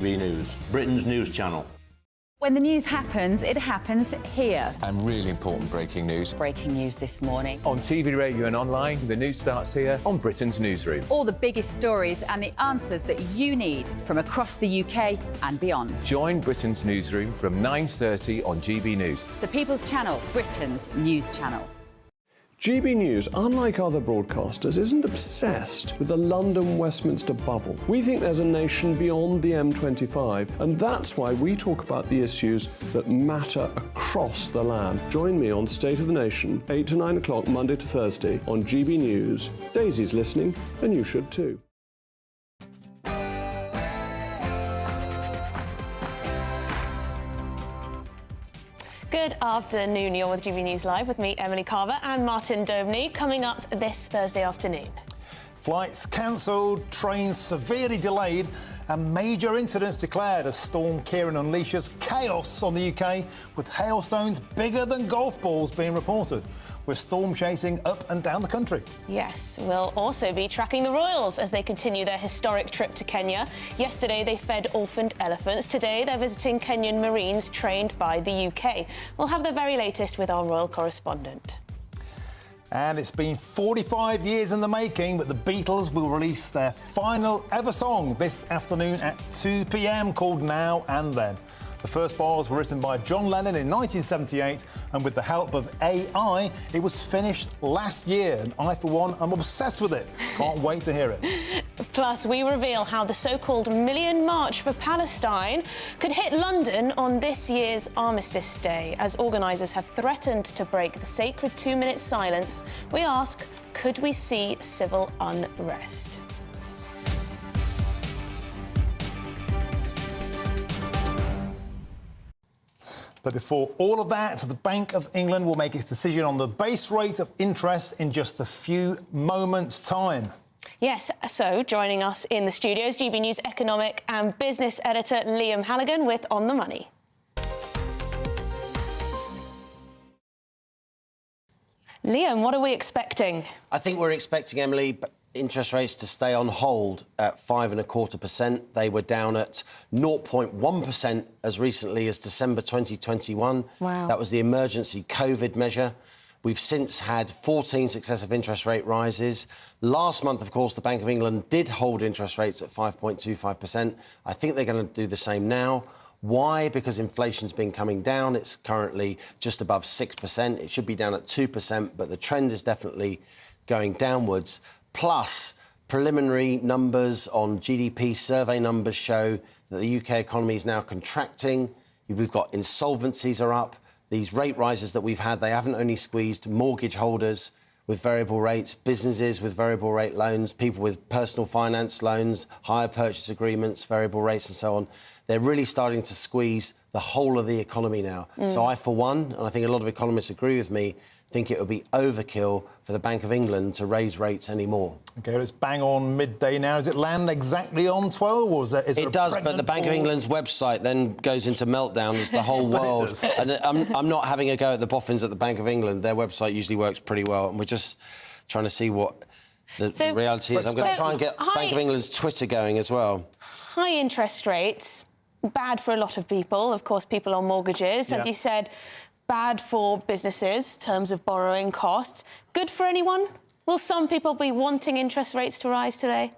News, Britain's news channel. When the news happens, it happens here. And really important breaking news. Breaking news this morning. On TV, radio and online, the news starts here on Britain's Newsroom. All the biggest stories and the answers that you need from across the UK and beyond. Join Britain's Newsroom from 9:30 on GB News. The People's Channel, Britain's news channel. GB News, unlike other broadcasters, isn't obsessed with the London-Westminster bubble. We think there's a nation beyond the M25, and that's why we talk about the issues that matter across the land. Join me on State of the Nation, 8 to 9 o'clock, Monday to Thursday, on GB News. Daisy's listening, and you should too. Good afternoon, you're with GB News Live with me, Emily Carver, and Martin Dobney. Coming up this Thursday afternoon. Flights cancelled, trains severely delayed, and major incidents declared as Storm Kieran unleashes chaos on the UK, with hailstones bigger than golf balls being reported. We're storm chasing up and down the country. Yes, we'll also be tracking the royals as they continue their historic trip to Kenya. Yesterday, they fed orphaned elephants. Today, they're visiting Kenyan Marines trained by the UK. We'll have the very latest with our royal correspondent. And it's been 45 years in the making, but the Beatles will release their final ever song this afternoon at 2 p.m. called Now and Then. The first bars were written by John Lennon in 1978, and with the help of AI, it was finished last year. And I, for one, am obsessed with it. Can't wait to hear it. Plus, we reveal how the so-called Million March for Palestine could hit London on this year's Armistice Day. As organisers have threatened to break the sacred 2-minute silence, we ask, could we see civil unrest? But before all of that, the Bank of England will make its decision on the base rate of interest in just a few moments' time. Yes, so joining us in the studios, GB News economic and business editor Liam Halligan with On the Money. Liam, what are we expecting? I think we're expecting, Emily, interest rates to stay on hold at 5.25%. They were down at 0.1% as recently as December 2021. Wow. That was the emergency COVID measure. We've since had 14 successive interest rate rises. Last month, of course, the Bank of England did hold interest rates at 5.25%. I think they're going to do the same now. Why? Because inflation's been coming down. It's currently just above 6%. It should be down at 2%, but the trend is definitely going downwards. Plus, preliminary numbers on GDP survey numbers show that the UK economy is now contracting. We've got insolvencies are up. These rate rises that we've had, they haven't only squeezed mortgage holders with variable rates, businesses with variable rate loans, people with personal finance loans, hire purchase agreements, variable rates and so on. They're really starting to squeeze the whole of the economy now. So I, for one, and I think a lot of economists agree with me, think it would be overkill for the Bank of England to raise rates anymore. OK, it's bang on midday now. Does it land exactly on 12, or is there It does, but the Bank of England's website then goes into meltdown as the whole world. And I'm not having a go at the boffins at the Bank of England. Their website usually works pretty well, and we're just trying to see what the reality is. I'm going to try and get Bank of England's Twitter going as well. High interest rates, bad for a lot of people. Of course, people on mortgages, as you said. Bad for businesses in terms of borrowing costs. Good for anyone? Will some people be wanting interest rates to rise today?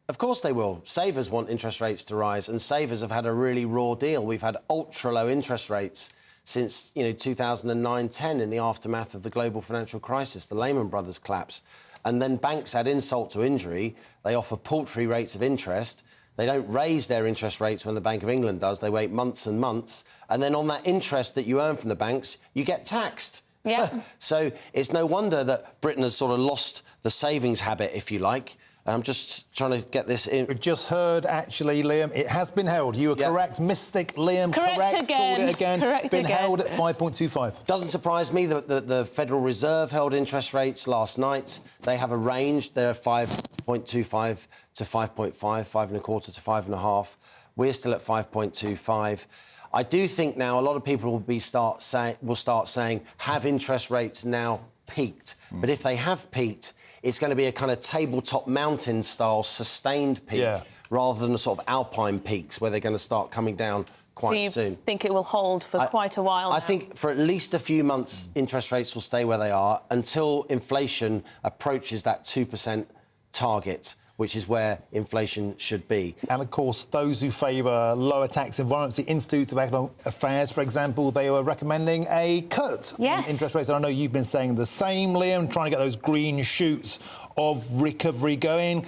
Of course they will. Savers want interest rates to rise, and savers have had a really raw deal. We've had ultra-low interest rates since 2009-10 in the aftermath of the global financial crisis, the Lehman Brothers collapse. And then banks add insult to injury. They offer paltry rates of interest. They don't raise their interest rates when the Bank of England does. They wait months and months. And then on that interest that you earn from the banks, you get taxed. Yeah. So it's no wonder that Britain has sort of lost the savings habit, if you like. I'm just trying to get this in. We've just heard, actually, Liam, it has been held. You were correct. Mystic Liam, correct again. Called it again. Correct been again. held at 5.25. Doesn't surprise me that the Federal Reserve held interest rates last night. They have a range. They're 5.25 to 5.5, 5.25 to 5.5. We're still at 5.25. I do think now a lot of people will start saying, have interest rates now peaked? But if they have peaked, it's going to be a kind of tabletop mountain style sustained peak rather than the sort of alpine peaks where they're going to start coming down quite soon. Think it will hold for quite a while now? I think for at least a few months, interest rates will stay where they are until inflation approaches that 2% target, which is where inflation should be. And, of course, those who favour lower tax environments, the Institute of Economic Affairs, for example, they were recommending a cut in interest rates. And I know you've been saying the same, Liam, trying to get those green shoots of recovery going.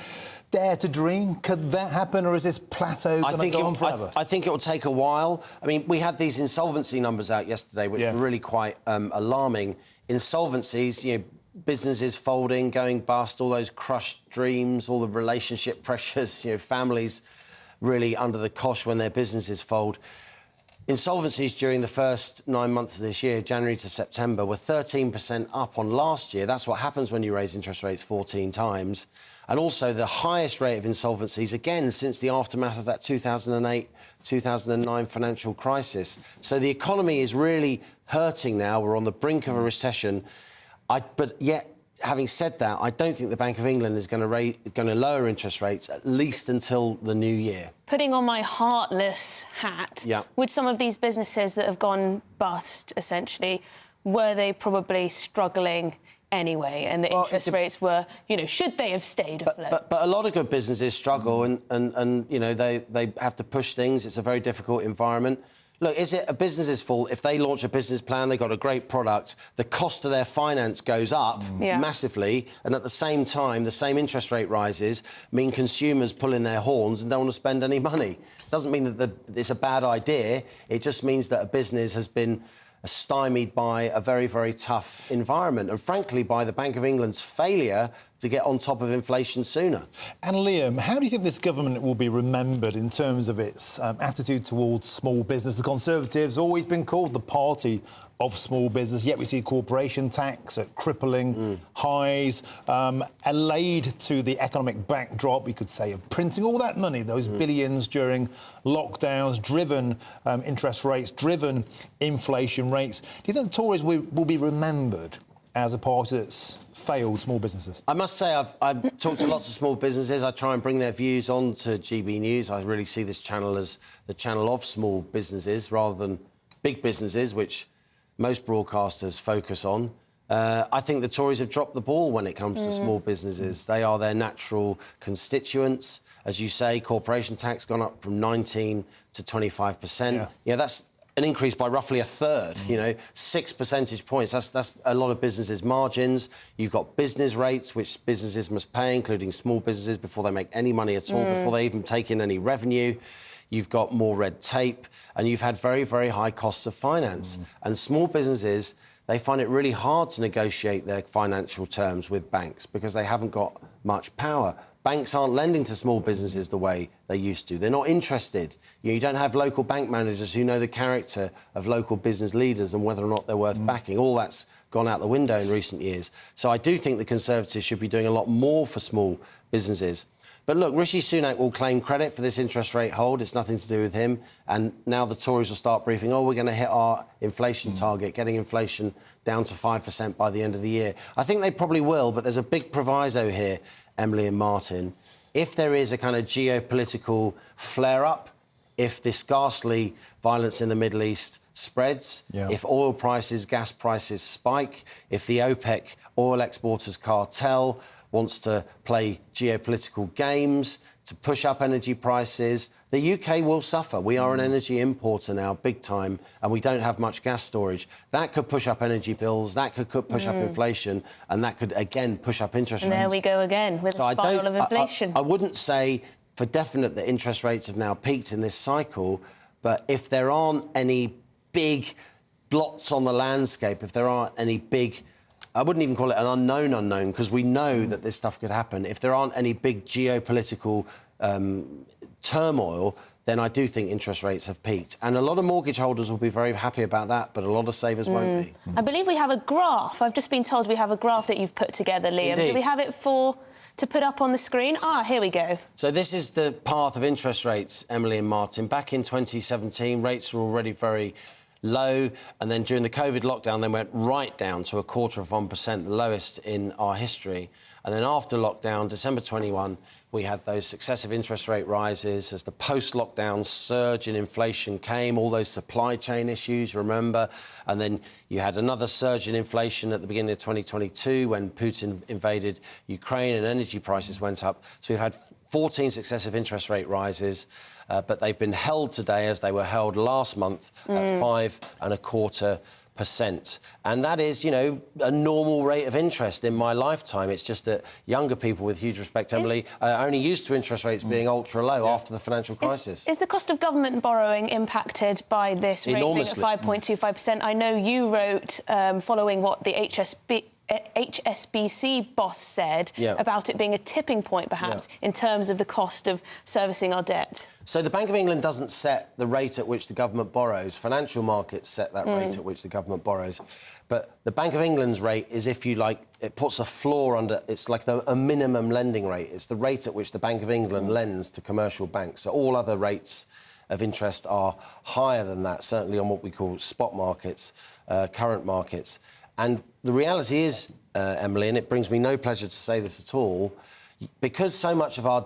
Dare to dream? Could that happen, or is this plateau going to go on forever? I think it will take a while. I mean, we had these insolvency numbers out yesterday, which were really quite alarming. Insolvencies, you know, businesses folding, going bust, all those crushed dreams, all the relationship pressures, you know, families really under the cosh when their businesses fold. Insolvencies during the first 9 months of this year, January to September, were 13% up on last year. That's what happens when you raise interest rates 14 times. And also the highest rate of insolvencies, again, since the aftermath of that 2008-2009 financial crisis. So the economy is really hurting now. We're on the brink of a recession. But yet, having said that, I don't think the Bank of England is going to lower interest rates, at least until the new year. Putting on my heartless hat, would some of these businesses that have gone bust, essentially, were they probably struggling anyway, and the interest rates were, you know, should they have stayed afloat? But a lot of good businesses struggle and you know, they have to push things. It's a very difficult environment. Look, is it a business's fault if they launch a business plan, they've got a great product, the cost of their finance goes up massively, and at the same time, the same interest rate rises mean consumers pull in their horns and don't want to spend any money? It doesn't mean that it's a bad idea. It just means that a business has been stymied by a very, very tough environment, and frankly by the Bank of England's failure to get on top of inflation sooner. And Liam, how do you think this government will be remembered in terms of its attitude towards small business? The Conservatives always been called the party of small business, yet we see corporation tax at crippling highs, allayed to the economic backdrop, we could say, of printing all that money, those billions during lockdowns, driven interest rates, driven inflation rates. Do you think the Tories will be remembered as a party that's failed small businesses? I must say, I've talked to lots of small businesses. I try and bring their views on to GB News. I really see this channel as the channel of small businesses rather than big businesses, which most broadcasters focus on. I think the Tories have dropped the ball when it comes to small businesses. They are their natural constituents. As you say, corporation tax gone up from 19 to 25%. Yeah, that's an increase by roughly a third, you know, 6 percentage points. That's a lot of businesses' margins. You've got business rates, which businesses must pay, including small businesses, before they make any money at all, before they even take in any revenue. You've got more red tape, and you've had very, very high costs of finance. And small businesses, they find it really hard to negotiate their financial terms with banks because they haven't got much power. Banks aren't lending to small businesses the way they used to. They're not interested. You don't have local bank managers who know the character of local business leaders and whether or not they're worth backing. All that's gone out the window in recent years. So I do think the Conservatives should be doing a lot more for small businesses. But look, Rishi Sunak will claim credit for this interest rate hold. It's nothing to do with him. And now the Tories will start briefing, oh, we're going to hit our inflation target, getting inflation down to 5% by the end of the year. I think they probably will, but there's a big proviso here, Emily and Martin. If there is a kind of geopolitical flare-up, if this ghastly violence in the Middle East spreads, if oil prices, gas prices spike, if the OPEC oil exporters cartel wants to play geopolitical games to push up energy prices, the UK will suffer. We are an energy importer now, big time, and we don't have much gas storage. That could push up energy bills, that could push up inflation, and that could, again, push up interest rates. And there we go again, with a spiral of inflation. I wouldn't say for definite that interest rates have now peaked in this cycle, but if there aren't any big blots on the landscape, if there aren't any big... I wouldn't even call it an unknown, because we know that this stuff could happen. If there aren't any big geopolitical turmoil, then I do think interest rates have peaked. And a lot of mortgage holders will be very happy about that, but a lot of savers won't be. I believe we have a graph. I've just been told we have a graph that you've put together, Liam. Indeed. Do we have it to put up on the screen? Here we go. So this is the path of interest rates, Emily and Martin. Back in 2017, rates were already very low, and then during the COVID lockdown, they went right down to 0.25%, the lowest in our history. And then after lockdown, December 21, we had those successive interest rate rises as the post-lockdown surge in inflation came, all those supply chain issues, remember? And then you had another surge in inflation at the beginning of 2022 when Putin invaded Ukraine and energy prices went up. So we've had 14 successive interest rate rises, but they've been held today as they were held last month at 5.25%. And that is, you know, a normal rate of interest in my lifetime. It's just that younger people, with huge respect, Emily, are only used to interest rates being ultra low after the financial crisis. Is the cost of government borrowing impacted by this rate being at 5.25%? I know you wrote, following what the HSBC boss said about it being a tipping point, perhaps, in terms of the cost of servicing our debt. So the Bank of England doesn't set the rate at which the government borrows. Financial markets set that rate at which the government borrows. But the Bank of England's rate is, if you like, it puts a floor under... It's like a minimum lending rate. It's the rate at which the Bank of England lends to commercial banks. So all other rates of interest are higher than that, certainly on what we call spot markets, current markets. And the reality is, Emily, and it brings me no pleasure to say this at all, because so much of our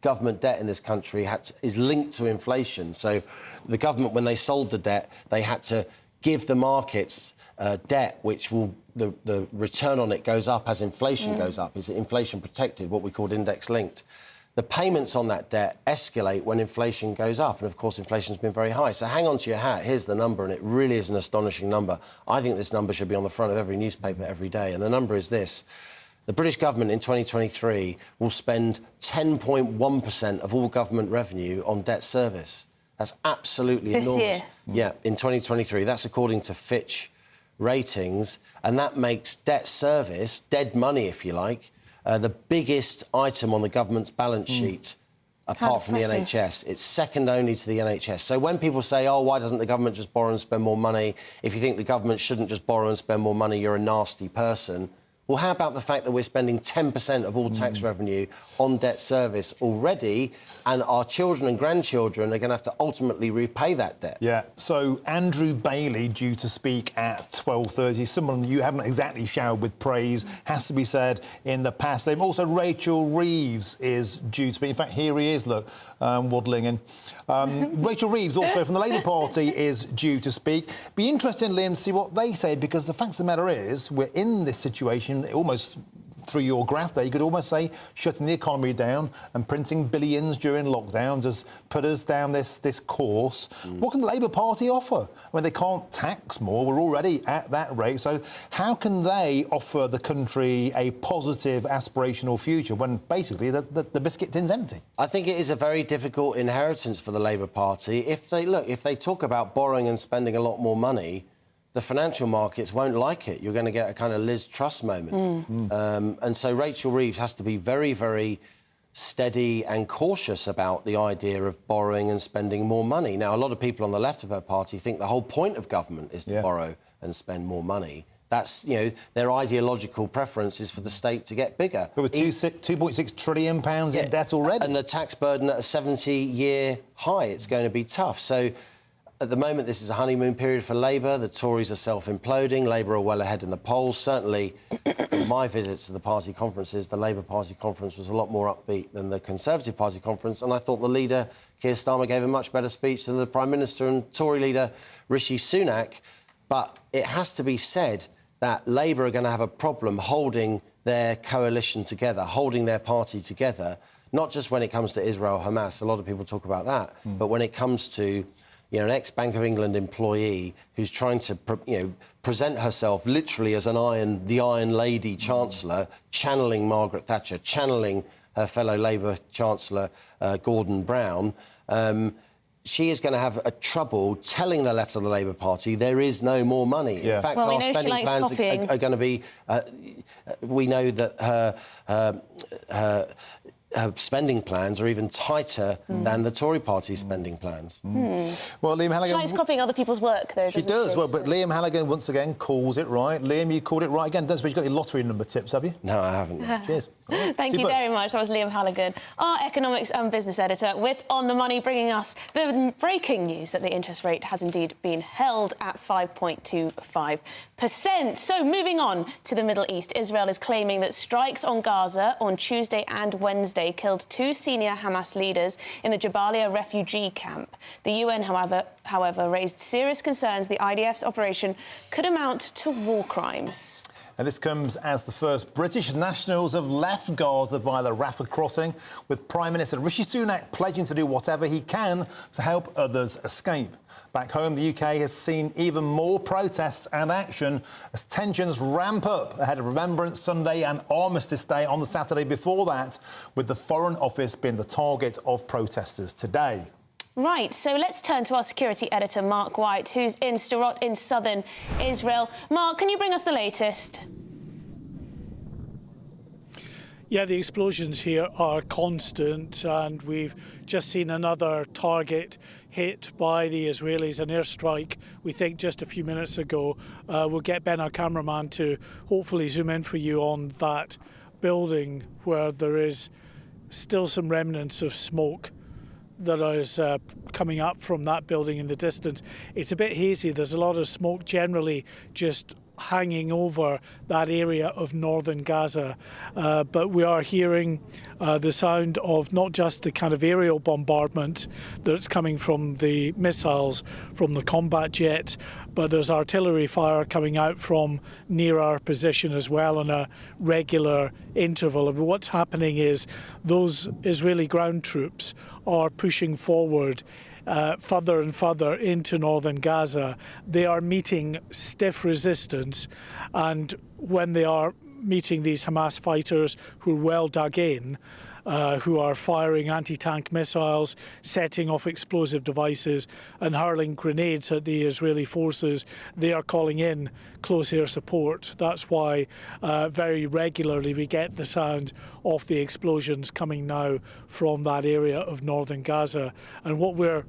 government debt in this country is linked to inflation. So the government, when they sold the debt, they had to give the markets debt which will... The return on it goes up as inflation goes up. Is it inflation protected, what we called index linked? The payments on that debt escalate when inflation goes up, and of course inflation's been very high. So hang on to your hat, here's the number, and it really is an astonishing number. I think this number should be on the front of every newspaper every day, and the number is this. The British government in 2023 will spend 10.1% of all government revenue on debt service. That's absolutely enormous. This year? Yeah, in 2023. That's according to Fitch ratings, and that makes debt service, dead money if you like, the biggest item on the government's balance sheet, apart from the NHS. It's second only to the NHS. So when people say, oh, why doesn't the government just borrow and spend more money? If you think the government shouldn't just borrow and spend more money, you're a nasty person. Well, how about the fact that we're spending 10% of all tax revenue on debt service already, and our children and grandchildren are going to have to ultimately repay that debt? Yeah, so Andrew Bailey, due to speak at 12:30, someone you haven't exactly showered with praise, has to be said, in the past. Also, Rachel Reeves is due to speak. In fact, here he is, look, waddling in. Rachel Reeves, also from the Labour Party, is due to speak. Be interesting, Liam, to see what they say, because the fact of the matter is we're in this situation almost through your graph there. You could almost say shutting the economy down and printing billions during lockdowns has put us down this course. What can the Labour Party offer? I mean, they can't tax more. We're already at that rate. So how can they offer the country a positive, aspirational future when basically the biscuit tin's empty? I think it is a very difficult inheritance for the Labour Party. If they talk about borrowing and spending a lot more money, the financial markets won't like it. You're going to get a kind of Liz Truss moment. And so Rachel Reeves has to be very, very steady and cautious about the idea of borrowing and spending more money. Now, a lot of people on the left of her party think the whole point of government is to borrow and spend more money. That's, you know, their ideological preference is for the state to get bigger. But with £2.6 trillion in debt already. And the tax burden at a 70-year high, it's going to be tough. So at the moment, this is a honeymoon period for Labour. The Tories are self-imploding. Labour are well ahead in the polls. Certainly, from my visits to the party conferences, the Labour Party conference was a lot more upbeat than the Conservative Party conference, and I thought the leader, Keir Starmer, gave a much better speech than the Prime Minister and Tory leader, Rishi Sunak. But it has to be said that Labour are going to have a problem holding their coalition together, holding their party together, not just when it comes to Israel-Hamas. A lot of people talk about that. But when it comes to an ex-Bank of England employee who's trying to, present herself literally as the Iron Lady Chancellor, channeling Margaret Thatcher, channeling her fellow Labour Chancellor, Gordon Brown, she is going to have a trouble telling the left of the Labour Party there is no more money. In fact, our spending plans are going to be... we know that her spending plans are even tighter than the Tory party's spending plans. Well, Liam Halligan... She likes copying other people's work, though, doesn't she? Does, well, but Liam Halligan, once again, calls it right. Liam, you called it right again. Don't suppose you've got any lottery number tips, have you? No, I haven't. Cheers. Thank you very much. That was Liam Halligan, our economics and business editor, with On the Money, bringing us the breaking news that the interest rate has indeed been held at 5.25%. So moving on to the Middle East, Israel is claiming that strikes on Gaza on Tuesday and Wednesday killed 2 senior Hamas leaders in the Jabalia refugee camp. The UN, however, raised serious concerns the IDF's operation could amount to war crimes. And this comes as the first British nationals have left Gaza via the Rafah crossing, with Prime Minister Rishi Sunak pledging to do whatever he can to help others escape. Back home, the UK has seen even more protests and action as tensions ramp up ahead of Remembrance Sunday and Armistice Day on the Saturday before that, with the Foreign Office being the target of protesters today. Right, so let's turn to our security editor, Mark White, who's in Sderot in southern Israel. Mark, can you bring us the latest? Yeah, the explosions here are constant, and we've just seen another target hit by the Israelis, an airstrike, we think, just a few minutes ago. We'll get Ben, our cameraman, to hopefully zoom in for you on that building where there is still some remnants of smoke that is coming up from that building in the distance. It's a bit hazy. There's a lot of smoke generally just hanging over that area of northern Gaza, but we are hearing the sound of not just the kind of aerial bombardment that's coming from the missiles, from the combat jets, but there's artillery fire coming out from near our position as well on a regular interval. And what's happening is those Israeli ground troops are pushing forward further and further into northern Gaza. They are meeting stiff resistance, and when they are meeting these Hamas fighters who are well dug in, who are firing anti-tank missiles, setting off explosive devices and hurling grenades at the Israeli forces, they are calling in close air support. That's why very regularly we get the sound of the explosions coming now from that area of northern Gaza. And what we're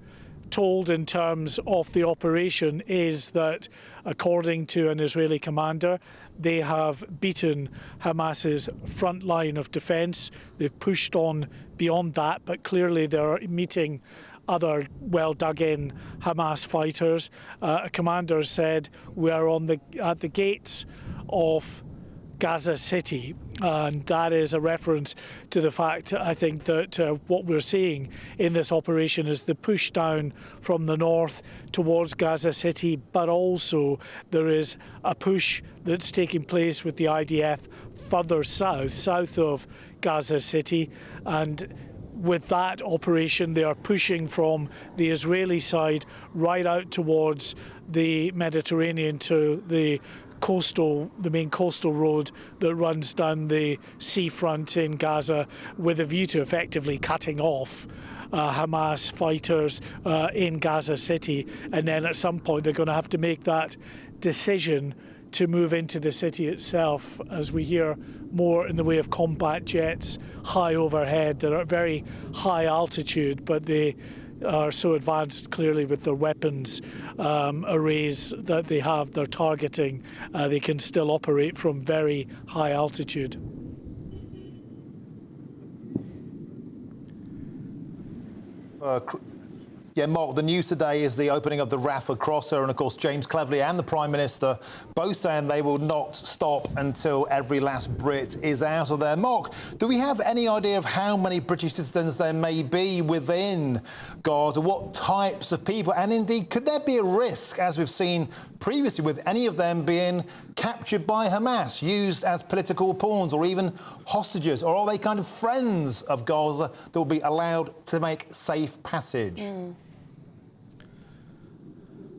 told in terms of the operation is that, according to an Israeli commander, they have beaten Hamas's front line of defence. They've pushed on beyond that, but clearly they're meeting other well-dug-in Hamas fighters. A commander said, we are at the gates of Gaza City, and that is a reference to the fact, I think, that what we're seeing in this operation is the push down from the north towards Gaza City, but also there is a push that's taking place with the IDF further south of Gaza City, and with that operation they are pushing from the Israeli side right out towards the Mediterranean to the main coastal road that runs down the seafront in Gaza, with a view to effectively cutting off Hamas fighters in Gaza City. And then at some point they're going to have to make that decision to move into the city itself, as we hear more in the way of combat jets high overhead. They're at very high altitude, but they are so advanced clearly with their weapons arrays that they have, they're targeting, they can still operate from very high altitude. Yeah, Mark, the news today is the opening of the Rafah crosser, and of course James Cleverly and the Prime Minister both saying they will not stop until every last Brit is out of there. Mark, do we have any idea of how many British citizens there may be within Gaza, what types of people, and indeed could there be a risk, as we've seen previously, with any of them being captured by Hamas, used as political pawns or even hostages, or are they kind of friends of Gaza that will be allowed to make safe passage?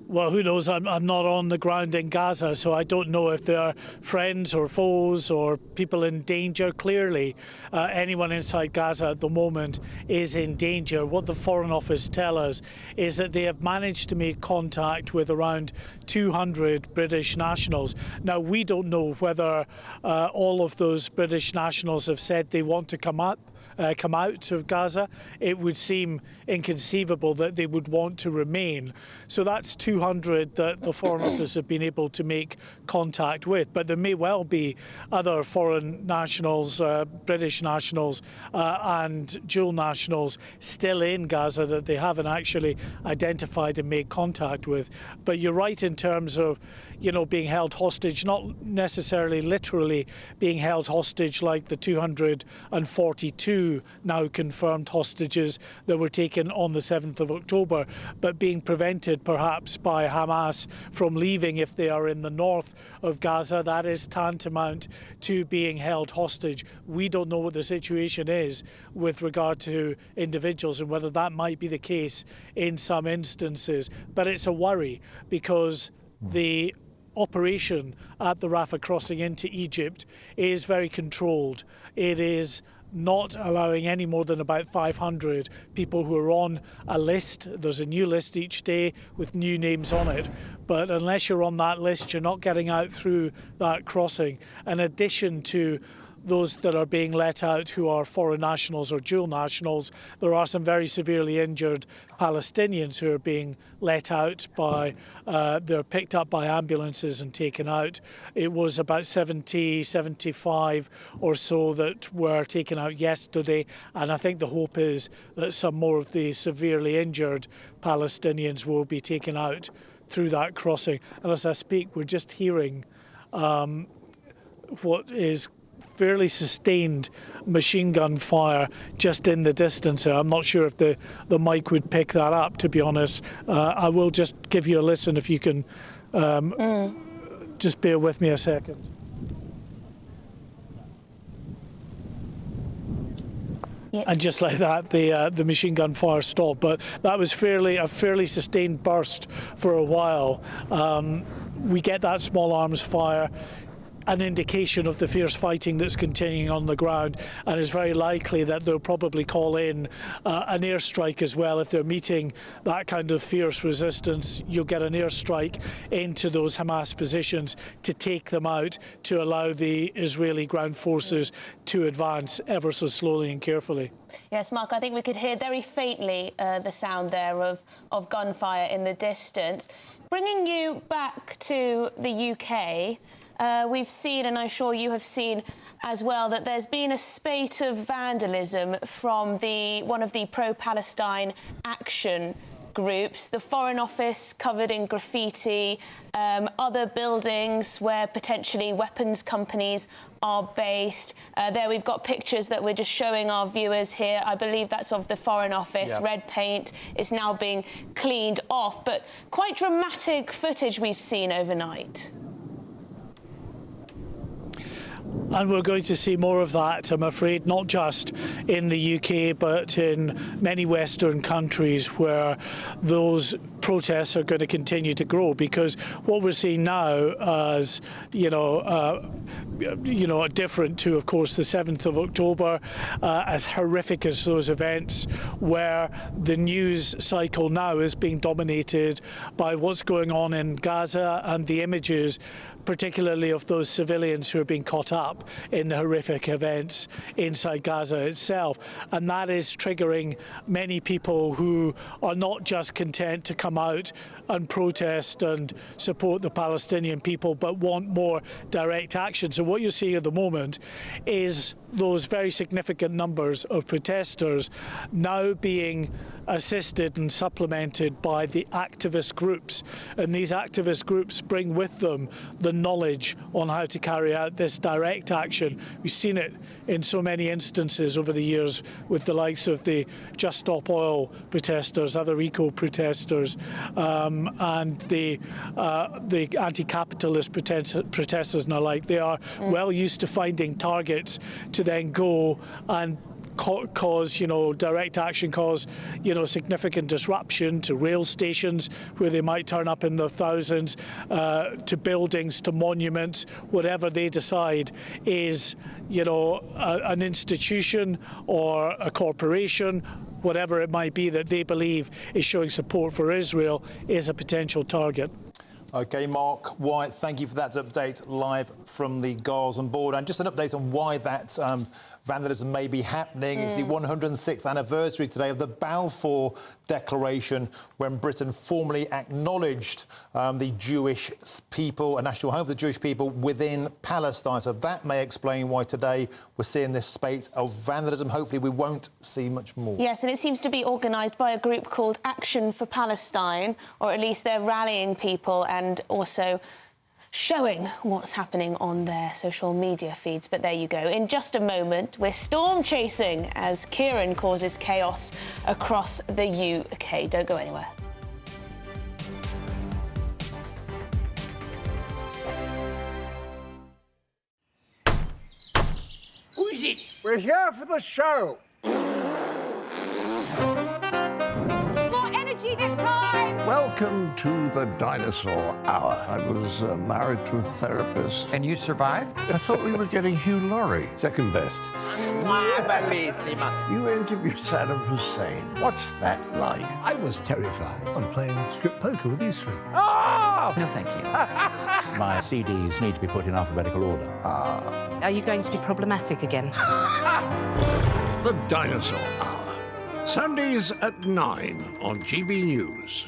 Well, who knows? I'm not on the ground in Gaza, so I don't know if they are friends or foes or people in danger. Clearly, anyone inside Gaza at the moment is in danger. What the Foreign Office tell us is that they have managed to make contact with around 200 British nationals. Now, we don't know whether all of those British nationals have said they want to come up come out of Gaza, it would seem inconceivable that they would want to remain. So that's 200 that the Foreign Office have been able to make contact with. But there may well be other foreign nationals, British nationals and dual nationals still in Gaza that they haven't actually identified and made contact with. But you're right in terms of, being held hostage, not necessarily literally being held hostage like the 242 now confirmed hostages that were taken on the 7th of October, but being prevented perhaps by Hamas from leaving if they are in the north of Gaza. That is tantamount to being held hostage. We don't know what the situation is with regard to individuals and whether that might be the case in some instances, but it's a worry because the operation at the Rafah crossing into Egypt is very controlled. It is not allowing any more than about 500 people who are on a list. There's a new list each day with new names on it. But unless you're on that list, you're not getting out through that crossing. In addition to those that are being let out who are foreign nationals or dual nationals, there are some very severely injured Palestinians who are being let out by, they're picked up by ambulances and taken out. It was about 70, 75 or so that were taken out yesterday, and I think the hope is that some more of the severely injured Palestinians will be taken out through that crossing. And as I speak, we're just hearing what is fairly sustained machine gun fire just in the distance. I'm not sure if the mic would pick that up, to be honest. I will just give you a listen if you can just bear with me a second. Yeah. And just like that, the machine gun fire stopped. But that was a fairly sustained burst for a while. We get that small arms fire, an indication of the fierce fighting that's continuing on the ground, and it's very likely that they'll probably call in an airstrike as well. If they're meeting that kind of fierce resistance, you'll get an airstrike into those Hamas positions to take them out, to allow the Israeli ground forces to advance ever so slowly and carefully. Yes, Mark, I think we could hear very faintly the sound there of gunfire in the distance. Bringing you back to the UK, we've seen, and I'm sure you have seen as well, that there's been a spate of vandalism from one of the pro-Palestine action groups. The Foreign Office covered in graffiti, other buildings where potentially weapons companies are based. There we've got pictures that we're just showing our viewers here. I believe that's of the Foreign Office. Yeah. Red paint is now being cleaned off, but quite dramatic footage we've seen overnight. And we're going to see more of that, I'm afraid, not just in the UK, but in many Western countries where those protests are going to continue to grow, because what we're seeing now as, different to, of course, the 7th of October, as horrific as those events, where the news cycle now is being dominated by what's going on in Gaza and the images, particularly of those civilians who are being caught up in the horrific events inside Gaza itself. And that is triggering many people who are not just content to come out and protest and support the Palestinian people, but want more direct action. So what you're seeing at the moment is those very significant numbers of protesters now being assisted and supplemented by the activist groups. And these activist groups bring with them the knowledge on how to carry out this direct action. We've seen it in so many instances over the years with the likes of the Just Stop Oil protesters, other eco protesters, and the anti-capitalist protesters and the like. They are well used to finding targets to then go and cause, direct action, cause, significant disruption to rail stations where they might turn up in the thousands, to buildings, to monuments, whatever they decide is, an institution or a corporation, whatever it might be that they believe is showing support for Israel, is a potential target. OK, Mark White, thank you for that update live from the Gaza border. And just an update on why that vandalism may be happening. It's the 106th anniversary today of the Balfour Declaration, when Britain formally acknowledged the Jewish people, a national home for the Jewish people within Palestine. So that may explain why today we're seeing this spate of vandalism. Hopefully we won't see much more. Yes, and it seems to be organised by a group called Action for Palestine, or at least they're rallying people and also showing what's happening on their social media feeds. But there you go. In just a moment, we're storm chasing as Kieran causes chaos across the UK. Don't go anywhere. Who is it? We're here for the show. More energy this time! Welcome to the Dinosaur Hour. I was married to a therapist. And you survived? I thought we were getting Hugh Laurie. Second best. You interviewed Saddam Hussein. What's that like? I was terrified. I'm playing strip poker with these three. Oh! No, thank you. My CDs need to be put in alphabetical order. Are you going to be problematic again? The Dinosaur Hour. Sundays at 9 on GB News.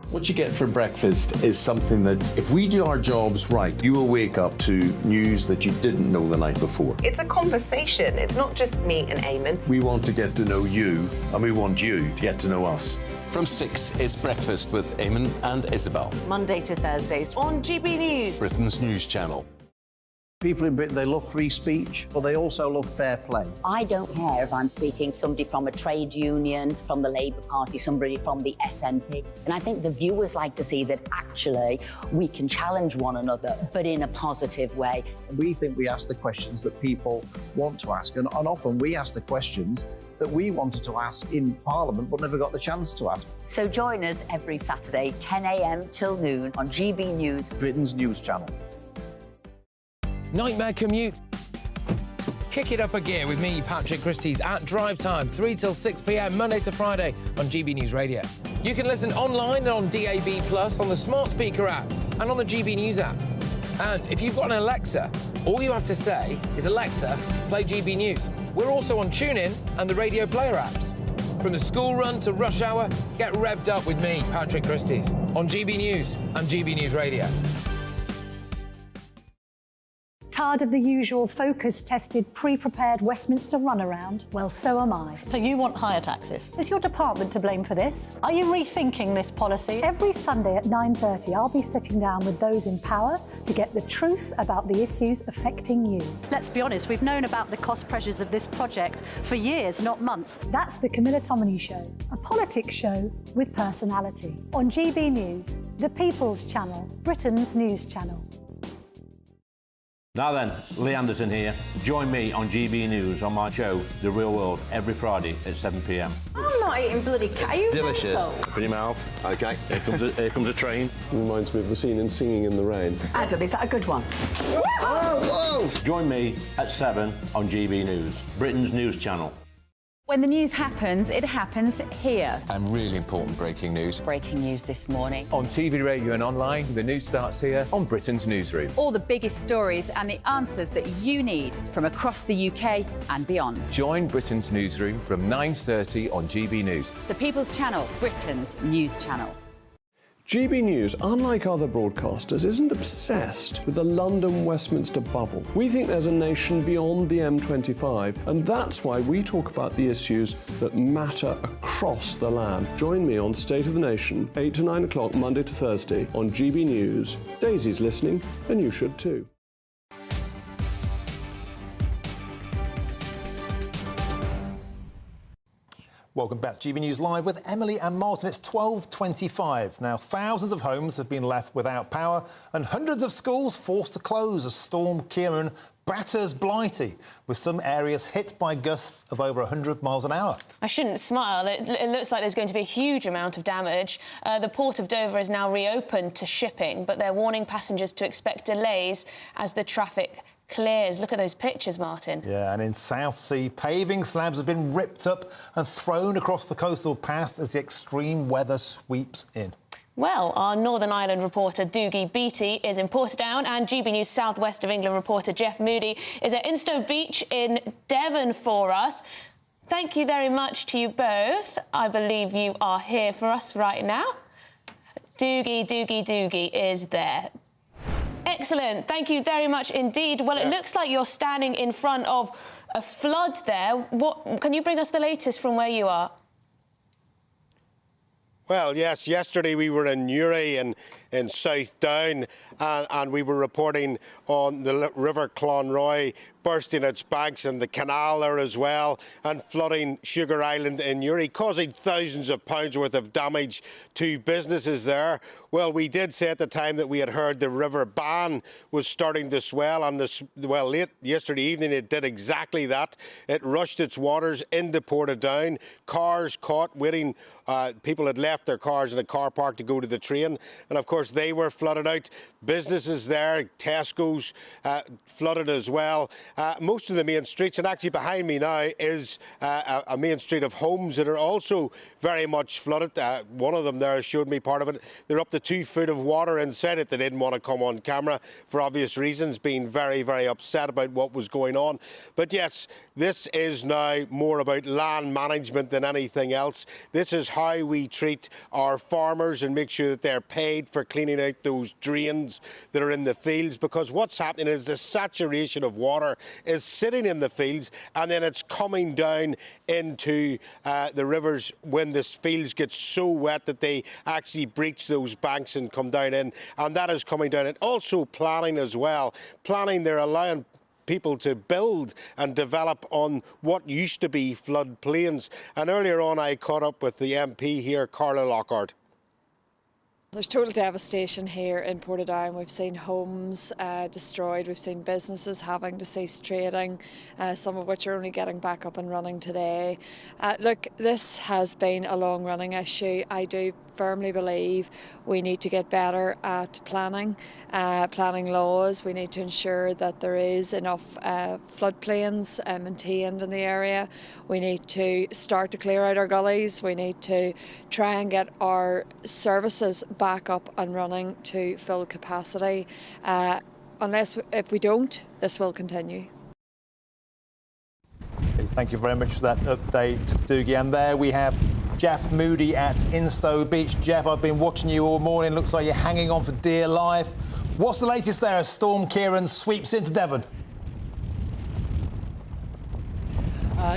What you get for breakfast is something that, if we do our jobs right, you will wake up to news that you didn't know the night before. It's a conversation. It's not just me and Eamon. We want to get to know you, and we want you to get to know us. From 6, it's Breakfast with Eamon and Isabel. Monday to Thursdays on GB News. Britain's news channel. People in Britain, they love free speech, but they also love fair play. I don't care if I'm speaking somebody from a trade union, from the Labour Party, somebody from the SNP. And I think the viewers like to see that actually we can challenge one another, but in a positive way. We think we ask the questions that people want to ask, and often we ask the questions that we wanted to ask in Parliament but never got the chance to ask. So join us every Saturday, 10 a.m. till noon on GB News. Britain's news channel. Nightmare commute. Kick it up a gear with me, Patrick Christie's, at drive time, 3 till 6 p.m, Monday to Friday on GB News Radio. You can listen online and on DAB+, on the smart speaker app and on the GB News app. And if you've got an Alexa, all you have to say is, Alexa, play GB News. We're also on TuneIn and the Radio Player apps. From the school run to rush hour, get revved up with me, Patrick Christie's, on GB News and GB News Radio. Tired of the usual focus-tested, pre-prepared Westminster runaround? Well, so am I. So you want higher taxes? Is your department to blame for this? Are you rethinking this policy? Every Sunday at 9:30, I'll be sitting down with those in power to get the truth about the issues affecting you. Let's be honest, we've known about the cost pressures of this project for years, not months. That's the Camilla Tominey Show, a politics show with personality. On GB News, the People's Channel, Britain's news channel. Now then, Lee Anderson here. Join me on GB News on my show, The Real World, every Friday at 7 p.m. I'm not eating bloody cat. Are you Delicious. mental? Open your mouth. OK, here comes a train. Reminds me of the scene in Singing in the Rain. Adam, is that a good one? Whoa! Join me at 7 on GB News, Britain's news channel. When the news happens, it happens here. And really important breaking news. Breaking news this morning. On TV, radio and online, the news starts here on Britain's Newsroom. All the biggest stories and the answers that you need from across the UK and beyond. Join Britain's Newsroom from 9:30 on GB News. The People's Channel, Britain's news channel. GB News, unlike other broadcasters, isn't obsessed with the London-Westminster bubble. We think there's a nation beyond the M25, and that's why we talk about the issues that matter across the land. Join me on State of the Nation, 8 to 9 o'clock, Monday to Thursday, on GB News. Daisy's listening, and you should too. Welcome back to GB News Live with Emily and Martin. It's 12:25. Now, thousands of homes have been left without power and hundreds of schools forced to close as Storm Kieran batters Blighty, with some areas hit by gusts of over 100 miles an hour. I shouldn't smile. It looks like there's going to be a huge amount of damage. The Port of Dover is now reopened to shipping, but they're warning passengers to expect delays as the traffic clears. Look at those pictures, Martin. Yeah, and in Southsea, paving slabs have been ripped up and thrown across the coastal path as the extreme weather sweeps in. Well, our Northern Ireland reporter Doogie Beattie is in Portadown, and GB News South West of England reporter Jeff Moody is at Instow Beach in Devon for us. Thank you very much to you both. I believe you are here for us right now. Doogie is there. Excellent. Thank you very much indeed. Well, it looks like you're standing in front of a flood there. Can you bring us the latest from where you are? Well, yes, yesterday we were in Newry in South Down and we were reporting on the River Clonroy bursting its banks and the canal there as well, and flooding Sugar Island in Newry, causing thousands of pounds worth of damage to businesses there. Well, we did say at the time that we had heard the River Bann was starting to swell, and late yesterday evening it did exactly that. It rushed its waters into Portadown. Cars caught waiting. People had left their cars in a car park to go to the train, and of course they were flooded out. Businesses there, Tesco's, flooded as well. Most of the main streets, and actually behind me now is a main street of homes that are also very much flooded. One of them there showed me part of it. They're up to 2 foot of water inside it. They didn't want to come on camera for obvious reasons, being very, very upset about what was going on. But yes, this is now more about land management than anything else. This is how we treat our farmers and make sure that they're paid for cleaning out those drains that are in the fields, because what's happening is the saturation of water is sitting in the fields and then it's coming down into the rivers when the fields get so wet that they actually breach those banks and come down in, and that is coming down. And also planning as well. Planning, they're allowing people to build and develop on what used to be floodplains. And earlier on I caught up with the MP here, Carla Lockhart. There's total devastation here in Portadown. We've seen homes destroyed, we've seen businesses having to cease trading, some of which are only getting back up and running today. Look, this has been a long-running issue. I do firmly believe we need to get better at planning laws. We need to ensure that there is enough floodplains maintained in the area. We need to start to clear out our gullies. We need to try and get our services back up and running to full capacity. If we don't, this will continue. Thank you very much for that update, Doogie. And there we have Jeff Moody at Instow Beach. Jeff, I've been watching you all morning. Looks like you're hanging on for dear life. What's the latest there as Storm Kieran sweeps into Devon?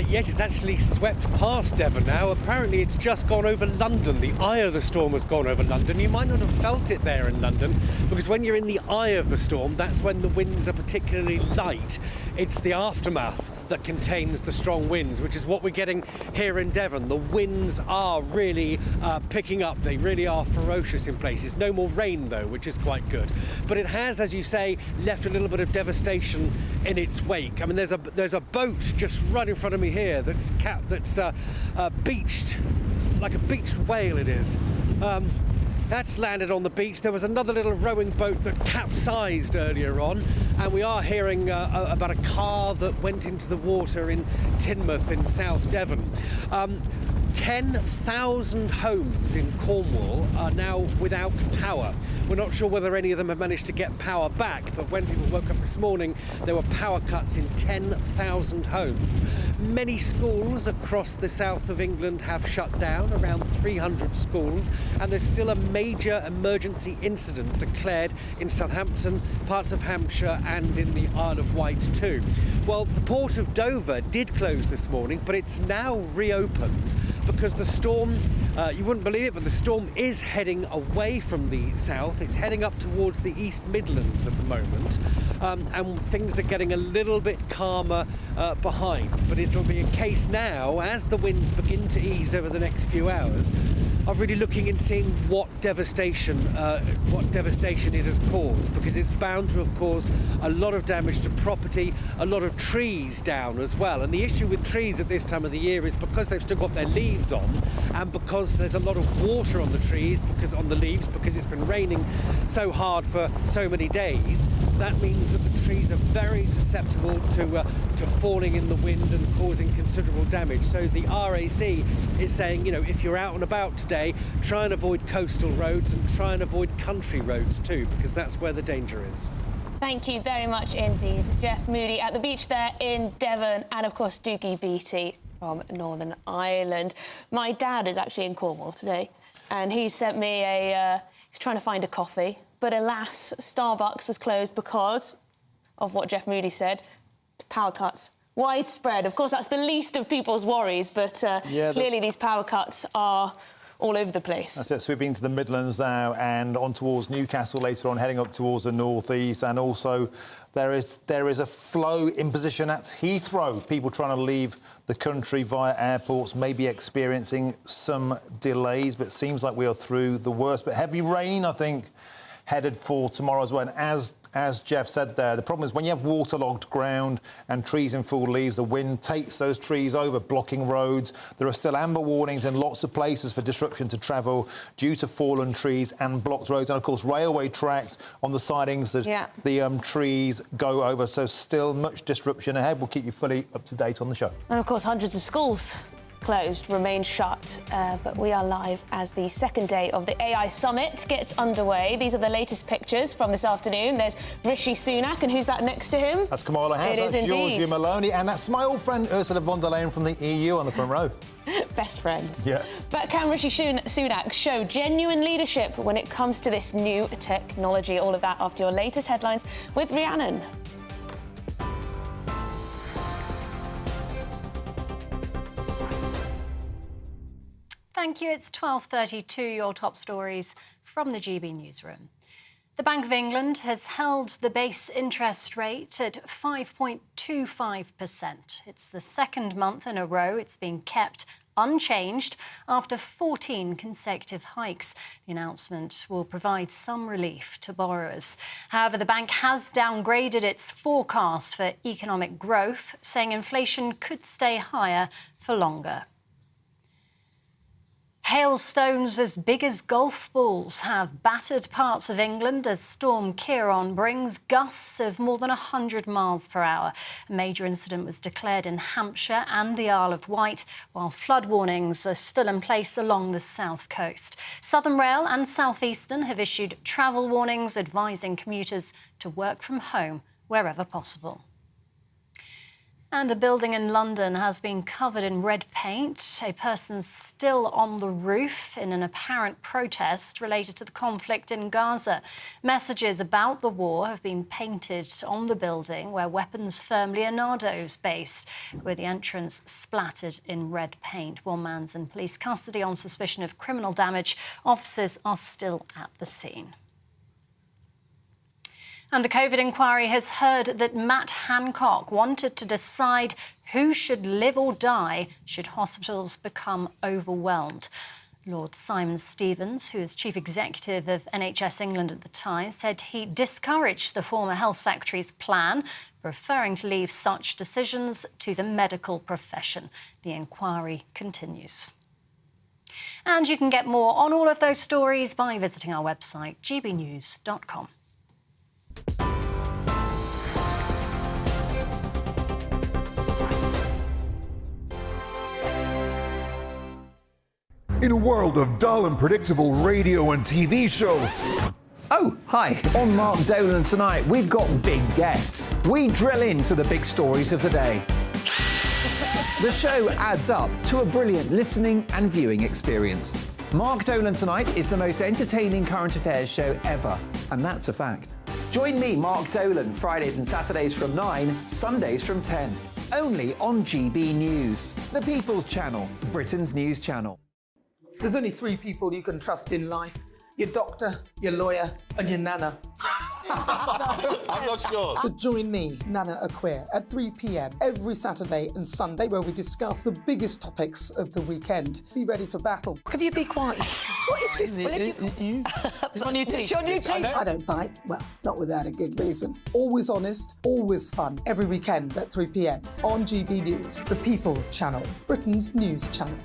Yes, it's actually swept past Devon now. Apparently it's just gone over London. The eye of the storm has gone over London. You might not have felt it there in London, because when you're in the eye of the storm, that's when the winds are particularly light. It's the aftermath that contains the strong winds, which is what we're getting here in Devon. The winds are really picking up. They really are ferocious in places. No more rain, though, which is quite good. But it has, as you say, left a little bit of devastation in its wake. I mean, there's a boat just right in front of me here that's beached, like a beached whale it is. That's landed on the beach. There was another little rowing boat that capsized earlier on, and we are hearing about a car that went into the water in Teignmouth in South Devon. 10,000 homes in Cornwall are now without power. We're not sure whether any of them have managed to get power back, but when people woke up this morning, there were power cuts in 10,000 homes. Many schools across the south of England have shut down, around 300 schools, and there's still a major emergency incident declared in Southampton, parts of Hampshire, and in the Isle of Wight too. Well, the port of Dover did close this morning, but it's now reopened because the storm, you wouldn't believe it, but the storm is heading away from the south. It's heading up towards the East Midlands at the moment, and things are getting a little bit calmer behind. But it'll be a case now, as the winds begin to ease over the next few hours, of really looking and seeing what devastation it has caused, because it's bound to have caused a lot of damage to property, a lot of trees down as well. And the issue with trees at this time of the year is because they've still got their leaves on, and because there's a lot of water on the trees, because on the leaves, because it's been raining so hard for so many days, that means that the trees are very susceptible to falling in the wind and causing considerable damage. So the RAC is saying, you know, if you're out and about today, midday. Try and avoid coastal roads and try and avoid country roads too, because that's where the danger is. Thank you very much indeed, Jeff Moody at the beach there in Devon, and of course Doogie Beattie from Northern Ireland. My dad is actually in Cornwall today, and he sent me he's trying to find a coffee, but alas, Starbucks was closed because of what Jeff Moody said, power cuts. Widespread. Of course, that's the least of people's worries, but clearly these power cuts are all over the place. That's it, sweeping to the Midlands now and on towards Newcastle later on, heading up towards the northeast. And also there is a flow in position at Heathrow. People trying to leave the country via airports may be experiencing some delays, but it seems like we are through the worst. But heavy rain, I think, headed for tomorrow as well. And as Jeff said there, the problem is when you have waterlogged ground and trees in full leaves, the wind takes those trees over, blocking roads. There are still amber warnings in lots of places for disruption to travel due to fallen trees and blocked roads. And, of course, railway tracks on the sidings that the trees go over. So still much disruption ahead. We'll keep you fully up to date on the show. And, of course, hundreds of schools closed, remain shut, but we are live as the second day of the AI Summit gets underway. These are the latest pictures from this afternoon. There's Rishi Sunak, and who's that next to him? That's Kamala Harris, It is that's indeed. Giorgia Meloni, and that's my old friend Ursula von der Leyen from the EU on the front row. Best friends. Yes. But can Rishi Sunak show genuine leadership when it comes to this new technology? All of that after your latest headlines with Rhiannon. Thank you. It's 12:32. Your top stories from the GB newsroom. The Bank of England has held the base interest rate at 5.25%. It's the second month in a row it's been kept unchanged after 14 consecutive hikes. The announcement will provide some relief to borrowers. However, the bank has downgraded its forecast for economic growth, saying inflation could stay higher for longer. Hailstones as big as golf balls have battered parts of England as Storm Ciarán brings gusts of more than 100 miles per hour. A major incident was declared in Hampshire and the Isle of Wight, while flood warnings are still in place along the south coast. Southern Rail and South Eastern have issued travel warnings advising commuters to work from home wherever possible. And a building in London has been covered in red paint. A person still on the roof in an apparent protest related to the conflict in Gaza. Messages about the war have been painted on the building where Weapons Firm Leonardo's based, with the entrance splattered in red paint. One man's in police custody on suspicion of criminal damage. Officers are still at the scene. And the COVID inquiry has heard that Matt Hancock wanted to decide who should live or die should hospitals become overwhelmed. Lord Simon Stevens, who is chief executive of NHS England at the time, said he discouraged the former health secretary's plan, preferring to leave such decisions to the medical profession. The inquiry continues. And you can get more on all of those stories by visiting our website, gbnews.com. In a world of dull and predictable radio and TV shows. Oh, hi. On Mark Dolan tonight, we've got big guests. We drill into the big stories of the day. The show adds up to a brilliant listening and viewing experience. Mark Dolan Tonight is the most entertaining current affairs show ever, and that's a fact. Join me, Mark Dolan, Fridays and Saturdays from 9, Sundays from 10. Only on GB News, the People's Channel, Britain's news channel. There's only 3 people you can trust in life. Your doctor, your lawyer, and your nana. I'm not sure. So join me, Nana Aquare, at 3 p.m. every Saturday and Sunday, where we discuss the biggest topics of the weekend. Be ready for battle. Could you be quiet? What is this? It's my new teeth. It's your new teeth. I don't bite. Well, not without a good reason. Always honest, always fun. Every weekend at 3 p.m. on GB News, the People's Channel, Britain's news channel.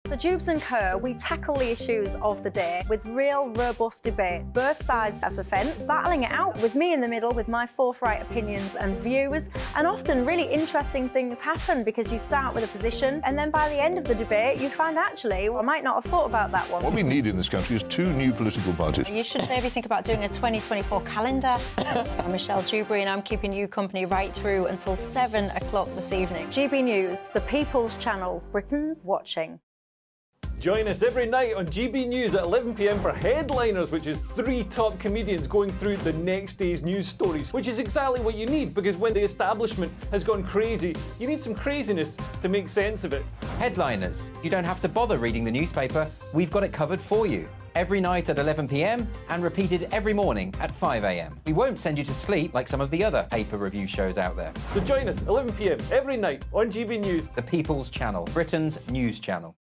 So Jubes and Kerr, we tackle the issues of the day with real, robust debate, both sides of the fence, battling it out with me in the middle with my forthright opinions and views. And often really interesting things happen because you start with a position and then by the end of the debate you find actually, well, I might not have thought about that one. What we need in this country is 2 new political parties. You should maybe think about doing a 2024 calendar. I'm Michelle Dewberry and I'm keeping you company right through until 7 o'clock this evening. GB News, the People's Channel, Britain's watching. Join us every night on GB News at 11 p.m. for Headliners, which is 3 top comedians going through the next day's news stories, which is exactly what you need, because when the establishment has gone crazy, you need some craziness to make sense of it. Headliners. You don't have to bother reading the newspaper. We've got it covered for you. Every night at 11 p.m. and repeated every morning at 5 a.m. We won't send you to sleep like some of the other paper review shows out there. So join us 11 p.m. every night on GB News. The People's Channel, Britain's news channel.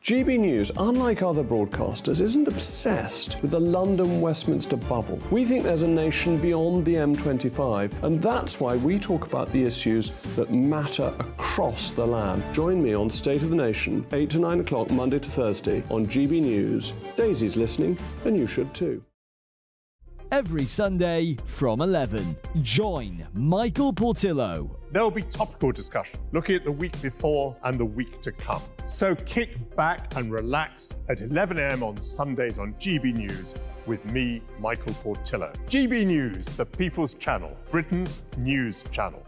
GB News, unlike other broadcasters, isn't obsessed with the London-Westminster bubble. We think there's a nation beyond the M25, and that's why we talk about the issues that matter across the land. Join me on State of the Nation, 8 to 9 o'clock, Monday to Thursday, on GB News. Daisy's listening, and you should too. Every Sunday from 11, join Michael Portillo. There will be topical discussion, looking at the week before and the week to come. So kick back and relax at 11 a.m. on Sundays on GB News with me, Michael Portillo. GB News, the People's Channel, Britain's news channel.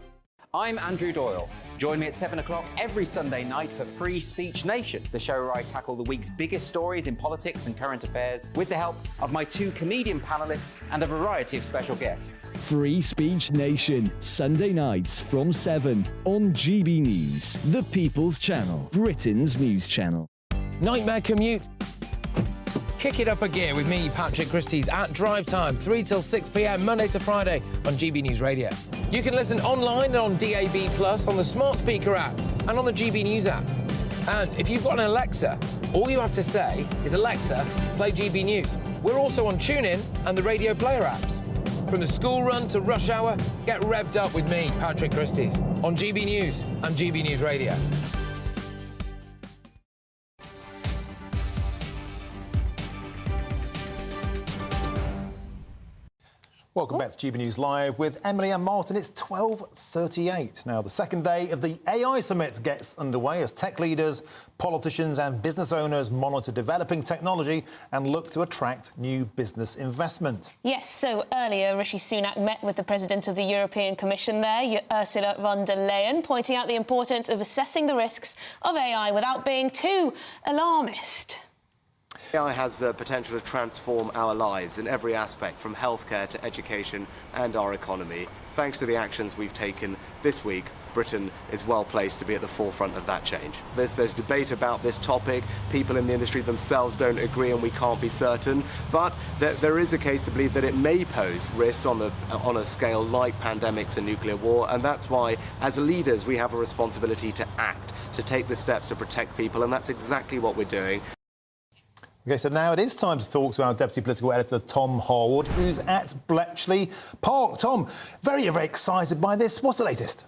I'm Andrew Doyle. Join me at 7 o'clock every Sunday night for Free Speech Nation, the show where I tackle the week's biggest stories in politics and current affairs with the help of my 2 comedian panellists and a variety of special guests. Free Speech Nation, Sunday nights from 7 on GB News, the People's Channel, Britain's news channel. Nightmare commute. Kick it up a gear with me, Patrick Christie's, at Drive Time, 3 till 6 p.m, Monday to Friday on GB News Radio. You can listen online and on DAB+, on the smart speaker app and on the GB News app. And if you've got an Alexa, all you have to say is, Alexa, play GB News. We're also on TuneIn and the Radio Player apps. From the school run to rush hour, get revved up with me, Patrick Christie's, on GB News and GB News Radio. Welcome back to GB News Live with Emily and Martin. It's 12:38. Now, the second day of the AI Summit gets underway as tech leaders, politicians and business owners monitor developing technology and look to attract new business investment. Yes, so earlier Rishi Sunak met with the President of the European Commission there, Ursula von der Leyen, pointing out the importance of assessing the risks of AI without being too alarmist. AI has the potential to transform our lives in every aspect, from healthcare to education and our economy. Thanks to the actions we've taken this week, Britain is well placed to be at the forefront of that change. There's debate about this topic. People in the industry themselves don't agree and we can't be certain. But there is a case to believe that it may pose risks on a scale like pandemics and nuclear war. And that's why, as leaders, we have a responsibility to act, to take the steps to protect people. And that's exactly what we're doing. OK, so now it is time to talk to our Deputy Political Editor, Tom Harwood, who's at Bletchley Park. Tom, very, very excited by this. What's the latest?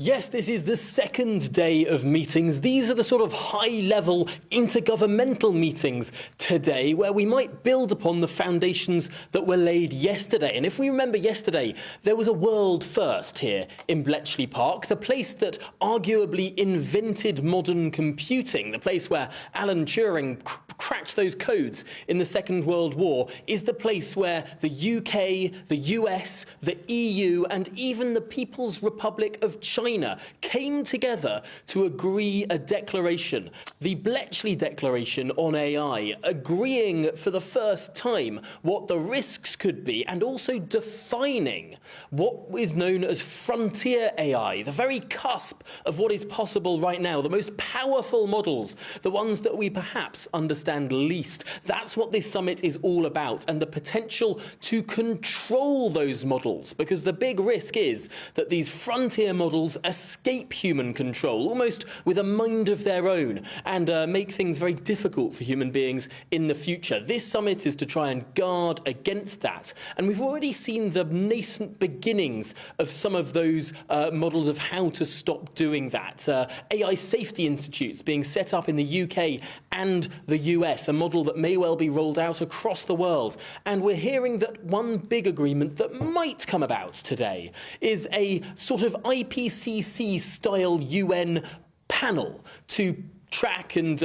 Yes, this is the second day of meetings. These are the sort of high-level intergovernmental meetings today where we might build upon the foundations that were laid yesterday. And if we remember yesterday, there was a world first here in Bletchley Park, the place that arguably invented modern computing, the place where Alan Turing cracked those codes in the Second World War, is the place where the UK, the US, the EU, and even the People's Republic of China came together to agree a declaration, the Bletchley Declaration on AI, agreeing for the first time what the risks could be and also defining what is known as frontier AI, the very cusp of what is possible right now, the most powerful models, the ones that we perhaps understand least. That's what this summit is all about, and the potential to control those models, because the big risk is that these frontier models escape human control, almost with a mind of their own, and make things very difficult for human beings in the future. This summit is to try and guard against that, and we've already seen the nascent beginnings of some of those models of how to stop doing that. AI safety institutes being set up in the UK and the US, a model that may well be rolled out across the world. And we're hearing that one big agreement that might come about today is a sort of IPCC-style UN panel to track and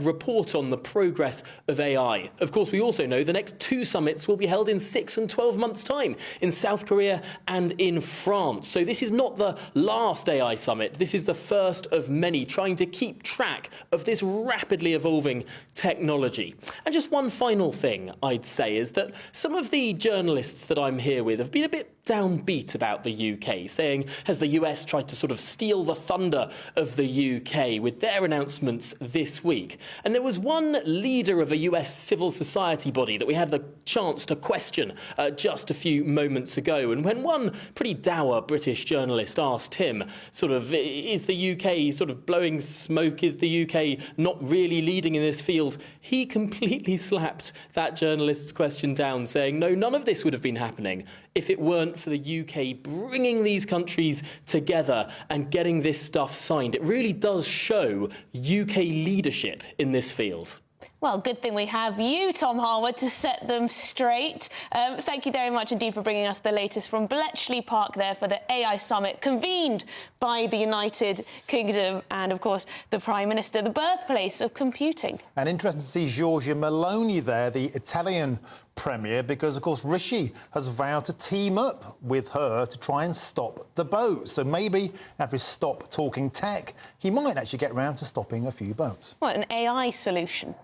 report on the progress of AI. Of course, we also know the next 2 summits will be held in 6 and 12 months' time in South Korea and in France. So this is not the last AI summit. This is the first of many, trying to keep track of this rapidly evolving technology. And just one final thing I'd say is that some of the journalists that I'm here with have been a bit downbeat about the UK, saying, has the US tried to sort of steal the thunder of the UK with their announcements this week? And there was one leader of a US civil society body that we had the chance to question just a few moments ago. And when one pretty dour British journalist asked him, sort of, is the UK sort of blowing smoke? Is the UK not really leading in this field? He completely slapped that journalist's question down, saying, no, none of this would have been happening if it weren't for the UK bringing these countries together and getting this stuff signed. It really does show UK leadership in this field. Well, good thing we have you, Tom Harwood, to set them straight. Thank you very much indeed for bringing us the latest from Bletchley Park there for the AI Summit, convened by the United Kingdom and, of course, the Prime Minister, the birthplace of computing. And interesting to see Giorgia Meloni there, the Italian Premier, because, of course, Rishi has vowed to team up with her to try and stop the boat. So maybe after he stopped talking tech, he might actually get round to stopping a few boats. What, an AI solution?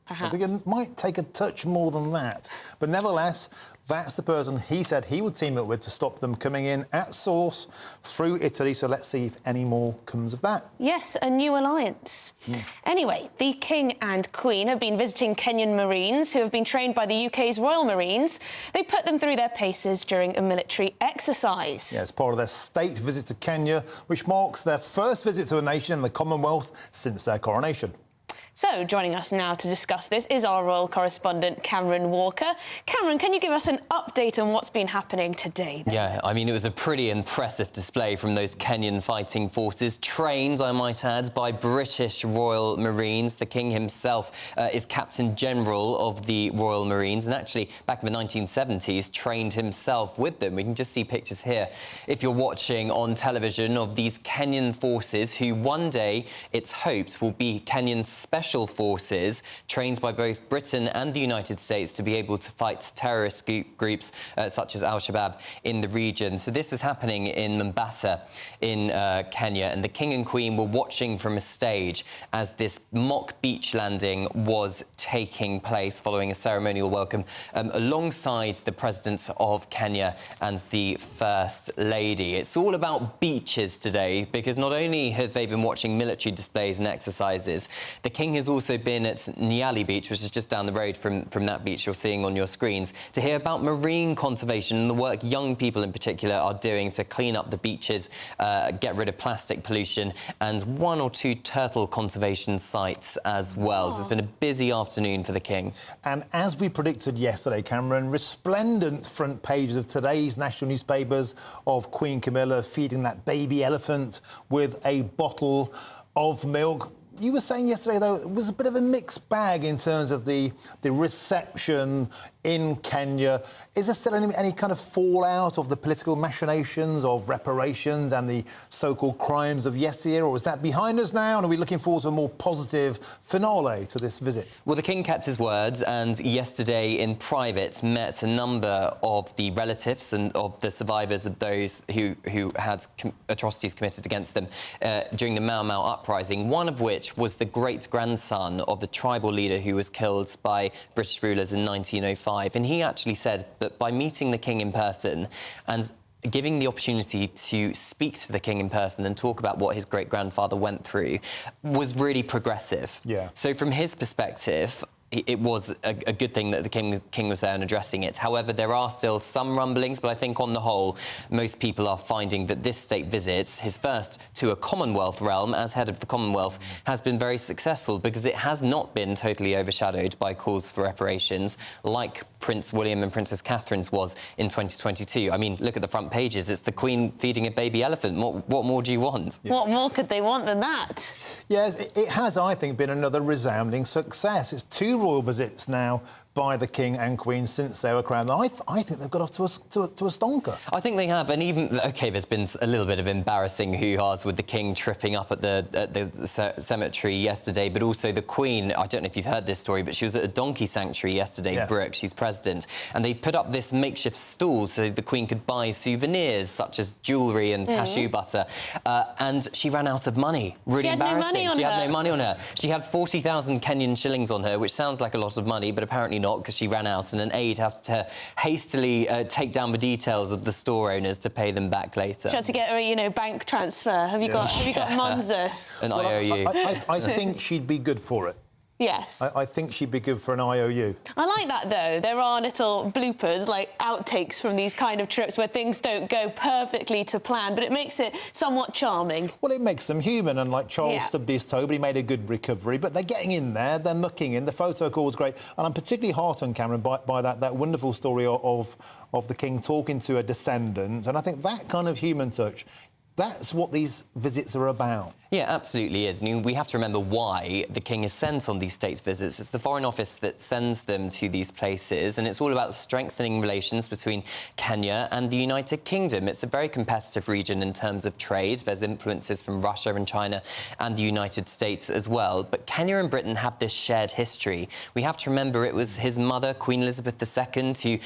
I think it might take a touch more than that. But nevertheless, that's the person he said he would team up with to stop them coming in at source through Italy. So let's see if any more comes of that. Yes, a new alliance. Anyway, the King and Queen have been visiting Kenyan Marines who have been trained by the UK's Royal Marines. They put them through their paces during a military exercise. Yeah, it's part of their state visit to Kenya, which marks their first visit to a nation in the Commonwealth since their coronation. So, joining us now to discuss this is our royal correspondent, Cameron Walker. Cameron, can you give us an update on what's been happening today? Yeah, I mean, it was a pretty impressive display from those Kenyan fighting forces, trained, I might add, by British Royal Marines. The King himself is Captain General of the Royal Marines, and actually, back in the 1970s, trained himself with them. We can just see pictures here, if you're watching on television, of these Kenyan forces who one day, it's hoped, will be Kenyan special forces trained by both Britain and the United States to be able to fight terrorist groups such as Al-Shabaab in the region. So this is happening in Mombasa in Kenya, and the King and Queen were watching from a stage as this mock beach landing was taking place following a ceremonial welcome alongside the President of Kenya and the First Lady. It's all about beaches today, because not only have they been watching military displays and exercises, the King has also been at Nyali Beach, which is just down the road from that beach you're seeing on your screens, to hear about marine conservation and the work young people in particular are doing to clean up the beaches, get rid of plastic pollution, and 1 or 2 turtle conservation sites as well. So it's been a busy afternoon for the King. And as we predicted yesterday, Cameron, resplendent front pages of today's national newspapers of Queen Camilla feeding that baby elephant with a bottle of milk. You were saying yesterday, though, it was a bit of a mixed bag in terms of the reception in Kenya. Is there still any kind of fallout of the political machinations of reparations and the so-called crimes of yesteryear, or is that behind us now, and are we looking forward to a more positive finale to this visit? Well, the King kept his words, and yesterday in private met a number of the relatives and of the survivors of those who had atrocities committed against them during the Mau Mau uprising, one of which was the great-grandson of the tribal leader who was killed by British rulers in 1905. And he actually said that by meeting the King in person and giving the opportunity to speak to the King in person and talk about what his great-grandfather went through was really progressive. Yeah. So from his perspective, it was a good thing that the king was there and addressing it. However, there are still some rumblings, but I think on the whole, most people are finding that this state visit, his first to a Commonwealth realm as head of the Commonwealth, has been very successful because it has not been totally overshadowed by calls for reparations like Prince William and Princess Catherine's was in 2022. I mean, look at the front pages. It's the Queen feeding a baby elephant. What more do you want? Yeah. What more could they want than that? Yes, it has, I think, been another resounding success. It's 2 royal visits now by the King and Queen since they were crowned. I think they've got off to a stonker. I think they have, and even, OK, there's been a little bit of embarrassing hoo-has with the King tripping up at the cemetery yesterday, but also the Queen, I don't know if you've heard this story, but she was at a donkey sanctuary yesterday, Brooke, she's president, and they put up this makeshift stall so the Queen could buy souvenirs such as jewellery and cashew butter, and she ran out of money. Really embarrassing. She had no money on her. She had 40,000 Kenyan shillings on her, which sounds like a lot of money, but apparently not, because she ran out, and an aide had to hastily take down the details of the store owners to pay them back later. She had to get a, bank transfer. Have you got Monzo? An IOU. I think she'd be good for it. Yes. I think she'd be good for an IOU. I like that, though. There are little bloopers, like outtakes from these kind of trips where things don't go perfectly to plan, but it makes it somewhat charming. Well, it makes them human, and like Charles stubbed his toe, but he made a good recovery. But they're getting in there, they're mucking in. The photo call was great. And I'm particularly heartened, Cameron, by that wonderful story of the King talking to a descendant. And I think that kind of human touch, that's what these visits are about. Yeah, absolutely is. And we have to remember why the King is sent on these state visits. It's the Foreign Office that sends them to these places, and it's all about strengthening relations between Kenya and the United Kingdom. It's a very competitive region in terms of trade. There's influences from Russia and China and the United States as well. But Kenya and Britain have this shared history. We have to remember it was his mother, Queen Elizabeth II, who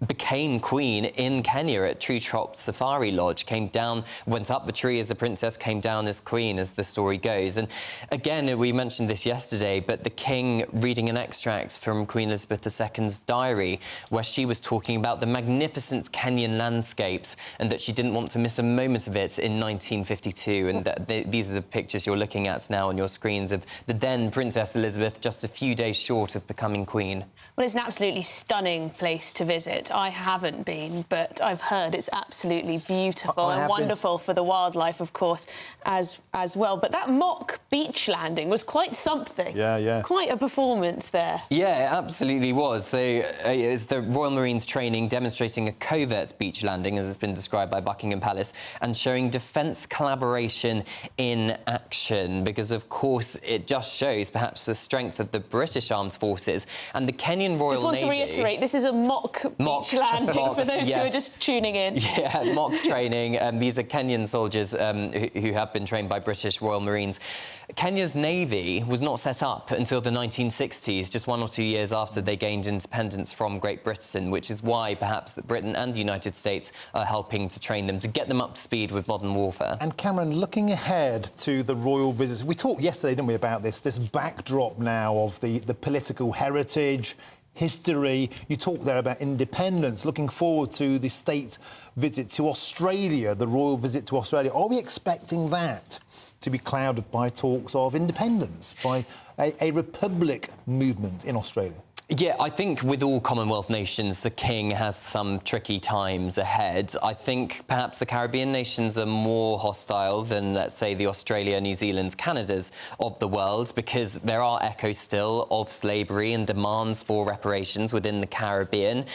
became queen in Kenya at True Trop Safari Lodge, came down, went up the tree as a princess, came down as queen, as the story goes. And again, we mentioned this yesterday, but the King reading an extract from Queen Elizabeth II's diary, where she was talking about the magnificent Kenyan landscapes and that she didn't want to miss a moment of it in 1952. And these are the pictures you're looking at now on your screens of the then Princess Elizabeth, just a few days short of becoming queen. Well, it's an absolutely stunning place to visit. I haven't been, but I've heard it's absolutely beautiful and wonderful for the wildlife, of course, as well. But that mock beach landing was quite something. Yeah. Quite a performance there. Yeah, it absolutely was. So it's the Royal Marines training demonstrating a covert beach landing, as it's been described by Buckingham Palace, and showing defence collaboration in action, because, of course, it just shows perhaps the strength of the British Armed Forces and the Kenyan Royal Navy. I just want to reiterate, this is a mock beach landing for those who are just tuning in. Yeah, mock training. These are Kenyan soldiers who have been trained by British Royal Marines. Kenya's navy was not set up until the 1960s, just 1 or 2 years after they gained independence from Great Britain, which is why perhaps Britain and the United States are helping to train them, to get them up to speed with modern warfare. And Cameron, looking ahead to the royal visits, we talked yesterday, didn't we, about this backdrop now of the political heritage, history. You talked there about independence, looking forward to the state visit to Australia, the royal visit to Australia. Are we expecting that to be clouded by talks of independence, by a republic movement in Australia? Yeah, I think with all Commonwealth nations, the King has some tricky times ahead. I think perhaps the Caribbean nations are more hostile than, let's say, the Australia, New Zealands, Canadas of the world, because there are echoes still of slavery and demands for reparations within the Caribbean.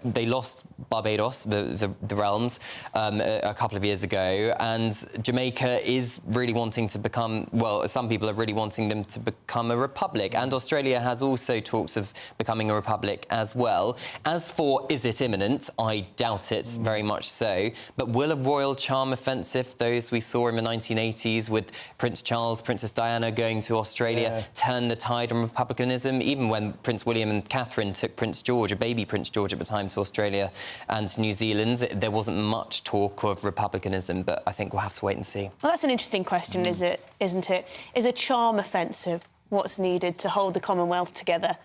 They lost Barbados, the realms, a couple of years ago, and Jamaica is really wanting to become, well, some people are really wanting them to become a republic, and Australia has also talks of becoming a republic as well. As for is it imminent, I doubt it very much so. But will a royal charm offensive, those we saw in the 1980s with Prince Charles, Princess Diana going to Australia, turn the tide on republicanism? Even when Prince William and Catherine took Prince George, a baby Prince George at the time, to Australia and New Zealand, there wasn't much talk of republicanism, but I think we'll have to wait and see. Well, that's an interesting question, isn't it? Is a charm offensive what's needed to hold the Commonwealth together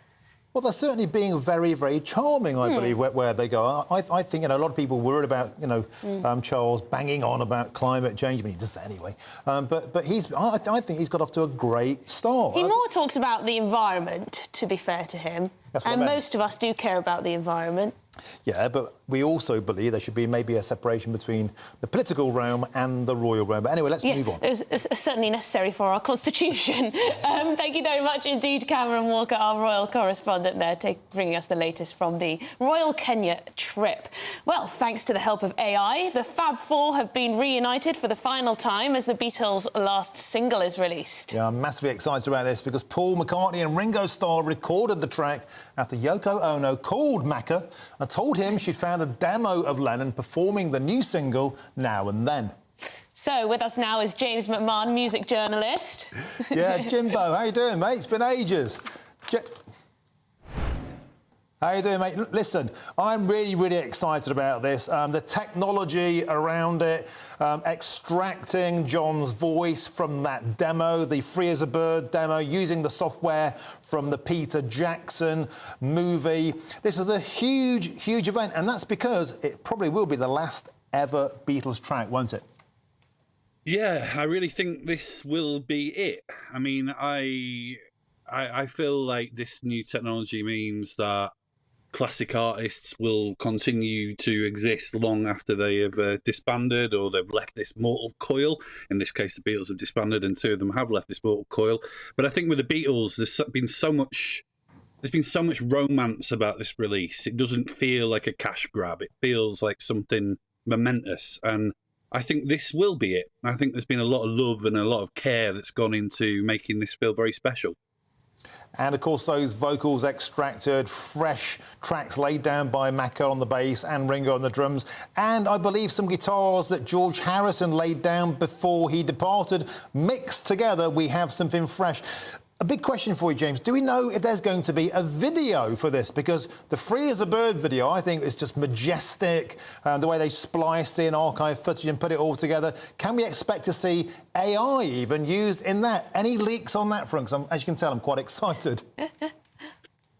Well, they're certainly being very, very charming, I believe, where they go. I think, a lot of people worried about, Charles banging on about climate change. I mean, he does that anyway. But I think he's got off to a great start. He more talks about the environment, to be fair to him. That's what I and meant. most of us do care about the environment. Yeah, but we also believe there should be maybe a separation between the political realm and the royal realm. But anyway, let's move on. It's certainly necessary for our constitution. Thank you very much indeed, Cameron Walker, our royal correspondent there, bringing us the latest from the Royal Kenya trip. Well, thanks to the help of AI, the Fab Four have been reunited for the final time as the Beatles' last single is released. Yeah, I'm massively excited about this because Paul McCartney and Ringo Starr recorded the track after Yoko Ono called Macca and told him she'd found a demo of Lennon performing the new single Now and Then. So with us now is James McMahon, music journalist. Yeah, Jimbo, how you doing, mate? It's been ages. How you doing, mate? Listen, I'm really, really excited about this. The technology around it, extracting John's voice from that demo, the Free as a Bird demo, using the software from the Peter Jackson movie. This is a huge, huge event, and that's because it probably will be the last ever Beatles track, won't it? Yeah, I really think this will be it. I mean, I feel like this new technology means that classic artists will continue to exist long after they have disbanded or they've left this mortal coil. In this case, the Beatles have disbanded and two of them have left this mortal coil. But I think with the Beatles, there's been so much romance about this release. It doesn't feel like a cash grab. It feels like something momentous. And I think this will be it. I think there's been a lot of love and a lot of care that's gone into making this feel very special. And, of course, those vocals extracted, fresh tracks laid down by Macca on the bass and Ringo on the drums, and I believe some guitars that George Harrison laid down before he departed. Mixed together, we have something fresh. A big question for you, James. Do we know if there's going to be a video for this? Because the Free as a Bird video, I think, is just majestic. The way they spliced in archive footage and put it all together. Can we expect to see AI even used in that? Any leaks on that front? 'Cause as you can tell, I'm quite excited.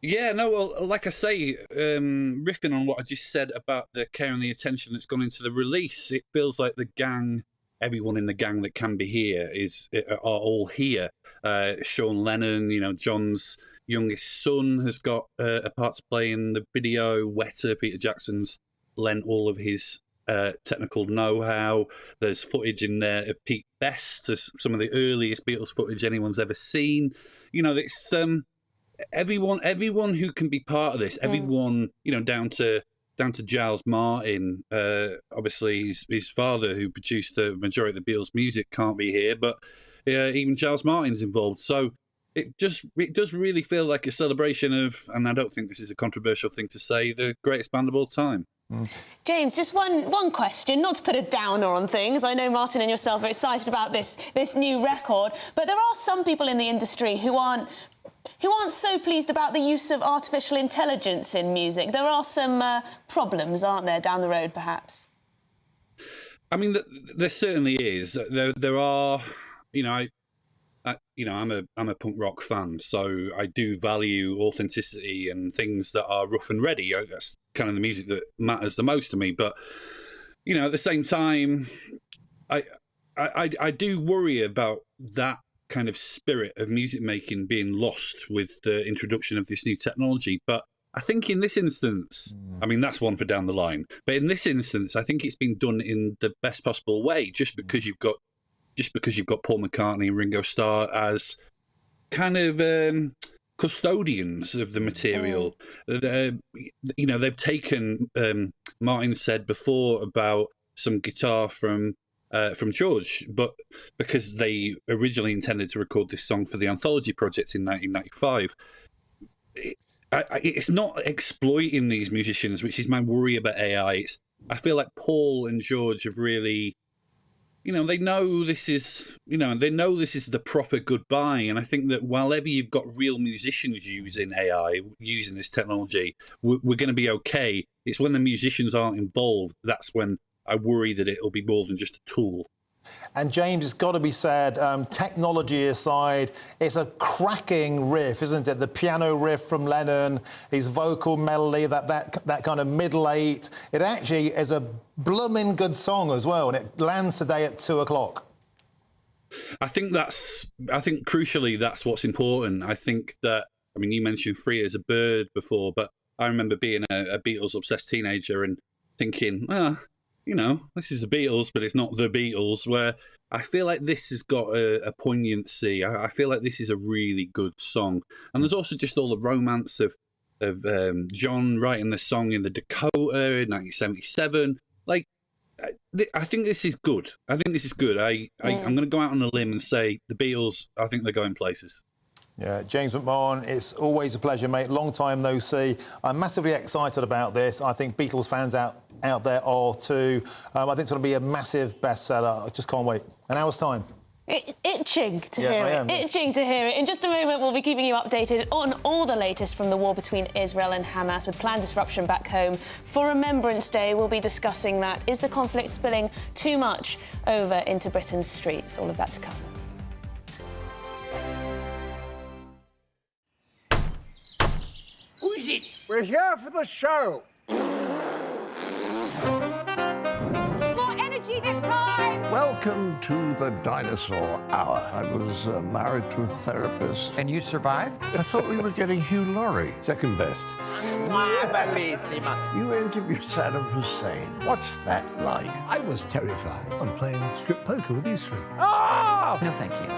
Yeah, no, well, like I say, riffing on what I just said about the care and the attention that's gone into the release, it feels like the gang, everyone in the gang that can be here are all here. Sean Lennon, John's youngest son has got a part to play in the video. Wetter, Peter Jackson's lent all of his technical know-how. There's footage in there of Pete Best, some of the earliest Beatles footage anyone's ever seen. It's everyone who can be part of this. Everyone, down to Giles Martin, obviously his father, who produced the majority of the Beatles' music, can't be here, but even Giles Martin's involved. So it does really feel like a celebration of, and I don't think this is a controversial thing to say, the greatest band of all time. James, just one question, not to put a downer on things. I know Martin and yourself are excited about this new record, but there are some people in the industry who aren't so pleased about the use of artificial intelligence in music. There are some problems, aren't there, down the road, perhaps? I mean, there certainly is. There are, I'm a punk rock fan, so I do value authenticity and things that are rough and ready. That's kind of the music that matters the most to me. But at the same time, I do worry about that kind of spirit of music making being lost with the introduction of this new technology. But I think in this instance, I mean, that's one for down the line, but in this instance, I think it's been done in the best possible way, just because you've got Paul McCartney and Ringo Starr as kind of custodians of the material. They've taken, Martin said before about some guitar from George, but because they originally intended to record this song for the Anthology project in 1995, it's not exploiting these musicians, which is my worry about AI. I feel like Paul and George have really, they know this is the proper goodbye. And I think that whenever you've got real musicians using AI, using this technology, we're going to be okay. It's when the musicians aren't involved, that's when I worry that it'll be more than just a tool. And James, it's got to be said, technology aside, it's a cracking riff, isn't it? The piano riff from Lennon, his vocal melody, that kind of middle eight. It actually is a blooming good song as well, and it lands today at 2 o'clock. I think crucially that's what's important. I think that, I mean, you mentioned Free as a Bird before, but I remember being a Beatles-obsessed teenager and thinking, you know, this is the Beatles, but it's not the Beatles, where I feel like this has got a poignancy. I feel like this is a really good song. And there's also just all the romance of John writing the song in the Dakota in 1977. Like, I think this is good. I think this is good. I'm going to go out on a limb and say the Beatles, I think they're going places. Yeah, James McMahon, it's always a pleasure, mate. Long time no see. I'm massively excited about this. I think Beatles fans out there are too. I think it's going to be a massive bestseller. I just can't wait. An hour's time. Itching to hear it. Itching to hear it. In just a moment, we'll be keeping you updated on all the latest from the war between Israel and Hamas, with planned disruption back home. For Remembrance Day, we'll be discussing that. Is the conflict spilling too much over into Britain's streets? All of that to come. Who is it? We're here for the show. More energy this time! Welcome to the Dinosaur Hour. I was married to a therapist. And you survived? I thought we were getting Hugh Laurie. Second best. You interviewed Saddam Hussein. What's that like? I was terrified. I'm playing strip poker with you three. Oh! No, thank you.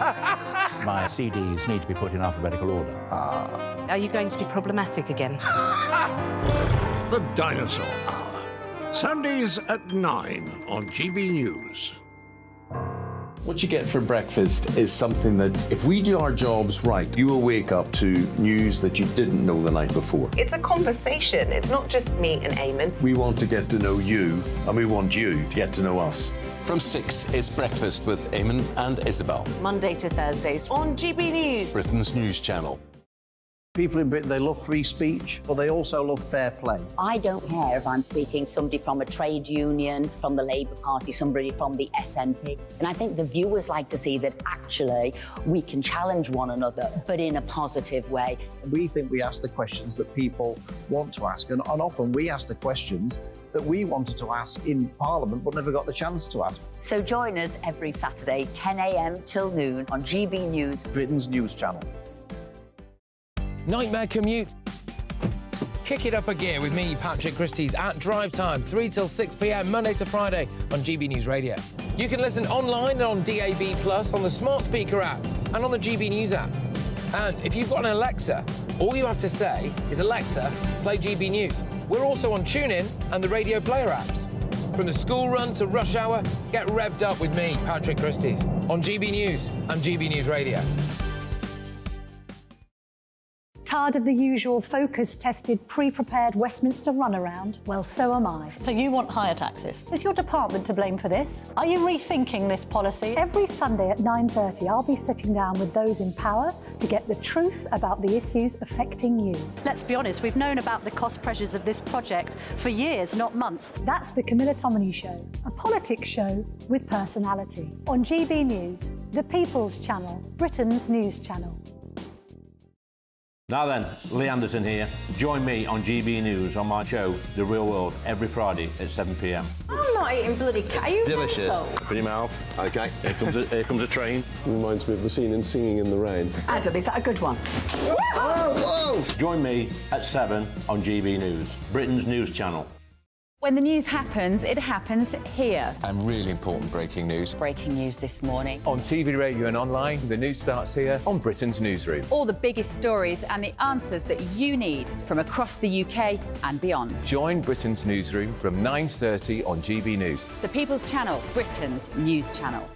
My CDs need to be put in alphabetical order. Are you going to be problematic again? The Dinosaur Hour. Sundays at 9 on GB News. What you get for breakfast is something that, if we do our jobs right, you will wake up to news that you didn't know the night before. It's a conversation. It's not just me and Eamon. We want to get to know you, and we want you to get to know us. From 6, it's Breakfast with Eamon and Isabel. Monday to Thursdays on GB News. Britain's news channel. People in Britain, they love free speech, but they also love fair play. I don't care if I'm speaking somebody from a trade union, from the Labour Party, somebody from the SNP. And I think the viewers like to see that actually we can challenge one another, but in a positive way. We think we ask the questions that people want to ask, and often we ask the questions that we wanted to ask in Parliament but never got the chance to ask. So join us every Saturday, 10 a.m. till noon on GB News, Britain's news channel. Nightmare commute. Kick it up a gear with me, Patrick Christie's, at drive time, 3 till 6 p.m, Monday to Friday on GB News Radio. You can listen online and on DAB+, on the smart speaker app and on the GB News app. And if you've got an Alexa, all you have to say is, Alexa, play GB News. We're also on TuneIn and the Radio Player apps. From the school run to rush hour, get revved up with me, Patrick Christie's, on GB News and GB News Radio. Tired of the usual focus-tested, pre-prepared Westminster runaround? Well, so am I. So you want higher taxes? Is your department to blame for this? Are you rethinking this policy? Every Sunday at 9:30, I'll be sitting down with those in power to get the truth about the issues affecting you. Let's be honest, we've known about the cost pressures of this project for years, not months. That's the Camilla Tominey Show, a politics show with personality. On GB News, the People's Channel, Britain's news channel. Now then, Lee Anderson here. Join me on GB News on my show, The Real World, every Friday at 7 p.m. I'm not eating bloody cat. Are you Delicious. mental? Open your mouth. OK, here comes a train. Reminds me of the scene in Singing in the Rain. Adam, is that a good one? Whoa! Join me at 7 on GB News, Britain's news channel. When the news happens, it happens here. And really important breaking news. Breaking news this morning. On TV, radio and online, the news starts here on Britain's Newsroom. All the biggest stories and the answers that you need from across the UK and beyond. Join Britain's Newsroom from 9:30 on GB News. The People's Channel, Britain's news channel.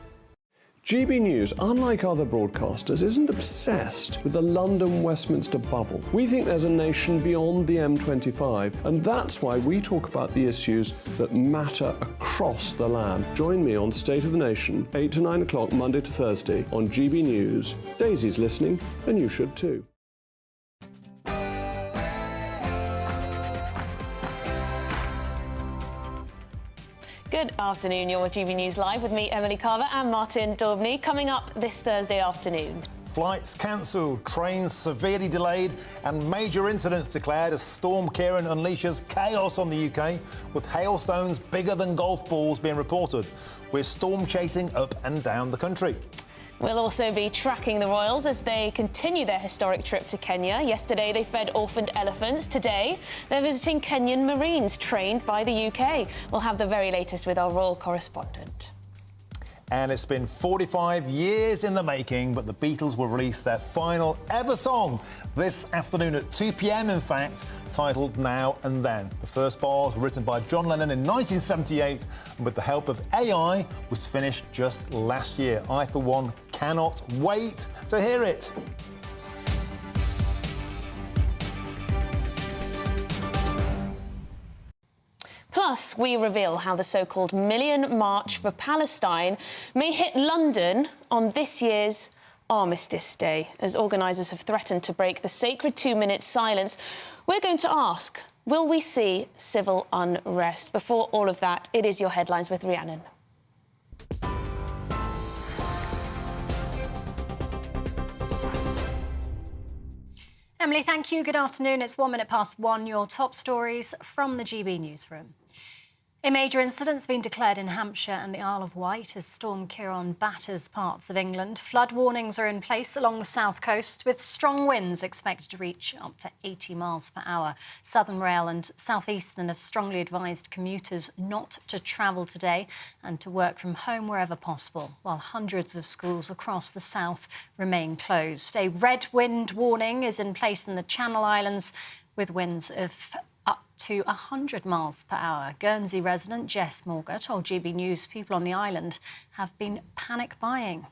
GB News, unlike other broadcasters, isn't obsessed with the London-Westminster bubble. We think there's a nation beyond the M25, and that's why we talk about the issues that matter across the land. Join me on State of the Nation, 8 to 9 o'clock, Monday to Thursday, on GB News. Daisy's listening, and you should too. Good afternoon. You're with GB News Live with me, Emily Carver, and Martin Daubney. Coming up this Thursday afternoon. Flights cancelled, trains severely delayed, and major incidents declared as Storm Ciarán unleashes chaos on the UK, with hailstones bigger than golf balls being reported. We're storm chasing up and down the country. We'll also be tracking the royals as they continue their historic trip to Kenya. Yesterday, they fed orphaned elephants. Today, they're visiting Kenyan Marines trained by the UK. We'll have the very latest with our royal correspondent. And it's been 45 years in the making, but the Beatles will release their final ever song this afternoon at 2 p.m, in fact, titled Now and Then. The first bars were written by John Lennon in 1978, and with the help of AI, was finished just last year. I, for one, cannot wait to hear it. Plus, we reveal how the so-called Million March for Palestine may hit London on this year's Armistice Day. As organisers have threatened to break the sacred 2-minute silence, we're going to ask, will we see civil unrest? Before all of that, it is your headlines with Rhiannon. Emily, thank you. Good afternoon. It's 1 minute past 1. Your top stories from the GB newsroom. A major incident's been declared in Hampshire and the Isle of Wight as Storm Ciarán batters parts of England. Flood warnings are in place along the south coast, with strong winds expected to reach up to 80 miles per hour. Southern Rail and South Eastern have strongly advised commuters not to travel today and to work from home wherever possible, while hundreds of schools across the south remain closed. A red wind warning is in place in the Channel Islands, with winds of up to 100 miles per hour. Guernsey resident Jess Morgan told GB News people on the island have been panic buying.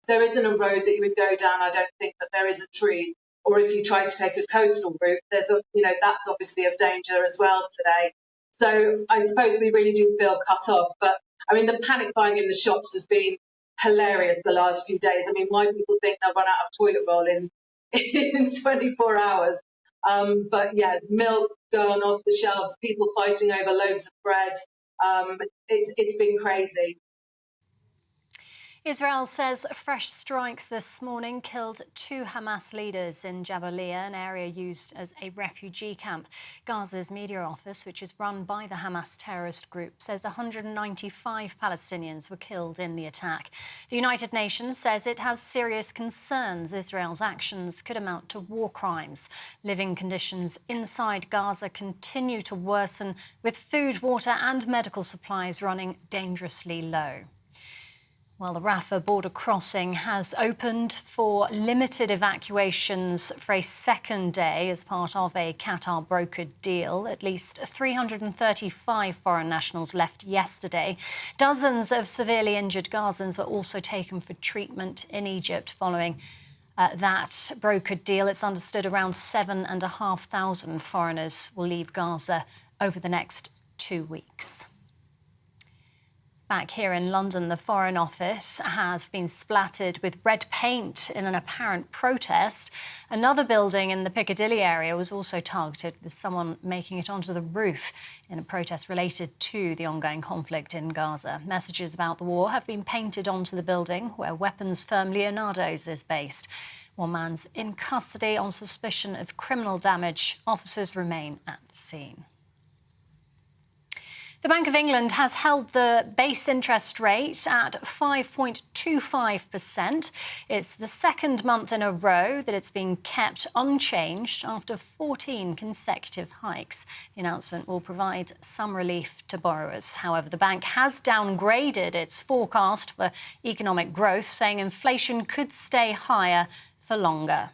There isn't a road that you would go down. I don't think that there isn't trees. Or if you try to take a coastal route, there's that's obviously of danger as well today. So I suppose we really do feel cut off. But I mean, the panic buying in the shops has been hilarious the last few days. I mean, why people think they'll run out of toilet roll in 24 hours. But yeah, milk going off the shelves, people fighting over loaves of bread. It's been crazy. Israel says fresh strikes this morning killed 2 Hamas leaders in Jabalia, an area used as a refugee camp. Gaza's media office, which is run by the Hamas terrorist group, says 195 Palestinians were killed in the attack. The United Nations says it has serious concerns Israel's actions could amount to war crimes. Living conditions inside Gaza continue to worsen, with food, water and medical supplies running dangerously low. Well, the Rafah border crossing has opened for limited evacuations for a second day as part of a Qatar-brokered deal. At least 335 foreign nationals left yesterday. Dozens of severely injured Gazans were also taken for treatment in Egypt following that brokered deal. It's understood around 7,500 foreigners will leave Gaza over the next 2 weeks. Back here in London, the Foreign Office has been splattered with red paint in an apparent protest. Another building in the Piccadilly area was also targeted, with someone making it onto the roof in a protest related to the ongoing conflict in Gaza. Messages about the war have been painted onto the building where weapons firm Leonardo's is based. One man's in custody on suspicion of criminal damage. Officers remain at the scene. The Bank of England has held the base interest rate at 5.25%. It's the second month in a row that it's been kept unchanged after 14 consecutive hikes. The announcement will provide some relief to borrowers. However, the bank has downgraded its forecast for economic growth, saying inflation could stay higher for longer.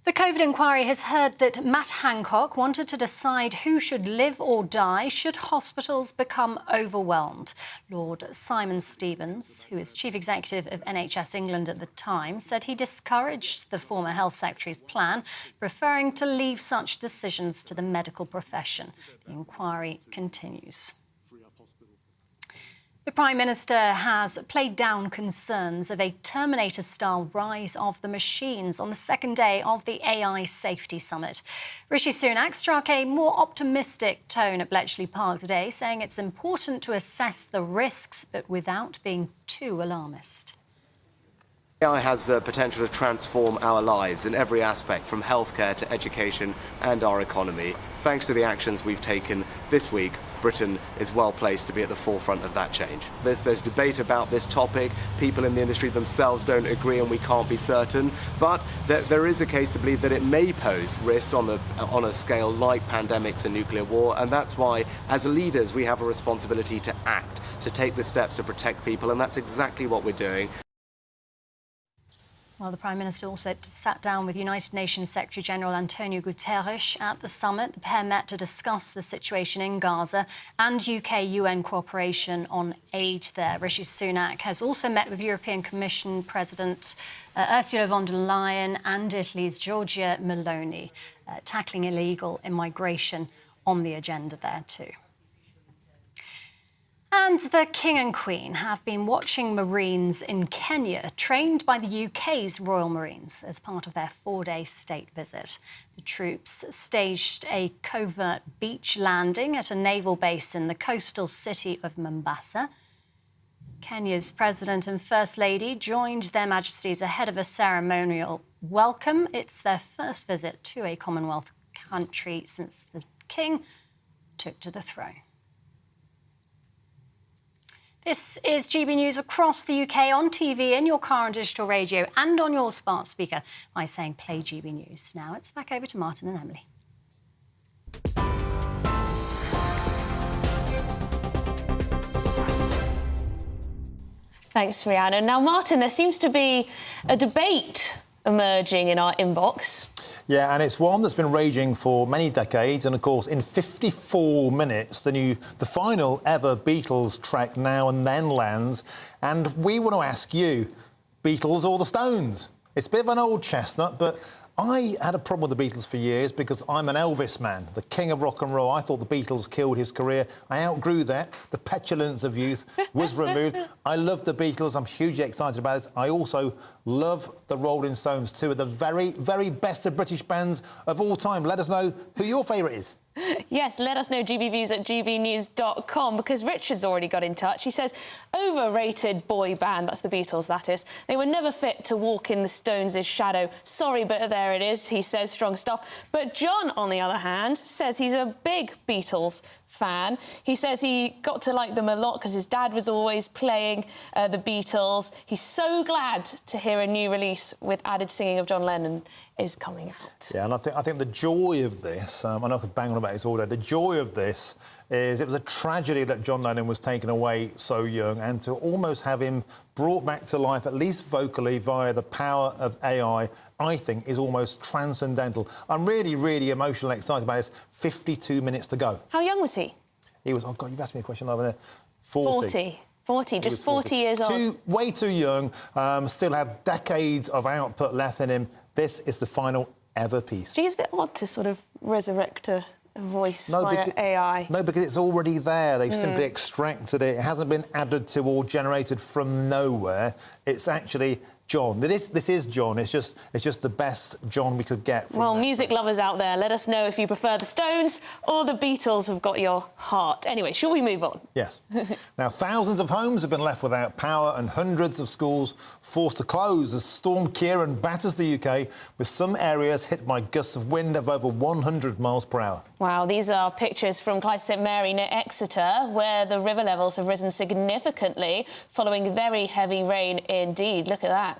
The COVID inquiry has heard that Matt Hancock wanted to decide who should live or die should hospitals become overwhelmed. Lord Simon Stevens, who is Chief Executive of NHS England at the time, said he discouraged the former Health Secretary's plan, preferring to leave such decisions to the medical profession. The inquiry continues. The Prime Minister has played down concerns of a Terminator-style rise of the machines on the second day of the AI Safety Summit. Rishi Sunak struck a more optimistic tone at Bletchley Park today, saying it's important to assess the risks, but without being too alarmist. AI has the potential to transform our lives in every aspect, from healthcare to education and our economy. Thanks to the actions we've taken this week, Britain is well placed to be at the forefront of that change. There's debate about this topic. People in the industry themselves don't agree and we can't be certain. But there is a case to believe that it may pose risks on a scale like pandemics and nuclear war. And that's why, as leaders, we have a responsibility to act, to take the steps to protect people. And that's exactly what we're doing. Well, the Prime Minister also sat down with United Nations Secretary-General Antonio Guterres at the summit. The pair met to discuss the situation in Gaza and UK-UN cooperation on aid there. Rishi Sunak has also met with European Commission President Ursula von der Leyen and Italy's Giorgia Meloni, tackling illegal immigration on the agenda there too. And the King and Queen have been watching Marines in Kenya, trained by the UK's Royal Marines as part of their 4-day state visit. The troops staged a covert beach landing at a naval base in the coastal city of Mombasa. Kenya's President and First Lady joined their Majesties ahead of a ceremonial welcome. It's their first visit to a Commonwealth country since the King took to the throne. This is GB News across the UK on TV, in your car on digital radio and on your smart speaker by saying play GB News. Now it's back over to Martin and Emily. Thanks, Rihanna. Now, Martin, there seems to be a debate emerging in our inbox. Yeah, and it's one that's been raging for many decades. And, of course, in 54 minutes, the final ever Beatles track Now and Then lands. And we want to ask you, Beatles or the Stones? It's a bit of an old chestnut, but I had a problem with the Beatles for years because I'm an Elvis man, the king of rock and roll. I thought the Beatles killed his career. I outgrew that. The petulance of youth was removed. I love the Beatles. I'm hugely excited about this. I also love the Rolling Stones, two of the very, very best of British bands of all time. Let us know who your favourite is. Yes, let us know, gbviews at gbnews.com, because Richard's already got in touch. He says, overrated boy band, that's the Beatles, that is. They were never fit to walk in the Stones' shadow. Sorry, but there it is, he says, strong stuff. But John, on the other hand, says he's a big Beatles fan. He says he got to like them a lot because his dad was always playing the Beatles. He's so glad to hear a new release with added singing of John Lennon is coming out. Yeah, and I think the joy of this, I know I could bang on about this all day, the joy of this is it was a tragedy that John Lennon was taken away so young, and to almost have him brought back to life, at least vocally, via the power of AI, I think is almost transcendental. I'm really, really emotionally excited about this. 52 minutes to go. How young was he? He was, oh God, you've asked me a question over there. 40. 40, just 40 years old. Way too young, still had decades of output left in him. This is the final ever piece. Do you think it's a bit odd to sort of resurrect a voice via AI? No, because it's already there. They've simply extracted it. It hasn't been added to or generated from nowhere. It's actually John. This is John. It's just the best John we could get. Well, music lovers out there, let us know if you prefer the Stones or the Beatles have got your heart. Anyway, shall we move on? Yes. Now, thousands of homes have been left without power and hundreds of schools forced to close as Storm Kieran batters the UK, with some areas hit by gusts of wind of over 100 miles per hour. Wow, these are pictures from Christ St Mary near Exeter, where the river levels have risen significantly following very heavy rain indeed. Look at that.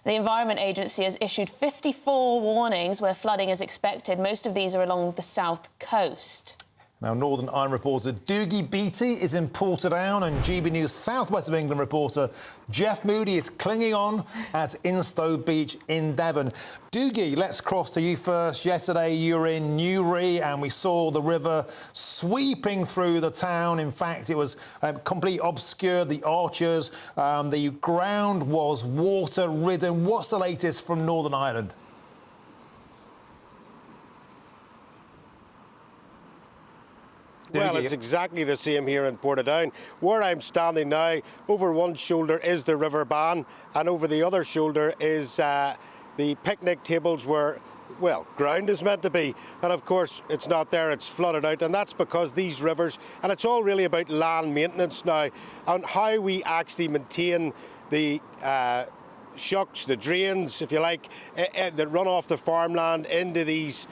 The Environment Agency has issued 54 warnings where flooding is expected. Most of these are along the south coast. Now, Northern Ireland reporter Doogie Beattie is in Portadown, and GB News South West of England reporter Jeff Moody is clinging on at Instow Beach in Devon. Doogie, let's cross to you first. Yesterday you were in Newry and we saw the river sweeping through the town. In fact, it was completely obscured, the arches. The ground was water-ridden. What's the latest from Northern Ireland? Well, it's exactly the same here in Portadown. Where I'm standing now, over one shoulder is the River Bann, and over the other shoulder is the picnic tables where, well, ground is meant to be. And of course, it's not there, it's flooded out. And that's because these rivers, and it's all really about land maintenance now, and how we actually maintain the shucks, the drains, if you like, that run off the farmland into these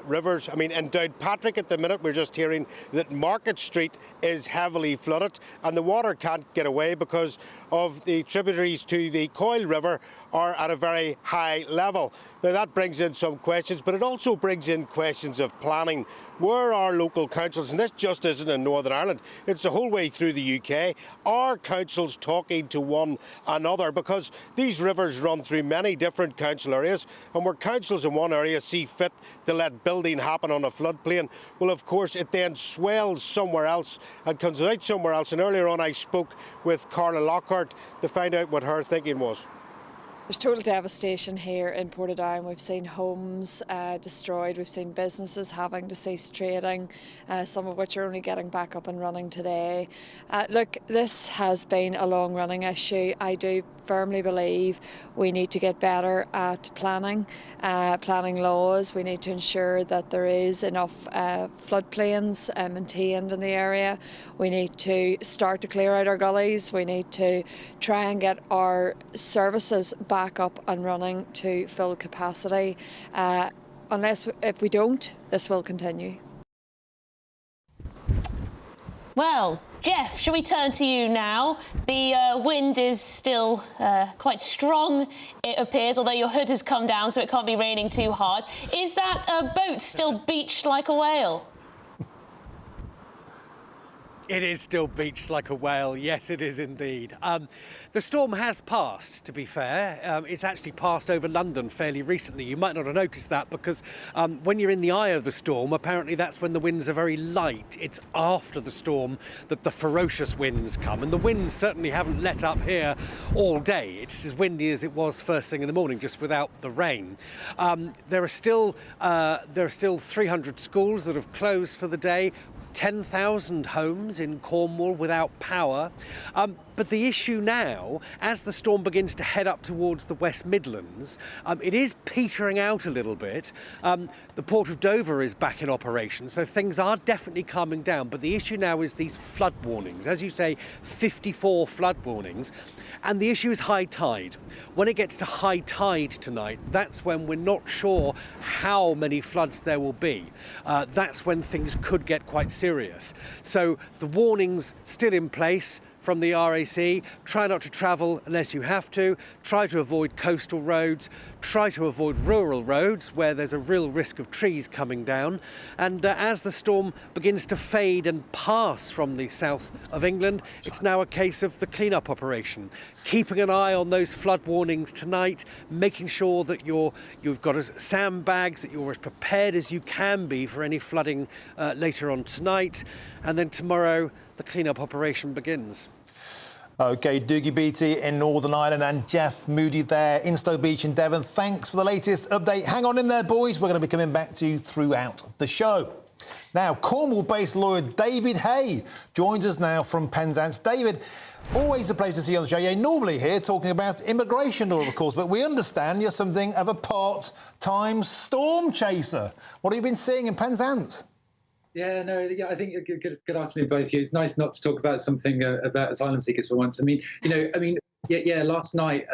rivers. I mean, in Downpatrick at the minute, we're just hearing that Market Street is heavily flooded and the water can't get away because of the tributaries to the Coyle River are at a very high level. Now, that brings in some questions, but it also brings in questions of planning. Where are local councils, and this just isn't in Northern Ireland, it's the whole way through the UK, are councils talking to one another? Because these rivers run through many different council areas, and where councils in one area see fit to let building happen on a floodplain, well, of course, it then swells somewhere else and comes out somewhere else. And earlier on, I spoke with Carla Lockhart to find out what her thinking was. There's total devastation here in Portadown. We've seen homes destroyed, we've seen businesses having to cease trading, some of which are only getting back up and running today. Look, this has been a long-running issue. I do firmly believe we need to get better at planning laws. We need to ensure that there is enough floodplains maintained in the area. We need to start to clear out our gullies. We need to try and get our services back up and running to full capacity. If we don't, this will continue. Well, Jeff, shall we turn to you now? The wind is still quite strong, it appears, although your hood has come down, so it can't be raining too hard. Is that boat still beached like a whale? It is still beached like a whale, yes it is indeed. The storm has passed, to be fair. It's actually passed over London fairly recently. You might not have noticed that because when you're in the eye of the storm, apparently that's when the winds are very light. It's after the storm that the ferocious winds come, and the winds certainly haven't let up here all day. It's as windy as it was first thing in the morning, just without the rain. There are still 300 schools that have closed for the day. 10,000 homes in Cornwall without power. But the issue now, as the storm begins to head up towards the West Midlands, it is petering out a little bit. The Port of Dover is back in operation, so things are definitely calming down. But the issue now is these flood warnings. As you say, 54 flood warnings. And the issue is high tide. When it gets to high tide tonight, that's when we're not sure how many floods there will be. That's when things could get quite serious. So the warning's still in place from the RAC. Try not to travel unless you have to. Try to avoid coastal roads. Try to avoid rural roads where there's a real risk of trees coming down. And as the storm begins to fade and pass from the south of England, it's now a case of the clean-up operation. Keeping an eye on those flood warnings tonight, making sure that you've got sandbags, that you're as prepared as you can be for any flooding later on tonight. And then tomorrow, the clean-up operation begins. OK, Doogie Beattie in Northern Ireland and Jeff Moody there in Stowe Beach in Devon. Thanks for the latest update. Hang on in there, boys. We're going to be coming back to you throughout the show. Now, Cornwall-based lawyer David Hay joins us now from Penzance. David, always a pleasure to see you on the show. You're normally here talking about immigration law, of course, but we understand you're something of a part-time storm chaser. What have you been seeing in Penzance? Yeah, no, yeah, I think good afternoon, both of you. It's nice not to talk about something about asylum seekers for once. Yeah, last night,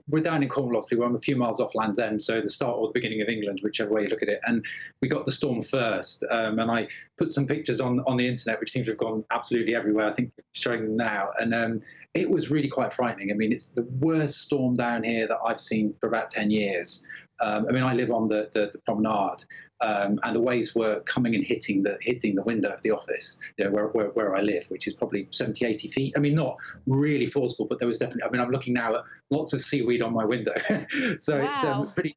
we're down in Cornwall, obviously, we're a few miles off Land's End, so the start or the beginning of England, whichever way you look at it. And we got the storm first, and I put some pictures on the internet, which seems to have gone absolutely everywhere. I think I'm showing them now. And it was really quite frightening. I mean, it's the worst storm down here that I've seen for about 10 years. I live on the promenade, and the waves were coming and hitting the window of the office, where I live, which is probably 70, 80 feet. I mean, not really forceful, but there was definitely, I'm looking now at lots of seaweed on my window. So wow. It's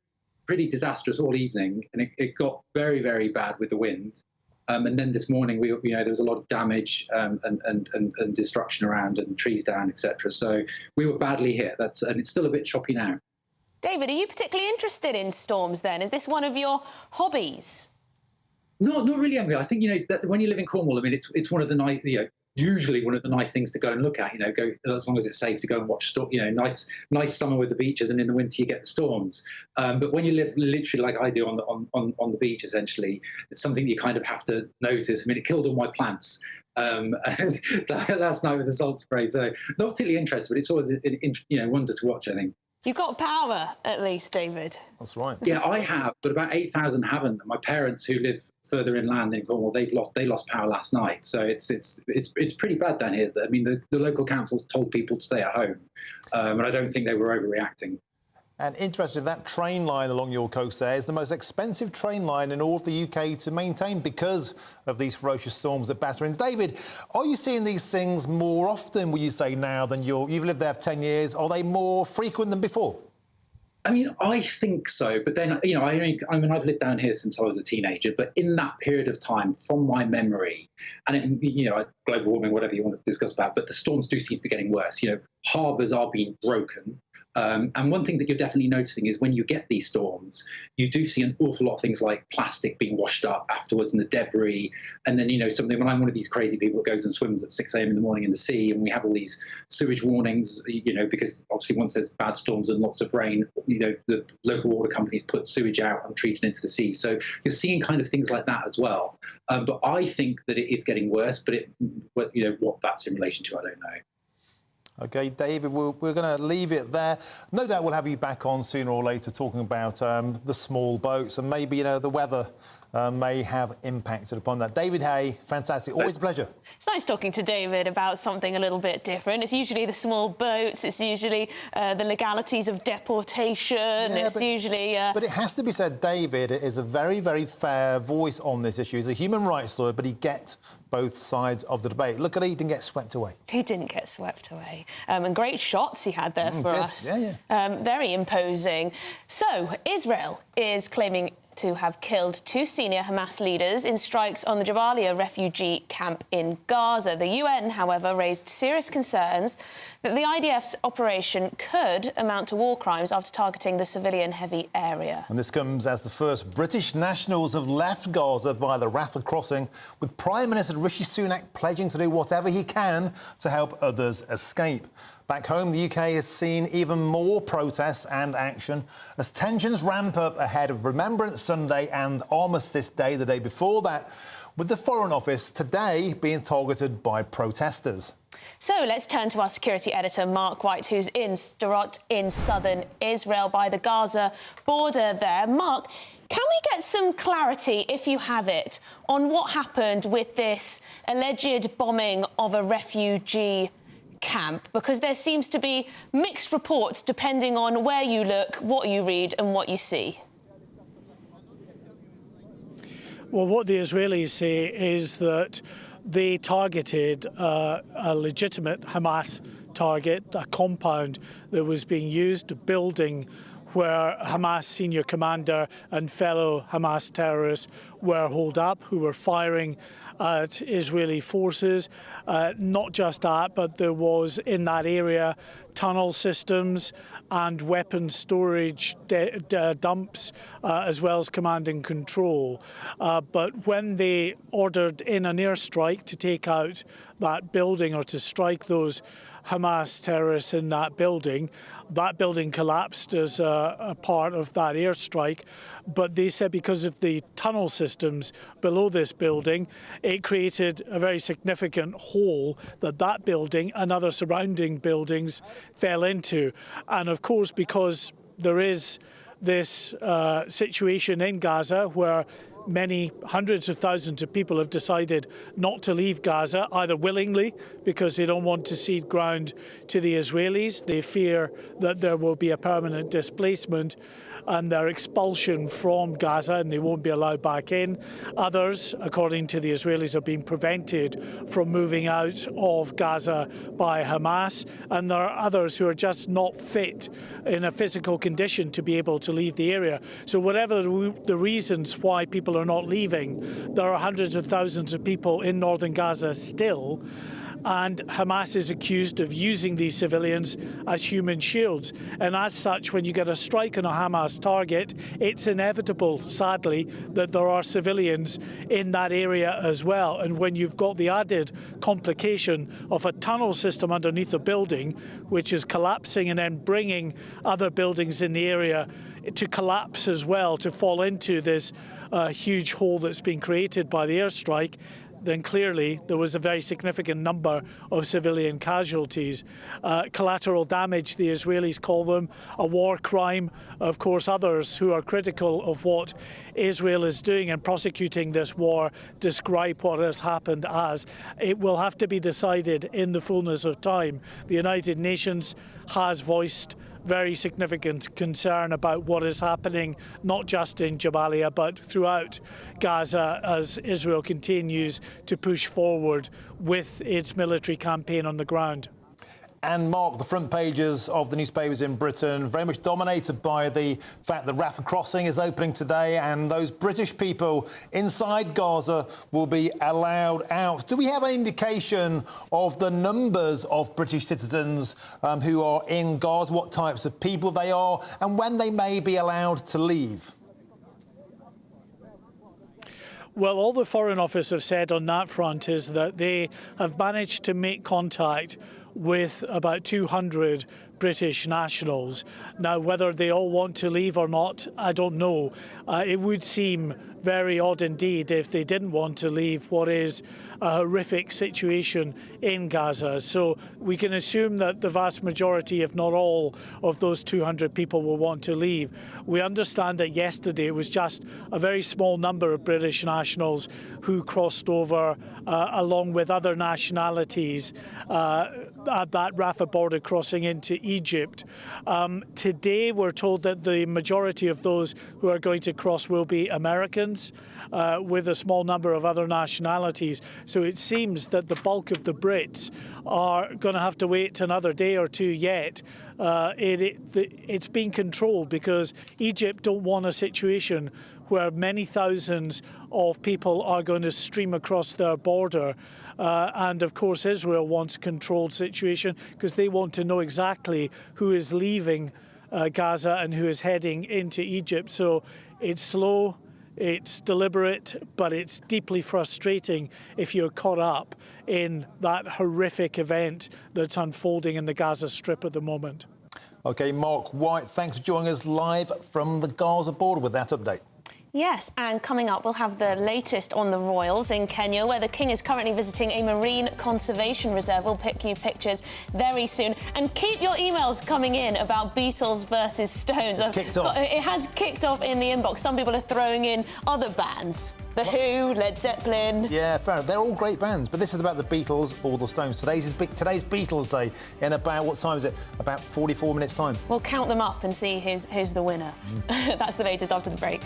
pretty disastrous all evening, and it got very, very bad with the wind. And then this morning, there was a lot of damage and destruction around, and trees down, etc. So we were badly hit. And it's still a bit choppy now. David, are you particularly interested in storms then? Is this one of your hobbies? Not really, Emily. I think, that when you live in Cornwall, I mean, it's one of the nice, usually one of the nice things to go and look at. Go as long as it's safe to go and watch. Nice summer with the beaches, and in the winter you get the storms. But when you live literally like I do on the beach, essentially, it's something you kind of have to notice. I mean, it killed all my plants. Last night with the salt spray, so not particularly interested, but it's always wonder to watch, I think. You've got power, at least, David. That's right. Yeah, I have, but about 8,000 haven't. My parents, who live further inland in Cornwall, they lost power last night. So it's pretty bad down here. I mean, the local councils told people to stay at home, and I don't think they were overreacting. And interesting, that train line along your coast there is the most expensive train line in all of the UK to maintain because of these ferocious storms that batter in. David, are you seeing these things more often, would you say, now than you've lived there for 10 years? Are they more frequent than before? I mean, I think so, but then, I've lived down here since I was a teenager, but in that period of time, from my memory, and global warming, whatever you want to discuss about, but the storms do seem to be getting worse. Harbours are being broken. And one thing that you're definitely noticing is when you get these storms, you do see an awful lot of things like plastic being washed up afterwards and the debris. And then, something, when I'm one of these crazy people that goes and swims at 6 a.m. in the morning in the sea, and we have all these sewage warnings, because obviously once there's bad storms and lots of rain, the local water companies put sewage out and treat it into the sea. So you're seeing kind of things like that as well. But I think that it is getting worse, but what that's in relation to, I don't know. OK, David, we're going to leave it there. No doubt we'll have you back on sooner or later talking about the small boats, and maybe, the weather may have impacted upon that. David Hay, fantastic. Always a pleasure. It's nice talking to David about something a little bit different. It's usually the small boats. It's usually the legalities of deportation. Yeah, usually... But it has to be said, David is a very, very fair voice on this issue. He's a human rights lawyer, but he gets both sides of the debate. Look at it, he didn't get swept away. He didn't get swept away. And great shots he had there for us. Yeah. Very imposing. So, Israel is claiming to have killed 2 senior Hamas leaders in strikes on the Jabalia refugee camp in Gaza. The UN, however, raised serious concerns that the IDF's operation could amount to war crimes after targeting the civilian heavy area. And this comes as the first British nationals have left Gaza via the Rafah crossing, with Prime Minister Rishi Sunak pledging to do whatever he can to help others escape. Back home, the UK has seen even more protests and action as tensions ramp up ahead of Remembrance Sunday and Armistice Day the day before that, with the Foreign Office today being targeted by protesters. So let's turn to our security editor, Mark White, who's in Sderot in southern Israel by the Gaza border there. Mark, can we get some clarity, if you have it, on what happened with this alleged bombing of a refugee camp? Because there seems to be mixed reports depending on where you look, what you read and what you see. Well, what the Israelis say is that they targeted a legitimate Hamas target, a compound that was being used, a building where Hamas senior commander and fellow Hamas terrorists were holed up, who were firing at Israeli forces. Not just that, but there was in that area tunnel systems and weapon storage dumps, as well as command and control. But when they ordered in an airstrike to take out that building or to strike those Hamas terrorists in that building collapsed as a part of that airstrike. But they said because of the tunnel systems below this building, it created a very significant hole that building and other surrounding buildings fell into. And of course, because there is this situation in Gaza where many hundreds of thousands of people have decided not to leave Gaza, either willingly because they don't want to cede ground to the Israelis. They fear that there will be a permanent displacement and their expulsion from Gaza, and they won't be allowed back in. Others, according to the Israelis, are being prevented from moving out of Gaza by Hamas, and there are others who are just not fit in a physical condition to be able to leave the area. So whatever the reasons why people are not leaving, there are hundreds of thousands of people in northern Gaza still. and Hamas is accused of using these civilians as human shields. And as such, when you get a strike on a Hamas target, it's inevitable, sadly, that there are civilians in that area as well. And when you've got the added complication of a tunnel system underneath a building, which is collapsing and then bringing other buildings in the area to collapse as well, to fall into this huge hole that's been created by the airstrike, then clearly there was a very significant number of civilian casualties. Collateral damage, the Israelis call them, a war crime. Of course, others who are critical of what Israel is doing and prosecuting this war describe what has happened as. It will have to be decided in the fullness of time. The United Nations has voiced very significant concern about what is happening, not just in Jabalia, but throughout Gaza as Israel continues to push forward with its military campaign on the ground. And Mark, the front pages of the newspapers in Britain very much dominated by the fact that Rafah crossing is opening today and those British people inside Gaza will be allowed out. Do we have an indication of the numbers of British citizens who are in Gaza, what types of people they are, and when they may be allowed to leave? Well, all the Foreign Office have said on that front is that they have managed to make contact with about 200 British nationals. Now, whether they all want to leave or not, I don't know. It would seem very odd indeed if they didn't want to leave what is a horrific situation in Gaza. So we can assume that the vast majority, if not all, of those 200 people will want to leave. We understand that yesterday it was just a very small number of British nationals who crossed over along with other nationalities at that Rafah border crossing into Egypt. Today we're told that the majority of those who are going to cross will be Americans, with a small number of other nationalities. So it seems that the bulk of the Brits are going to have to wait another day or two yet. It's being controlled because Egypt don't want a situation where many thousands of people are going to stream across their border. And of course, Israel wants a controlled situation because they want to know exactly who is leaving Gaza and who is heading into Egypt. So it's slow, it's deliberate, but it's deeply frustrating if you're caught up in that horrific event that's unfolding in the Gaza Strip at the moment. OK, Mark White, thanks for joining us live from the Gaza border with that update. Yes, and coming up, we'll have the latest on the royals in Kenya, where the King is currently visiting a marine conservation reserve. We'll pick you pictures very soon. And keep your emails coming in about Beatles versus Stones. It's kicked off. It has kicked off in the inbox. Some people are throwing in other bands. The Who, Led Zeppelin. Yeah, fair enough. They're all great bands, but this is about the Beatles or the Stones. Today's Beatles Day in about, what time is it? About 44 minutes' time. We'll count them up and see who's the winner. That's the latest after the break.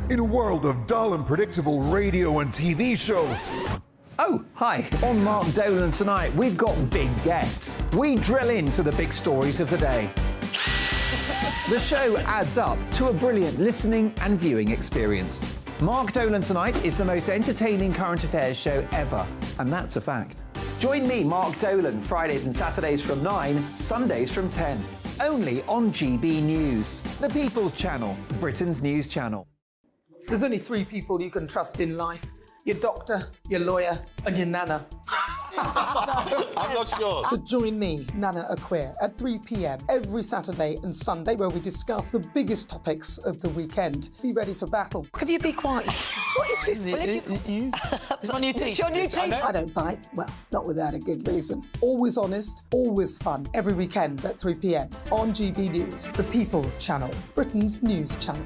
In a world of dull and predictable radio and TV shows. Oh, hi. On Mark Dolan tonight, we've got big guests. We drill into the big stories of the day. The show adds up to a brilliant listening and viewing experience. Mark Dolan Tonight is the most entertaining current affairs show ever, and that's a fact. Join me, Mark Dolan, Fridays and Saturdays from 9, Sundays from 10. Only on GB News, the People's Channel, Britain's news channel. There's only 3 people you can trust in life. Your doctor, your lawyer, and your nana. I'm not sure. So join me, Nana Aquare, at 3 p.m. every Saturday and Sunday, where we discuss the biggest topics of the weekend. Be ready for battle. Could you be quiet? What is this? It's my new teeth. It's your new teeth. I don't bite. Well, not without a good reason. Always honest, always fun. Every weekend at 3 p.m. on GB News, the People's Channel, Britain's news channel.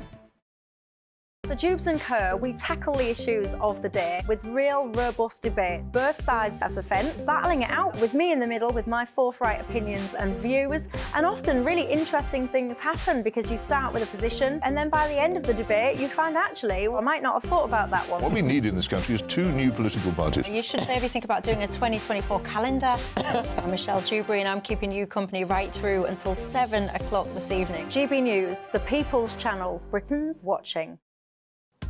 So Jubes and Kerr, we tackle the issues of the day with real, robust debate, both sides of the fence, battling it out with me in the middle with my forthright opinions and views. And often really interesting things happen because you start with a position and then by the end of the debate you find actually, well, I might not have thought about that one. What we need in this country is 2 new political parties. You should maybe think about doing a 2024 calendar. I'm Michelle Dewberry and I'm keeping you company right through until 7 o'clock this evening. GB News, the People's Channel, Britain's watching.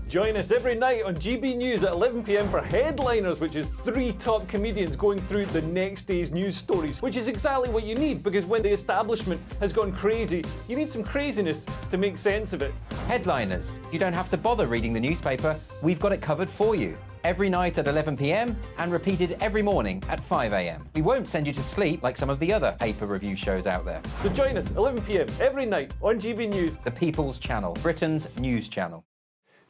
Join us every night on GB News at 11 p.m. for Headliners, which is 3 top comedians going through the next day's news stories, which is exactly what you need, because when the establishment has gone crazy, you need some craziness to make sense of it. Headliners. You don't have to bother reading the newspaper. We've got it covered for you. Every night at 11 p.m. and repeated every morning at 5 a.m. We won't send you to sleep like some of the other paper review shows out there. So join us 11 p.m. every night on GB News. The People's Channel, Britain's news channel.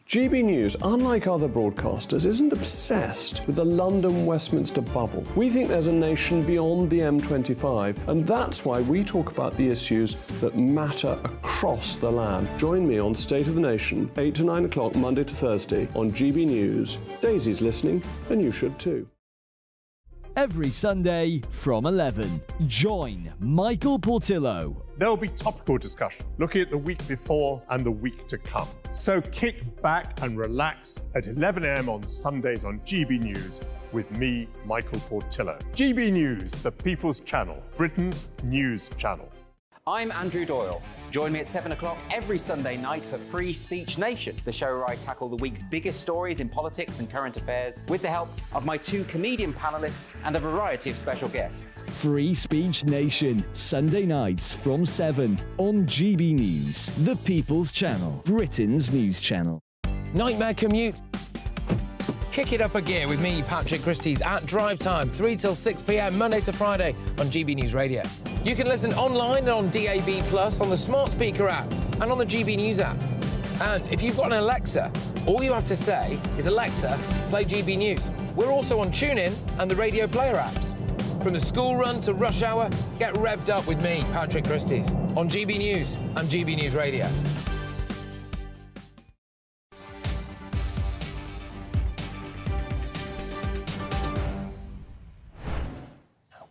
GB News, unlike other broadcasters, isn't obsessed with the London-Westminster bubble. We think there's a nation beyond the M25, and that's why we talk about the issues that matter across the land. Join me on State of the Nation, 8 to 9 o'clock, Monday to Thursday, on GB News. Daisy's listening, and you should too. Every Sunday from 11, join Michael Portillo. There'll be topical discussion, looking at the week before and the week to come. So kick back and relax at 11 a.m. on Sundays on GB News with me, Michael Portillo. GB News, the People's Channel, Britain's news channel. I'm Andrew Doyle. Join me at 7 o'clock every Sunday night for Free Speech Nation, the show where I tackle the week's biggest stories in politics and current affairs with the help of my 2 comedian panellists and a variety of special guests. Free Speech Nation, Sunday nights from 7 on GB News, the People's Channel, Britain's news channel. Nightmare commute? Kick it up a gear with me, Patrick Christie's, at Drive Time, 3 till 6 p.m, Monday to Friday on GB News Radio. You can listen online and on DAB+, on the smart speaker app, and on the GB News app. And if you've got an Alexa, all you have to say is, Alexa, play GB News. We're also on TuneIn and the Radio Player apps. From the school run to rush hour, get revved up with me, Patrick Christie's, on GB News and GB News Radio.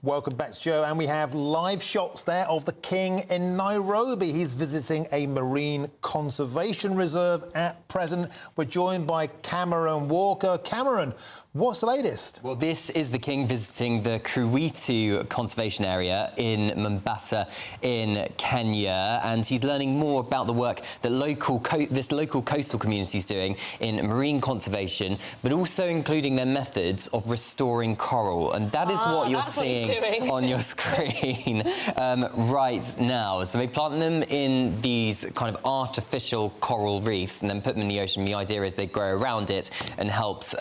Welcome back to the show, and we have live shots there of the King in Nairobi. He's visiting a marine conservation reserve at present. We're joined by Cameron Walker. Cameron, what's the latest? Well, this is the King visiting the Kruitu Conservation Area in Mombasa in Kenya, and he's learning more about the work that this local coastal community is doing in marine conservation, but also including their methods of restoring coral. And that is what you're seeing on your screen right now. So they plant them in these kind of artificial coral reefs and then put them in the ocean. The idea is they grow around it and helps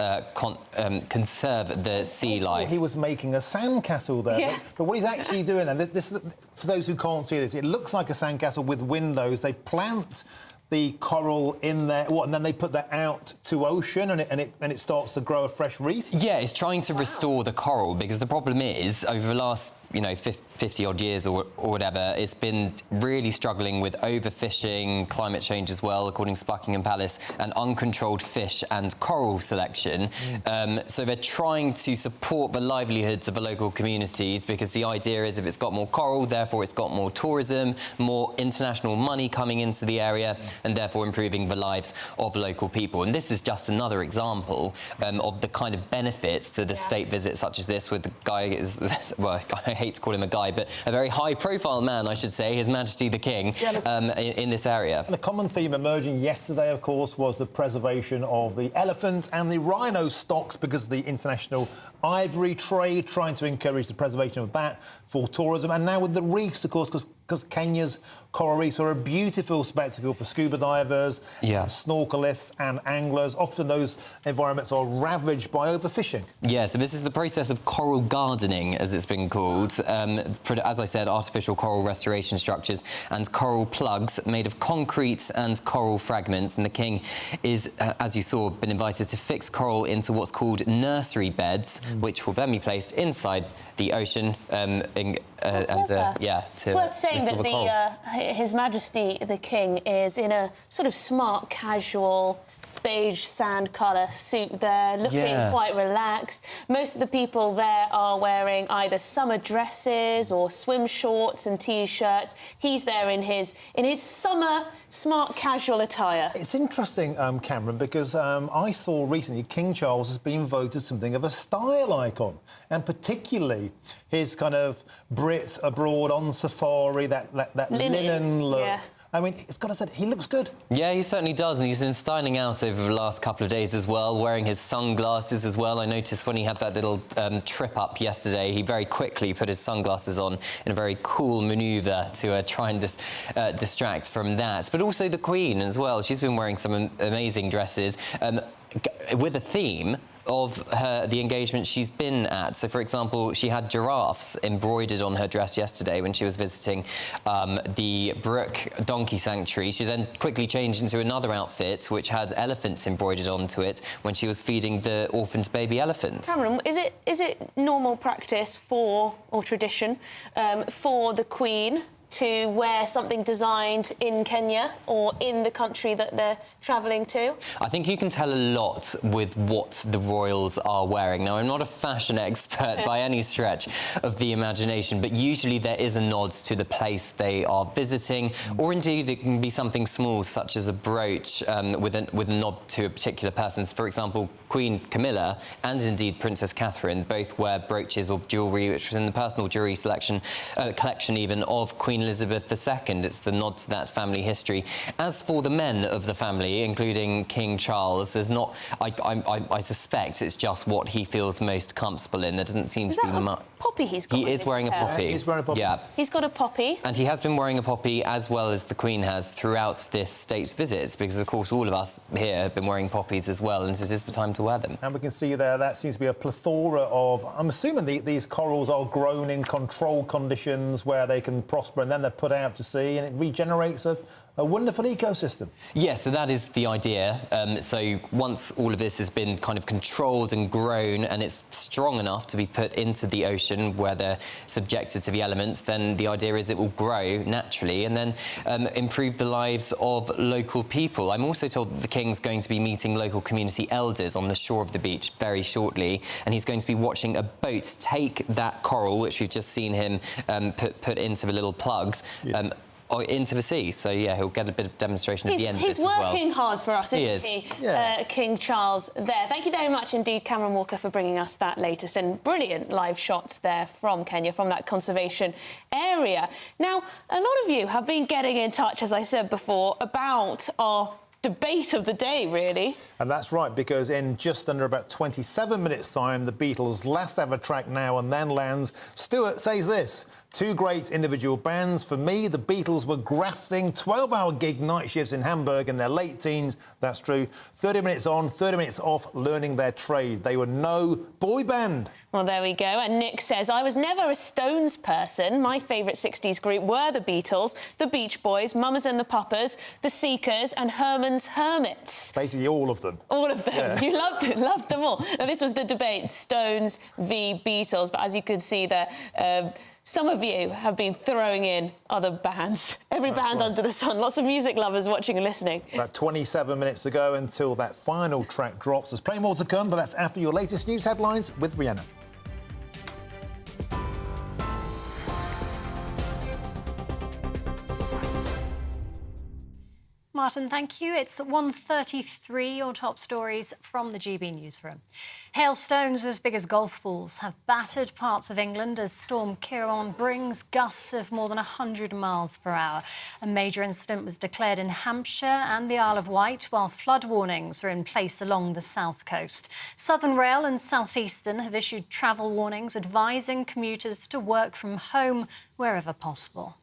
conserve the sea life. He was making a sandcastle there, Yeah. but what he's actually doing, and this, for those who can't see this, it looks like a sandcastle with windows. They plant the coral in there, and then they put that out to ocean, and it starts to grow a fresh reef. Yeah, it's trying to restore the coral, because the problem is, over the last 50 odd years or whatever, it's been really struggling with overfishing, climate change as well, according to Buckingham Palace, and uncontrolled fish and coral selection. So they're trying to support the livelihoods of the local communities, because the idea is if it's got more coral, therefore it's got more tourism, more international money coming into the area, and therefore improving the lives of local people. And this is just another example of the kind of benefits that a state visit such as this with the guy, well, I hate to call him a guy, but a very high-profile man, I should say, His Majesty the King, in this area. And the common theme emerging yesterday, of course, was the preservation of the elephant and the rhino stocks, because of the international ivory trade, trying to encourage the preservation of that for tourism. And now with the reefs, of course, because Kenya's coral reefs are a beautiful spectacle for scuba divers, snorkelists and anglers. Often those environments are ravaged by overfishing. Yeah, so this is the process of coral gardening, as it's been called. As I said, artificial coral restoration structures and coral plugs made of concrete and coral fragments. And the King is, as you saw, been invited to fix coral into what's called nursery beds, which will then be placed inside the ocean. It's worth saying that His Majesty the King is in a sort of smart, casual, beige sand colour suit there, looking quite relaxed. Most of the people there are wearing either summer dresses or swim shorts and T-shirts. He's there in his summer smart casual attire. It's interesting, Cameron, because I saw recently King Charles has been voted something of a style icon, and particularly his kind of Brit abroad on safari, that linen look. I mean, it's got to say, he looks good. Yeah, he certainly does, and he's been styling out over the last couple of days as well, wearing his sunglasses as well. I noticed when he had that little trip up yesterday, he very quickly put his sunglasses on in a very cool manoeuvre to try and distract from that. But also the Queen as well. She's been wearing some amazing dresses with a theme of the engagement she's been at. So, for example, she had giraffes embroidered on her dress yesterday when she was visiting the Brook Donkey Sanctuary. She then quickly changed into another outfit which had elephants embroidered onto it when she was feeding the orphaned baby elephant. Cameron, is it normal practice or tradition for the Queen to wear something designed in Kenya or in the country that they're travelling to? I think you can tell a lot with what the royals are wearing. Now, I'm not a fashion expert by any stretch of the imagination, but usually there is a nod to the place they are visiting, or indeed it can be something small, such as a brooch with a nod to a particular person. So, for example, Queen Camilla and indeed Princess Catherine both wear brooches or jewellery, which was in the personal jewellery collection even of Queen Elizabeth II. It's the nod to that family history. As for the men of the family, including King Charles, there's not. I suspect it's just what he feels most comfortable in. There doesn't seem to be much. Poppy he's got. He is wearing a poppy. He's wearing a poppy. Yeah. He's got a poppy. And he has been wearing a poppy as well as the Queen has throughout this state's visits, because of course all of us here have been wearing poppies as well, and this is the time to wear them. And we can see there that seems to be a plethora of. I'm assuming these corals are grown in controlled conditions where they can prosper, and then they're put out to sea, and it regenerates a wonderful ecosystem. Yes, so that is the idea. So once all of this has been kind of controlled and grown and it's strong enough to be put into the ocean where they're subjected to the elements, then the idea is it will grow naturally and then improve the lives of local people. I'm also told that the King's going to be meeting local community elders on the shore of the beach very shortly, and he's going to be watching a boat take that coral, which we've just seen him put into the little plugs, into the sea. So, yeah, he'll get a bit of demonstration at the end of He's this as well. working hard for us, isn't he? Yeah. King Charles there. Thank you very much indeed, Cameron Walker, for bringing us that latest and brilliant live shots there from Kenya, from that conservation area. Now, a lot of you have been getting in touch, as I said before, about our debate of the day, really. And that's right, because in just under about 27 minutes' time, the Beatles' last ever track Now and Then lands. Stuart says this: two great individual bands. For me, the Beatles were grafting 12-hour gig night shifts in Hamburg in their late teens. That's true. 30 minutes on, 30 minutes off, learning their trade. They were no boy band. Well, there we go. And Nick says, I was never a Stones person. My favourite 60s group were the Beatles, the Beach Boys, Mamas and the Papas, the Seekers and Herman's Hermits. Basically all of them. All of them. Yeah. You loved them all. Now, this was the debate, Stones v Beatles. But as you could see there, some of you have been throwing in other bands. Every band under the sun. Lots of music lovers watching and listening. About 27 minutes to go until that final track drops. There's plenty more to come, but that's after your latest news headlines with Rihanna. Martin, thank you. It's 1:33, your top stories from the GB newsroom. Hailstones as big as golf balls have battered parts of England as Storm Ciarán brings gusts of more than 100 miles per hour. A major incident was declared in Hampshire and the Isle of Wight, while flood warnings are in place along the south coast. Southern Rail and South Eastern have issued travel warnings advising commuters to work from home wherever possible.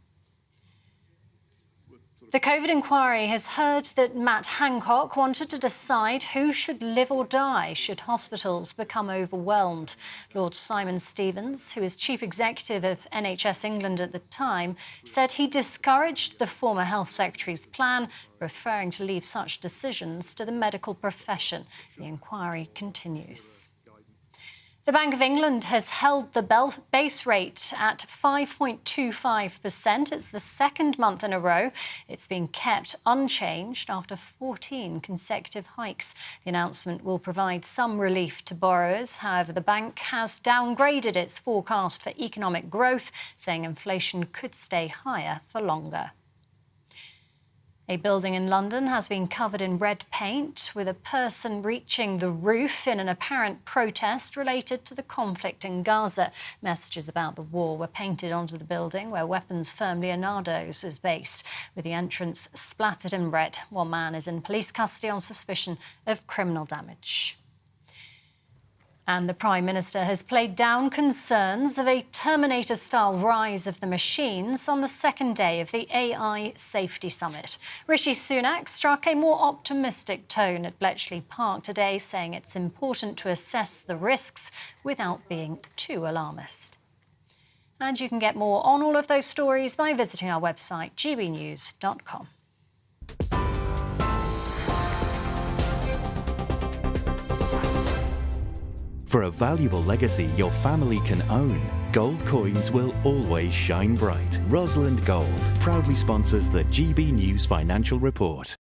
The COVID inquiry has heard that Matt Hancock wanted to decide who should live or die should hospitals become overwhelmed. Lord Simon Stevens, who is chief executive of NHS England at the time, said he discouraged the former health secretary's plan, preferring to leave such decisions to the medical profession. The inquiry continues. The Bank of England has held the base rate at 5.25%. It's the second month in a row it's been kept unchanged after 14 consecutive hikes. The announcement will provide some relief to borrowers. However, the bank has downgraded its forecast for economic growth, saying inflation could stay higher for longer. A building in London has been covered in red paint, with a person reaching the roof in an apparent protest related to the conflict in Gaza. Messages about the war were painted onto the building where weapons firm Leonardo's is based, with the entrance splattered in red. One man is in police custody on suspicion of criminal damage. And the Prime Minister has played down concerns of a Terminator-style rise of the machines on the second day of the AI Safety Summit. Rishi Sunak struck a more optimistic tone at Bletchley Park today, saying it's important to assess the risks without being too alarmist. And you can get more on all of those stories by visiting our website, gbnews.com. For a valuable legacy your family can own, gold coins will always shine bright. Rosalind Gold proudly sponsors the GB News Financial Report.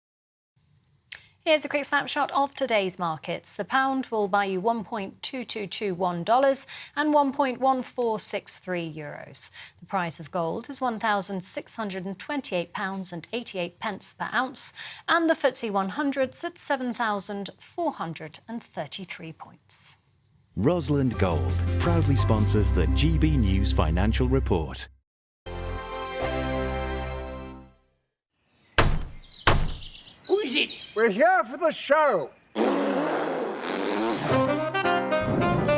Here's a quick snapshot of today's markets. The pound will buy you $1.2221 and €1.1463. The price of gold is £1,628.88 per ounce, and the FTSE 100's at 7,433 points. Rosalind Gold proudly sponsors the GB News Financial Report. Who is it? We're here for the show.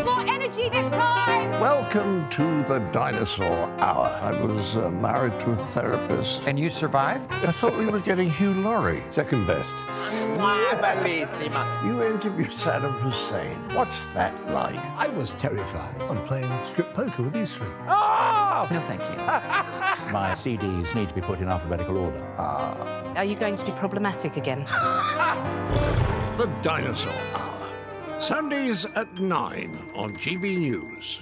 More energy this time! Welcome to the Dinosaur Hour. I was married to a therapist. And you survived? I thought we were getting Hugh Laurie. Second best. You interviewed Saddam Hussein. What's that like? I was terrified. I'm playing strip poker with these three. Ah! No, thank you. My CDs need to be put in alphabetical order. Are you going to be problematic again? The Dinosaur Hour. Sundays at 9 on GB News.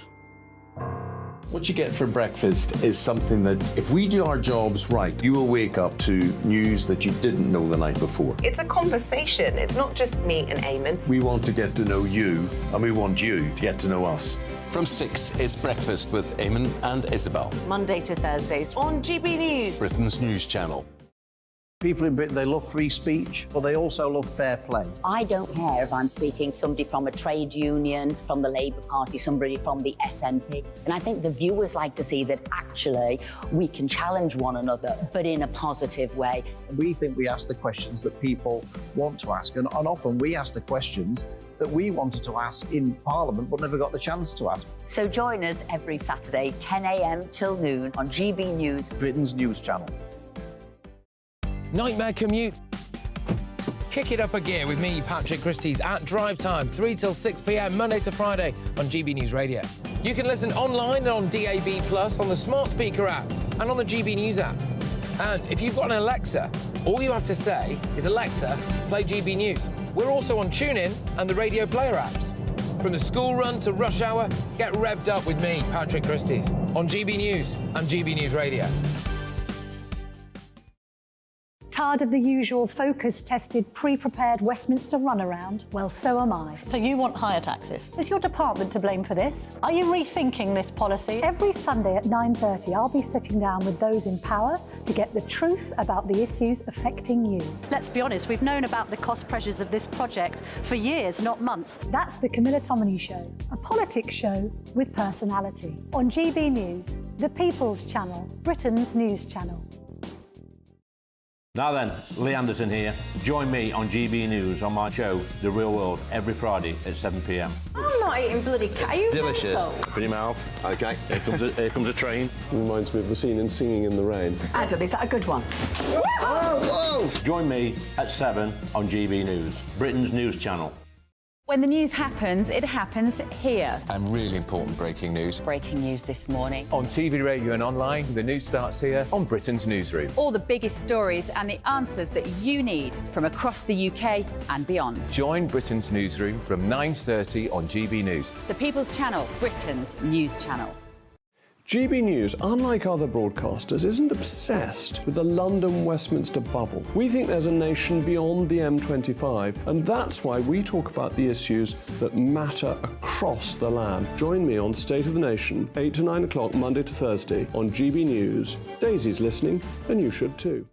What you get for breakfast is something that, if we do our jobs right, you will wake up to news that you didn't know the night before. It's a conversation. It's not just me and Eamon. We want to get to know you, and we want you to get to know us. From 6, it's Breakfast with Eamon and Isabel. Monday to Thursdays on GB News. Britain's news channel. People in Britain, they love free speech, but they also love fair play. I don't care if I'm speaking somebody from a trade union, from the Labour Party, somebody from the SNP. And I think the viewers like to see that actually we can challenge one another, but in a positive way. We think we ask the questions that people want to ask, and often we ask the questions that we wanted to ask in Parliament but never got the chance to ask. So join us every Saturday, 10 a.m. till noon on GB News, Britain's news channel. Nightmare commute. Kick it up a gear with me, Patrick Christie's, at Drive Time, 3 till 6 p.m, Monday to Friday on GB News Radio. You can listen online and on DAB+, on the smart speaker app and on the GB News app. And if you've got an Alexa, all you have to say is, Alexa, play GB News. We're also on TuneIn and the Radio Player apps. From the school run to rush hour, get revved up with me, Patrick Christie's, on GB News and GB News Radio. Tired of the usual focus-tested, pre-prepared Westminster runaround? Well, so am I. So you want higher taxes? Is your department to blame for this? Are you rethinking this policy? Every Sunday at 9:30, I'll be sitting down with those in power to get the truth about the issues affecting you. Let's be honest, we've known about the cost pressures of this project for years, not months. That's the Camilla Tominey Show, a politics show with personality. On GB News, the People's Channel, Britain's news channel. Now then, Lee Anderson here. Join me on GB News on my show, The Real World, every Friday at 7 p.m. I'm not eating bloody cat. Are you Delicious. mental? Open your mouth. OK, here comes a train. Reminds me of the scene in Singing in the Rain. Adam, is that a good one? Whoa! Join me at 7 on GB News, Britain's news channel. When the news happens, it happens here. And really important breaking news. Breaking news this morning. On TV, radio and online, the news starts here on Britain's Newsroom. All the biggest stories and the answers that you need from across the UK and beyond. Join Britain's Newsroom from 9:30 on GB News. The People's Channel, Britain's news channel. GB News, unlike other broadcasters, isn't obsessed with the London-Westminster bubble. We think there's a nation beyond the M25, and that's why we talk about the issues that matter across the land. Join me on State of the Nation, 8 to 9 o'clock, Monday to Thursday, on GB News. Daisy's listening, and you should too.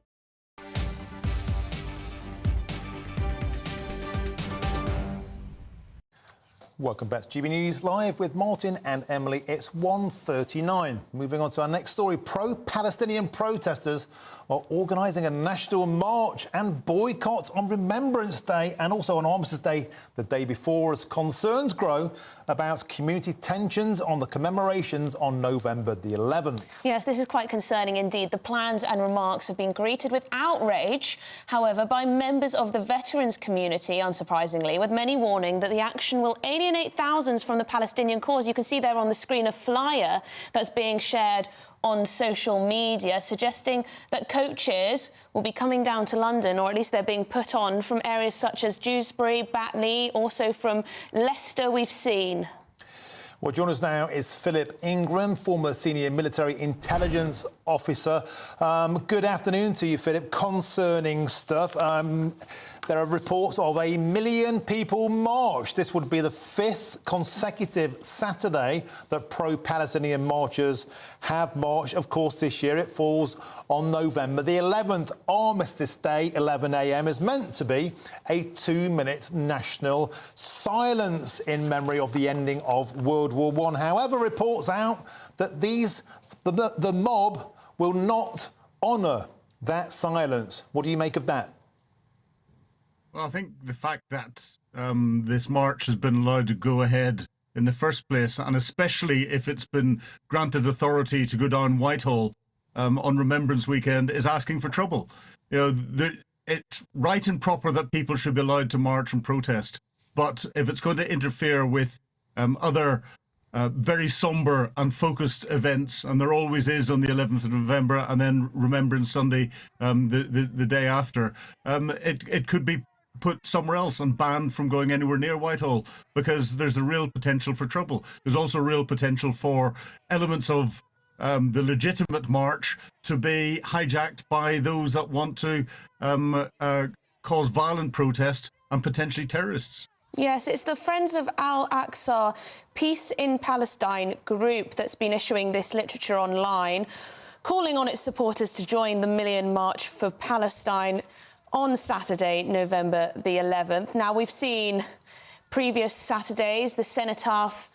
Welcome back to GB News Live with Martin and Emily. It's 1:39. Moving on to our next story. Pro-Palestinian protesters are organising a national march and boycott on Remembrance Day and also on Armistice Day the day before, as concerns grow about community tensions on the commemorations on November the 11th. Yes, this is quite concerning indeed. The plans and remarks have been greeted with outrage, however, by members of the veterans community, unsurprisingly, with many warning that the action will alienate thousands from the Palestinian cause. You can see there on the screen a flyer that's being shared on social media suggesting that coaches will be coming down to London, or at least they're being put on from areas such as Dewsbury, Batley, also from Leicester we've seen. Well, joining us now is Philip Ingram, former senior military intelligence officer. Good afternoon to you, Philip. Concerning stuff. There are reports of 1 million people march. This would be the 5th consecutive Saturday that pro-Palestinian marchers have marched. Of course, this year it falls on November the 11th. Armistice Day, 11 a.m, is meant to be a 2-minute national silence in memory of the ending of World War I. However, reports out that the mob will not honour that silence. What do you make of that? Well, I think the fact that this march has been allowed to go ahead in the first place, and especially if it's been granted authority to go down Whitehall on Remembrance Weekend, is asking for trouble. You know, it's right and proper that people should be allowed to march and protest, but if it's going to interfere with other very sombre and focused events, and there always is on the 11th of November and then Remembrance Sunday the day after, it could be put somewhere else and banned from going anywhere near Whitehall, because there's a real potential for trouble. There's also real potential for elements of the legitimate march to be hijacked by those that want to cause violent protest and potentially terrorists. Yes, it's the Friends of Al-Aqsa Peace in Palestine group that's been issuing this literature online, calling on its supporters to join the Million March for Palestine on Saturday, November the 11th. Now, we've seen previous Saturdays the cenotaph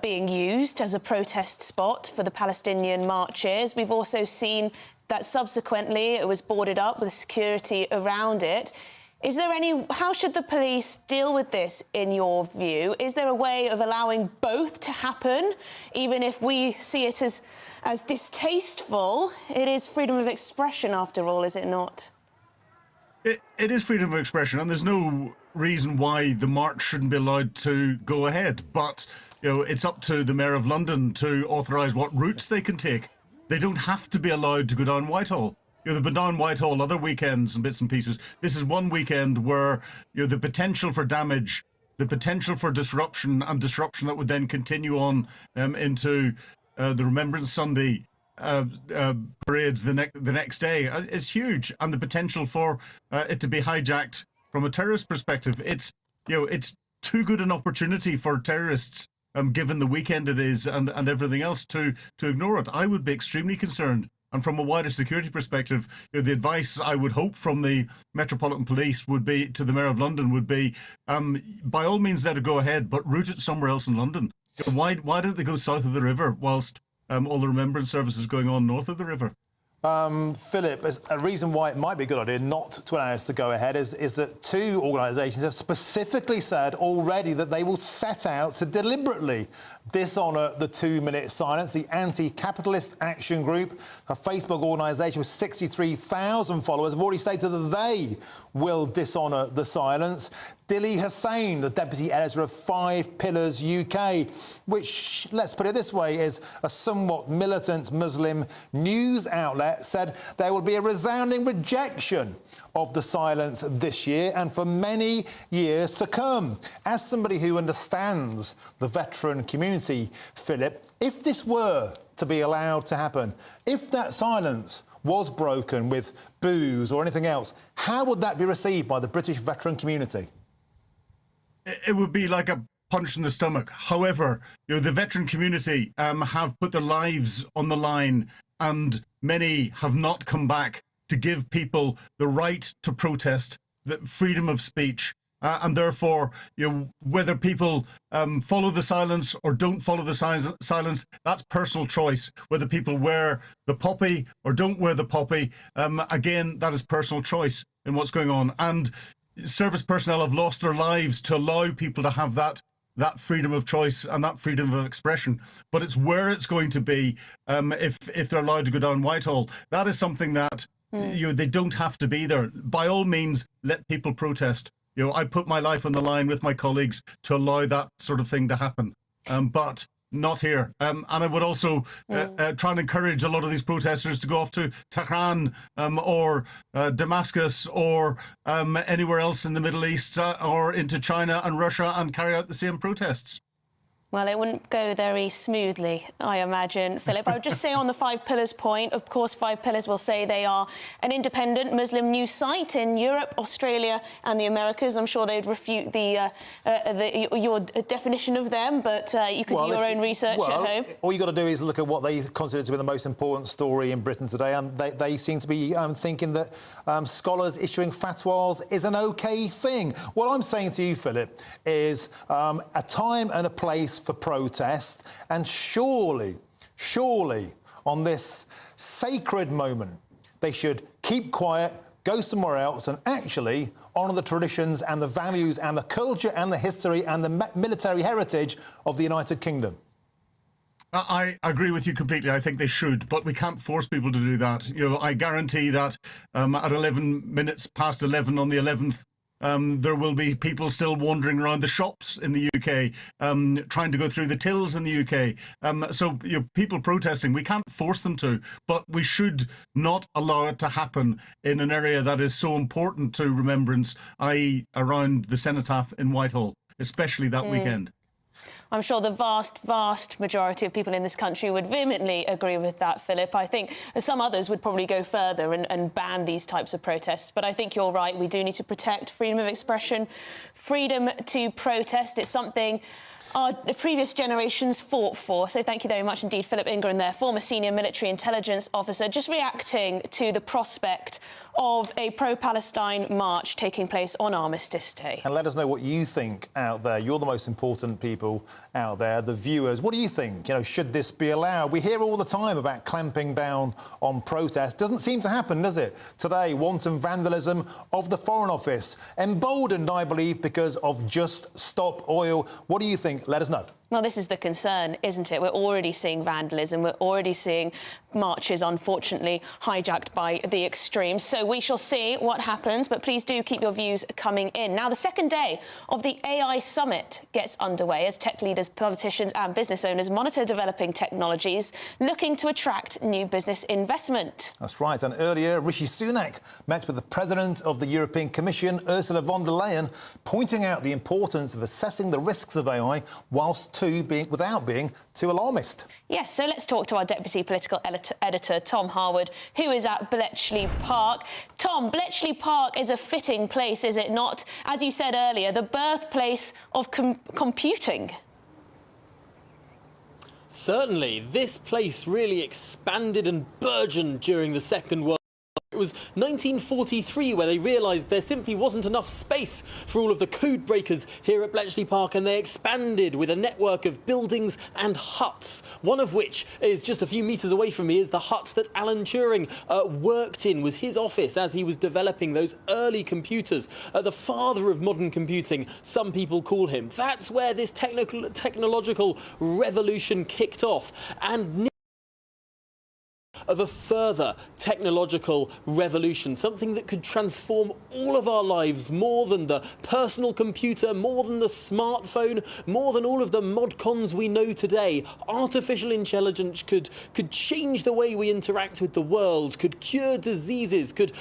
being used as a protest spot for the Palestinian marches. We've also seen that subsequently it was boarded up with security around it. Is there how should the police deal with this, in your view? Is there a way of allowing both to happen, even if we see it as distasteful? It is freedom of expression, after all, is it not? It is freedom of expression, and there's no reason why the march shouldn't be allowed to go ahead. But, you know, it's up to the Mayor of London to authorise what routes they can take. They don't have to be allowed to go down Whitehall. You know, they've been down Whitehall other weekends and bits and pieces. This is one weekend where, you know, the potential for damage, the potential for disruption, and disruption that would then continue on into the Remembrance Sunday parades the next day is huge, and the potential for it to be hijacked from a terrorist perspective, it's too good an opportunity for terrorists, given the weekend it is and everything else, to ignore it. I would be extremely concerned, and from a wider security perspective, you know, the advice I would hope from the Metropolitan Police would be to the Mayor of London would be, by all means let it go ahead, but route it somewhere else in London. You know, why don't they go south of the river whilst all the remembrance services going on north of the river? Philip, a reason why it might be a good idea not to allow us to go ahead is that 2 organisations have specifically said already that they will set out to deliberately dishonour the 2-minute silence. The Anti-Capitalist Action Group, a Facebook organisation with 63,000 followers, have already stated that they will dishonour the silence. Dilly Hussain, the deputy editor of 5 Pillars UK, which, let's put it this way, is a somewhat militant Muslim news outlet, said there will be a resounding rejection of the silence this year and for many years to come. As somebody who understands the veteran community, Philip, if this were to be allowed to happen, if that silence was broken with boos or anything else, how would that be received by the British veteran community? It would be like a punch in the stomach. However, you know, the veteran community have put their lives on the line, and many have not come back to give people the right to protest, the freedom of speech, And therefore, whether people follow the silence or don't follow the silence, that's personal choice. Whether people wear the poppy or don't wear the poppy, again, that is personal choice in what's going on. And service personnel have lost their lives to allow people to have that freedom of choice and that freedom of expression. But it's where it's going to be if they're allowed to go down Whitehall. That is something that they don't have to be there. By all means, let people protest. I put my life on the line with my colleagues to allow that sort of thing to happen, but not here. And I would also try and encourage a lot of these protesters to go off to Tehran or Damascus or anywhere else in the Middle East or into China and Russia and carry out the same protests. Well, it wouldn't go very smoothly, I imagine, Philip. I would just say on the Five Pillars point, of course, Five Pillars will say they are an independent Muslim news site in Europe, Australia and the Americas. I'm sure they'd refute your definition of them, but you could do your own research at home. All you've got to do is look at what they consider to be the most important story in Britain today, and they seem to be thinking that scholars issuing fatwas is an OK thing. What I'm saying to you, Philip, is a time and a place for protest, and surely on this sacred moment they should keep quiet, go somewhere else and actually honour the traditions and the values and the culture and the history and the military heritage of the United Kingdom. I agree with you completely. I think they should, but we can't force people to do that. I guarantee that at 11 minutes past 11 on the 11th, there will be people still wandering around the shops in the UK, trying to go through the tills in the UK. So people protesting, we can't force them to, but we should not allow it to happen in an area that is so important to remembrance, i.e. around the cenotaph in Whitehall, especially that weekend. I'm sure the vast majority of people in this country would vehemently agree with that, Philip. I think some others would probably go further and ban these types of protests. But I think you're right. We do need to protect freedom of expression, freedom to protest. It's something our previous generations fought for. So thank you very much indeed, Philip Ingram there, former senior military intelligence officer, just reacting to the prospect of a pro-Palestine march taking place on Armistice Day. And let us know what you think out there. You're the most important people out there, the viewers. What do you think? Should this be allowed? We hear all the time about clamping down on protest. Doesn't seem to happen, does it? Today, wanton vandalism of the Foreign Office. Emboldened, I believe, because of Just Stop Oil. What do you think? Let us know. Well, this is the concern, isn't it? We're already seeing vandalism. We're already seeing marches, unfortunately, hijacked by the extremes. So we shall see what happens, but please do keep your views coming in. Now, the second day of the AI Summit gets underway as tech leaders, politicians and business owners monitor developing technologies looking to attract new business investment. That's right. And earlier, Rishi Sunak met with the President of the European Commission, Ursula von der Leyen, pointing out the importance of assessing the risks of AI without being too alarmist. Yes, so let's talk to our Deputy Political Editor, Tom Harwood, who is at Bletchley Park. Tom, Bletchley Park is a fitting place, is it not? As you said earlier, the birthplace of computing. Certainly, this place really expanded and burgeoned during the Second World War. It was 1943 where they realised there simply wasn't enough space for all of the code breakers here at Bletchley Park, and they expanded with a network of buildings and huts, one of which is just a few metres away from me, is the hut that Alan Turing worked in, was his office as he was developing those early computers. The father of modern computing, some people call him. That's where this technological revolution kicked off, and of a further technological revolution, something that could transform all of our lives more than the personal computer, more than the smartphone, more than all of the mod cons we know today. Artificial intelligence could change the way we interact with the world, could cure diseases, could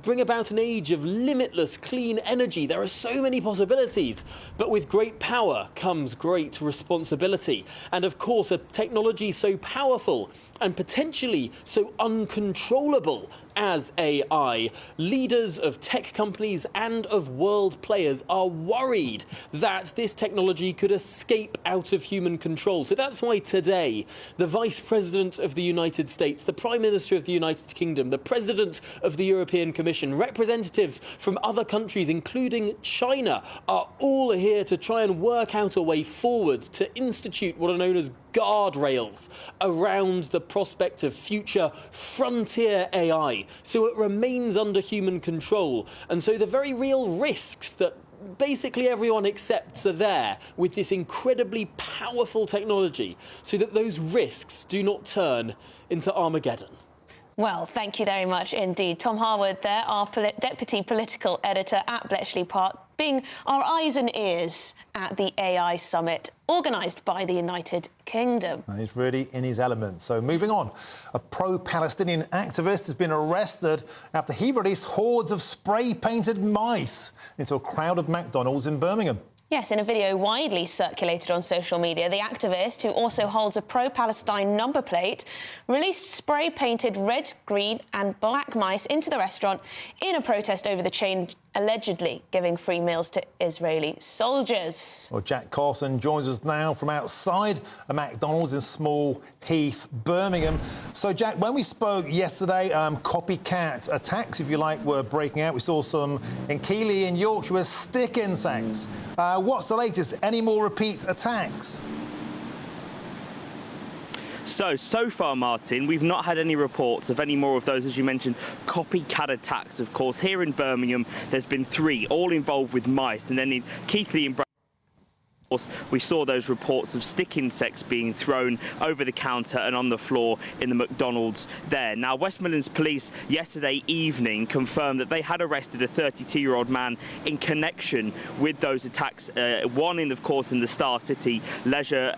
bring about an age of limitless clean energy. There are so many possibilities, but with great power comes great responsibility. And of course, a technology so powerful and potentially so uncontrollable as AI. Leaders of tech companies and of world players are worried that this technology could escape out of human control. So that's why today, the Vice President of the United States, the Prime Minister of the United Kingdom, the President of the European Commission, representatives from other countries, including China, are all here to try and work out a way forward to institute what are known as guardrails around the prospect of future frontier AI, so it remains under human control. And so the very real risks that basically everyone accepts are there with this incredibly powerful technology, so that those risks do not turn into Armageddon. Well, thank you very much indeed. Tom Harwood there, our Deputy Political Editor at Bletchley Park, being our eyes and ears at the AI Summit organised by the United Kingdom. He's really in his element. So moving on, a pro-Palestinian activist has been arrested after he released hordes of spray-painted mice into a crowded McDonald's in Birmingham. Yes, in a video widely circulated on social media, the activist, who also holds a pro-Palestine number plate, released spray-painted red, green and black mice into the restaurant in a protest over the chain allegedly giving free meals to Israeli soldiers. Well, Jack Carson joins us now from outside a McDonald's in Small Heath, Birmingham. So, Jack, when we spoke yesterday, copycat attacks, if you like, were breaking out. We saw some in Keighley in Yorkshire with stick insects. What's the latest? Any more repeat attacks? So far, Martin, we've not had any reports of any more of those, as you mentioned, copycat attacks. Of course, here in Birmingham, there's been 3, all involved with mice. And then in Keighley and we saw those reports of stick insects being thrown over the counter and on the floor in the McDonald's there. Now, West Midlands Police yesterday evening confirmed that they had arrested a 32-year-old man in connection with those attacks. One, of course, in the Star City leisure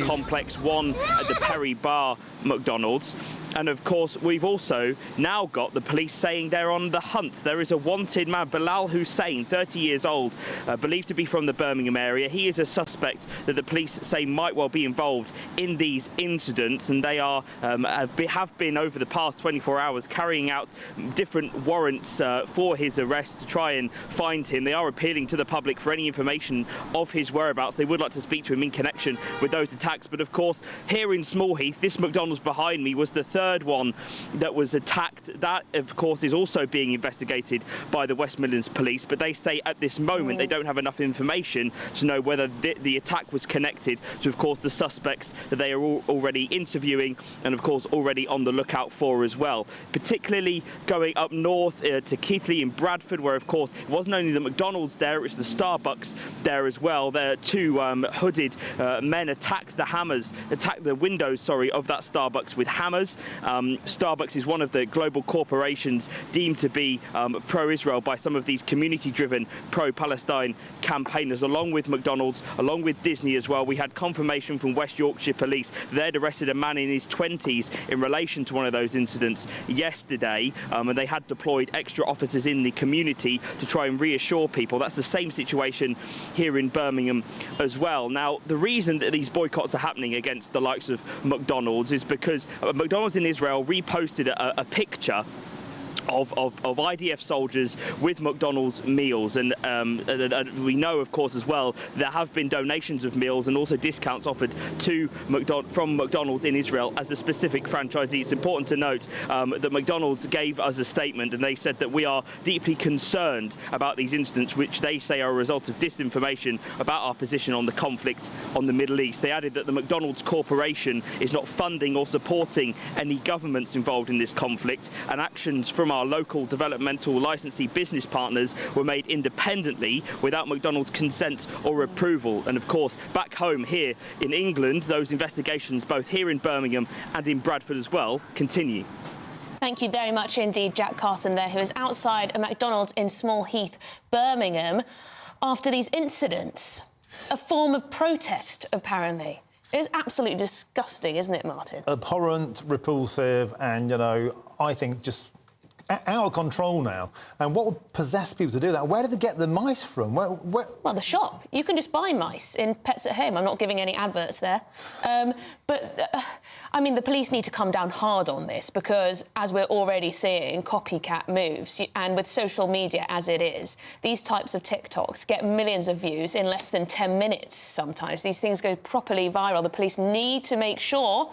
complex, one at the Perry Bar McDonald's. And of course, we've also now got the police saying they're on the hunt. There is a wanted man, Bilal Hussein, 30 years old, believed to be from the Birmingham area. He is a suspect that the police say might well be involved in these incidents, and they are have been over the past 24 hours carrying out different warrants for his arrest to try and find him. They are appealing to the public for any information of his whereabouts. They would like to speak to him in connection with those attacks. But of course, here in Small Heath, this McDonald's behind me was the third one that was attacked. That, of course, is also being investigated by the West Midlands Police, but they say at this moment they don't have enough information to know whether the attack was connected to, of course, the suspects that they are already interviewing and, of course, already on the lookout for as well. Particularly going up north to Keighley in Bradford, where, of course, it wasn't only the McDonald's there, it was the Starbucks there as well. There, 2 hooded men attacked the windows, of that Starbucks with hammers. Starbucks is one of the global corporations deemed to be pro-Israel by some of these community-driven pro-Palestine campaigners, along with McDonald's, along with Disney as well. We had confirmation from West Yorkshire Police they'd arrested a man in his 20s in relation to one of those incidents yesterday, and they had deployed extra officers in the community to try and reassure people. That's the same situation here in Birmingham as well. Now, the reason that these boycotts are happening against the likes of McDonald's is because McDonald's in Israel reposted a picture of IDF soldiers with McDonald's meals, and we know, of course, as well, there have been donations of meals and also discounts offered to from McDonald's in Israel as a specific franchisee. It's important to note that McDonald's gave us a statement, and they said that we are deeply concerned about these incidents, which they say are a result of disinformation about our position on the conflict on the Middle East. They added that the McDonald's Corporation is not funding or supporting any governments involved in this conflict, and actions from our local developmental licensee business partners were made independently without McDonald's consent or approval. And of course, back home here in England, those investigations, both here in Birmingham and in Bradford as well, continue. Thank you very much indeed, Jack Carson there, who is outside a McDonald's in Small Heath, Birmingham, after these incidents. A form of protest, apparently. It's absolutely disgusting, isn't it, Martin? Abhorrent, repulsive, and, I think just out of control now. And what would possess people to do that? Where did they get the mice from? Where... Well, the shop. You can just buy mice in Pets at Home. I'm not giving any adverts there. I mean, the police need to come down hard on this because, as we're already seeing, copycat moves, and with social media as it is, these types of TikToks get millions of views in less than 10 minutes sometimes. These things go properly viral. The police need to make sure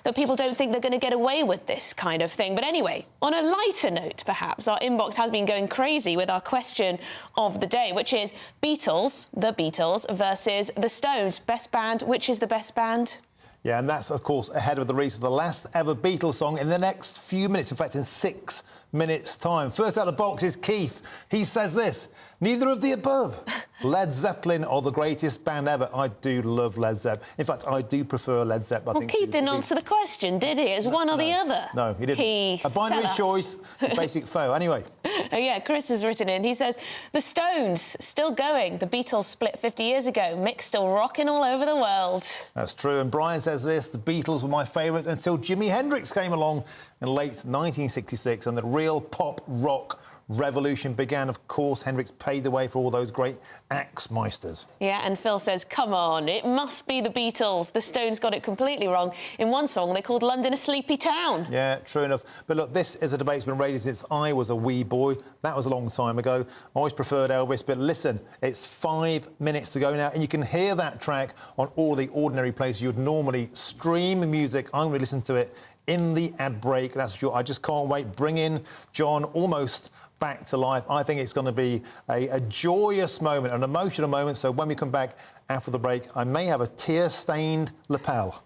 that people don't think they're going to get away with this kind of thing. But anyway, on a lighter note, perhaps, our inbox has been going crazy with our question of the day, which is the Beatles versus the Stones. Best band, which is the best band? Yeah, and that's, of course, ahead of the release of the last ever Beatles song in the next few minutes, in fact, in 6 minutes' time. First out of the box is Keith. He says this: neither of the above. Led Zeppelin are the greatest band ever. I do love Led Zeppelin. In fact, I do prefer Led Zeppelin. Well, Keith didn't answer the question, did he? It was one or the other. No, he didn't. A binary choice, basic foe. Anyway. Oh, yeah, Chris has written in. He says, the Stones, still going. The Beatles split 50 years ago. Mick's still rocking all over the world. That's true. And Brian says this: the Beatles were my favourites until Jimi Hendrix came along in late 1966 and the real pop rock revolution began. Of course, Hendrix paved the way for all those great Axmeisters. Yeah, and Phil says, come on, it must be the Beatles. The Stones got it completely wrong. In one song, they called London a sleepy town. Yeah, true enough. But look, this is a debate that's been raging since I was a wee boy. That was a long time ago. I always preferred Elvis, but listen, it's 5 minutes to go now, and you can hear that track on all the ordinary places you'd normally stream music. I'm going to listen to it in the ad break, that's for sure. I just can't wait. Bring in John almost back to life. I think it's going to be a joyous moment, an emotional moment. So when we come back after the break, I may have a tear-stained lapel.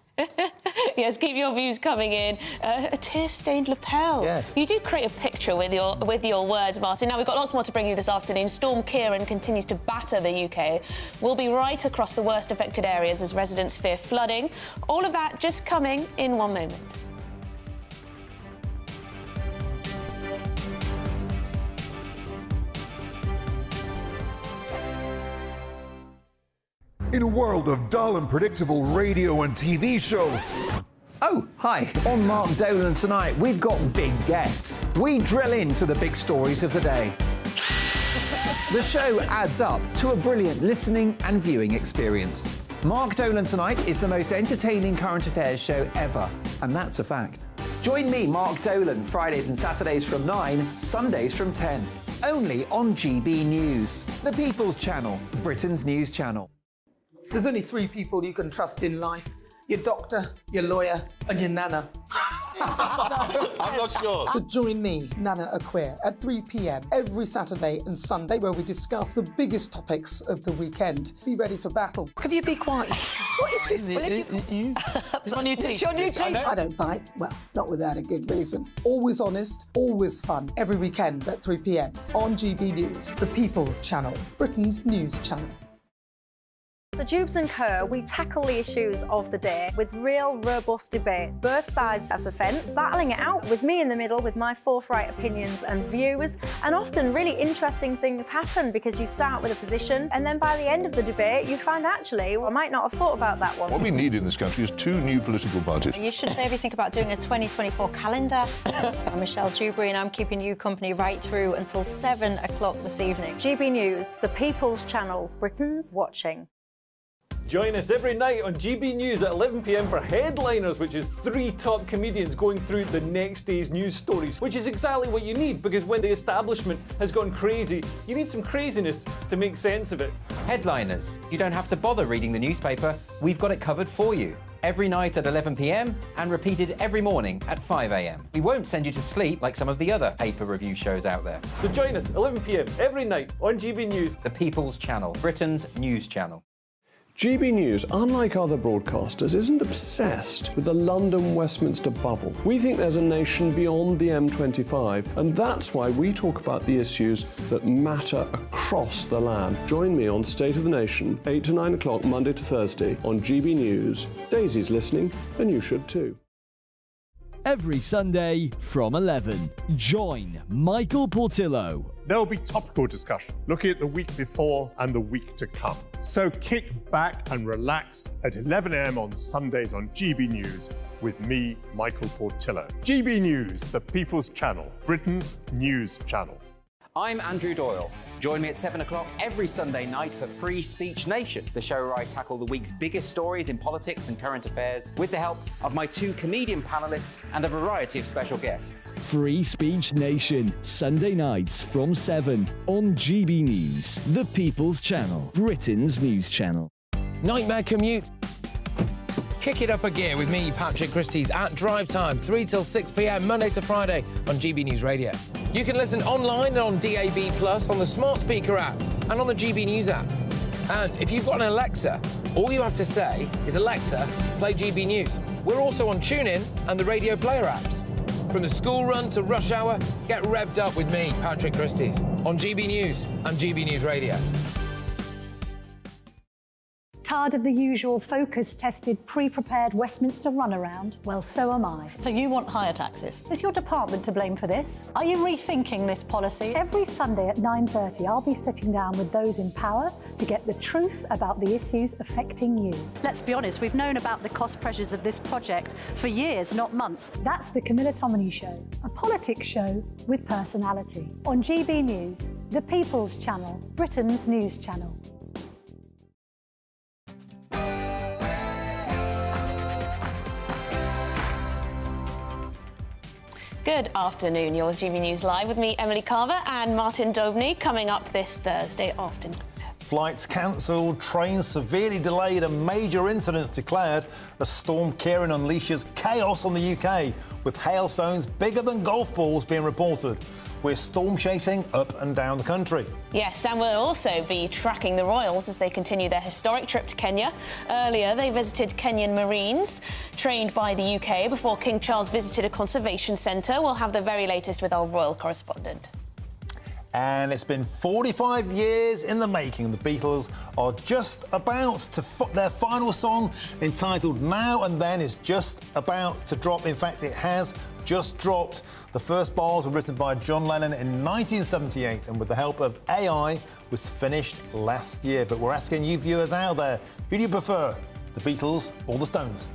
Yes, keep your views coming in. A tear-stained lapel. Yes. You do create a picture with your words, Martin. Now, we've got lots more to bring you this afternoon. Storm Kieran continues to batter the UK. We'll be right across the worst affected areas as residents fear flooding. All of that just coming in 1 moment. In a world of dull and predictable radio and TV shows. Oh, hi. On Mark Dolan tonight, we've got big guests. We drill into the big stories of the day. The show adds up to a brilliant listening and viewing experience. Mark Dolan Tonight is the most entertaining current affairs show ever, and that's a fact. Join me, Mark Dolan, Fridays and Saturdays from 9, Sundays from 10. Only on GB News, the People's Channel, Britain's news channel. There's only 3 people you can trust in life: your doctor, your lawyer, and your nana. I'm not sure. So join me, Nana Aquare, at 3 p.m. every Saturday and Sunday, where we discuss the biggest topics of the weekend. Be ready for battle. Could you be quiet? What is this? It's my new teeth. It's your new teeth. I don't bite. Well, not without a good reason. Always honest, always fun. Every weekend at 3 p.m. on GB News, the People's Channel, Britain's news channel. So Jubes and Kerr, we tackle the issues of the day with real, robust debate, both sides of the fence, battling it out with me in the middle with my forthright opinions and views. And often really interesting things happen because you start with a position and then by the end of the debate you find actually, well, I might not have thought about that one. What we need in this country is 2 new political parties. You should maybe think about doing a 2024 calendar. I'm Michelle Dewberry and I'm keeping you company right through until 7 o'clock this evening. GB News, the People's Channel, Britain's watching. Join us every night on GB News at 11 p.m. for Headliners, which is 3 top comedians going through the next day's news stories, which is exactly what you need, because when the establishment has gone crazy, you need some craziness to make sense of it. Headliners. You don't have to bother reading the newspaper. We've got it covered for you. Every night at 11 p.m. and repeated every morning at 5 a.m. We won't send you to sleep like some of the other paper review shows out there. So join us 11 p.m. every night on GB News. The People's Channel, Britain's news channel. GB News, unlike other broadcasters, isn't obsessed with the London-Westminster bubble. We think there's a nation beyond the M25, and that's why we talk about the issues that matter across the land. Join me on State of the Nation, 8 to 9 o'clock, Monday to Thursday, on GB News. Daisy's listening, and you should too. every Sunday from 11. Join Michael Portillo. There'll be topical discussion, looking at the week before and the week to come. So kick back and relax at 11 a.m. on Sundays on GB News with me, Michael Portillo. GB News, the People's Channel, Britain's news channel. I'm Andrew Doyle. Join me at 7 o'clock every Sunday night for Free Speech Nation, the show where I tackle the week's biggest stories in politics and current affairs with the help of my 2 comedian panellists and a variety of special guests. Free Speech Nation, Sunday nights from 7 on GB News, the People's Channel, Britain's news channel. Nightmare commute. Kick it up a gear with me, Patrick Christie's, at Drive Time, 3 till 6 p.m, Monday to Friday on GB News Radio. You can listen online and on DAB+, on the smart speaker app and on the GB News app. And if you've got an Alexa, all you have to say is, Alexa, play GB News. We're also on TuneIn and the Radio Player apps. From the school run to rush hour, get revved up with me, Patrick Christie's, on GB News and GB News Radio. Tired of the usual focus-tested, pre-prepared Westminster runaround? Well, so am I. So you want higher taxes? Is your department to blame for this? Are you rethinking this policy? Every Sunday at 9:30, I'll be sitting down with those in power to get the truth about the issues affecting you. Let's be honest, we've known about the cost pressures of this project for years, not months. That's the Camilla Tominey Show, a politics show with personality. On GB News, the People's Channel, Britain's news channel. Good afternoon. You're with GB News Live with me, Emily Carver, and Martin Dobney. Coming up this Thursday afternoon. Flights cancelled, trains severely delayed and major incidents declared as Storm Ciarán unleashes chaos on the UK, with hailstones bigger than golf balls being reported. We're storm chasing up and down the country. Yes, and we'll also be tracking the royals as they continue their historic trip to Kenya. Earlier, they visited Kenyan Marines, trained by the UK, before King Charles visited a conservation centre. We'll have the very latest with our royal correspondent. And it's been 45 years in the making. The Beatles are just about to their final song, entitled Now and Then, is just about to drop. In fact, it has just dropped. The first bars were written by John Lennon in 1978, and with the help of AI, was finished last year. But we're asking you viewers out there, who do you prefer, the Beatles or the Stones?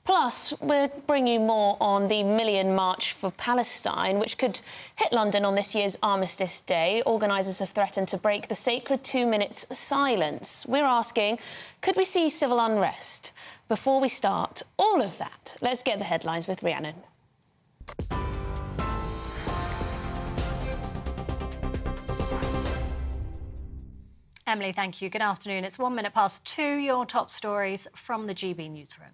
Plus, we'll bring you more on the Million March for Palestine, which could hit London on this year's Armistice Day. Organisers have threatened to break the sacred 2 minutes silence. We're asking, could we see civil unrest? Before we start all of that, let's get the headlines with Rhiannon. Emily, thank you. Good afternoon. It's 1 minute past 2. Your top stories from the GB newsroom.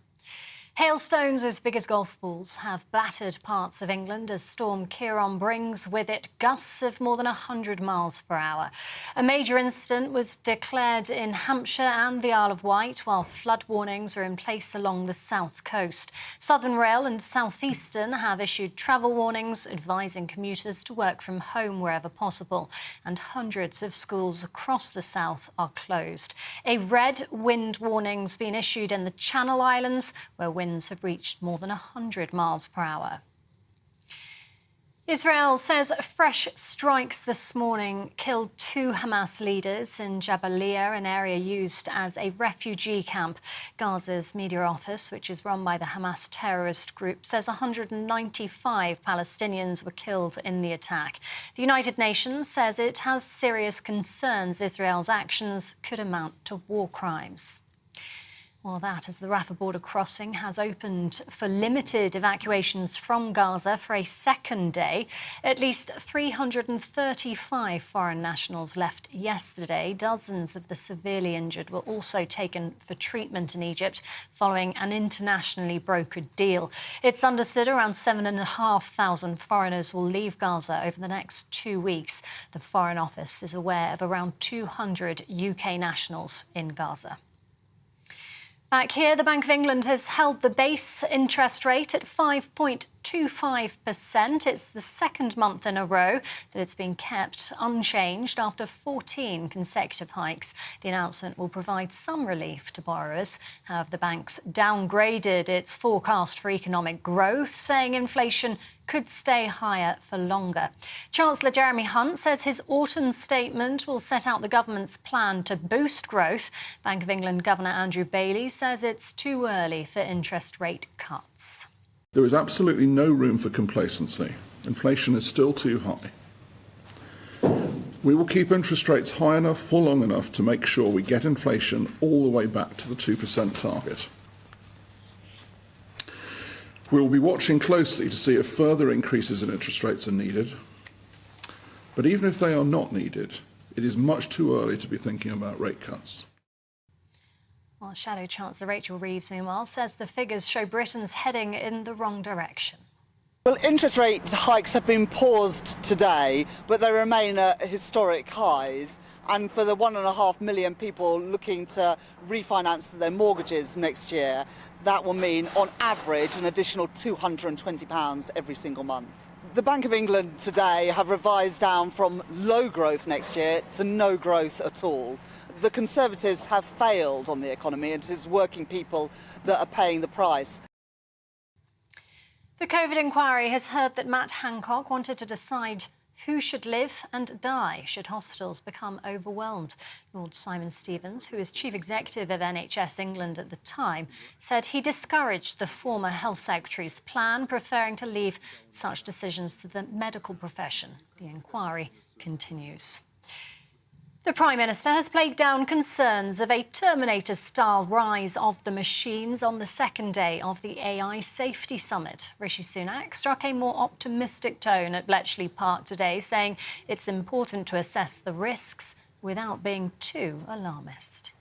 Hailstones as big as golf balls have battered parts of England as Storm Ciarán brings with it gusts of more than 100 miles per hour. A major incident was declared in Hampshire and the Isle of Wight, while flood warnings are in place along the south coast. Southern Rail and South Eastern have issued travel warnings advising commuters to work from home wherever possible, and hundreds of schools across the south are closed. A red wind warning's been issued in the Channel Islands, where winds have reached more than 100 miles per hour. Israel says fresh strikes this morning killed 2 Hamas leaders in Jabalia, an area used as a refugee camp. Gaza's media office, which is run by the Hamas terrorist group, says 195 Palestinians were killed in the attack. The United Nations says it has serious concerns Israel's actions could amount to war crimes. Well, that as the Rafah border crossing has opened for limited evacuations from Gaza for a second day. At least 335 foreign nationals left yesterday. Dozens of the severely injured were also taken for treatment in Egypt following an internationally brokered deal. It's understood around 7,500 foreigners will leave Gaza over the next 2 weeks. The Foreign Office is aware of around 200 UK nationals in Gaza. Back here, the Bank of England has held the base interest rate at 5.25%. 0.25%. It's the second month in a row that it's been kept unchanged after 14 consecutive hikes. The announcement will provide some relief to borrowers. However, the bank's downgraded its forecast for economic growth, saying inflation could stay higher for longer. Chancellor Jeremy Hunt says his autumn statement will set out the government's plan to boost growth. Bank of England Governor Andrew Bailey says it's too early for interest rate cuts. There is absolutely no room for complacency. Inflation is still too high. We will keep interest rates high enough for long enough to make sure we get inflation all the way back to the 2% target. We will be watching closely to see if further increases in interest rates are needed. But even if they are not needed, it is much too early to be thinking about rate cuts. Well, Shadow Chancellor Rachel Reeves, meanwhile, says the figures show Britain's heading in the wrong direction. Well, interest rate hikes have been paused today, but they remain at historic highs. And for the 1.5 million people looking to refinance their mortgages next year, that will mean, on average, an additional £220 every single month. The Bank of England today have revised down from low growth next year to no growth at all. The Conservatives have failed on the economy, and it is working people that are paying the price. The COVID inquiry has heard that Matt Hancock wanted to decide who should live and die should hospitals become overwhelmed. Lord Simon Stevens, who is Chief Executive of NHS England at the time, said he discouraged the former Health Secretary's plan, preferring to leave such decisions to the medical profession. The inquiry continues. The Prime Minister has played down concerns of a Terminator-style rise of the machines on the second day of the AI Safety Summit. Rishi Sunak struck a more optimistic tone at Bletchley Park today, saying it's important to assess the risks without being too alarmist.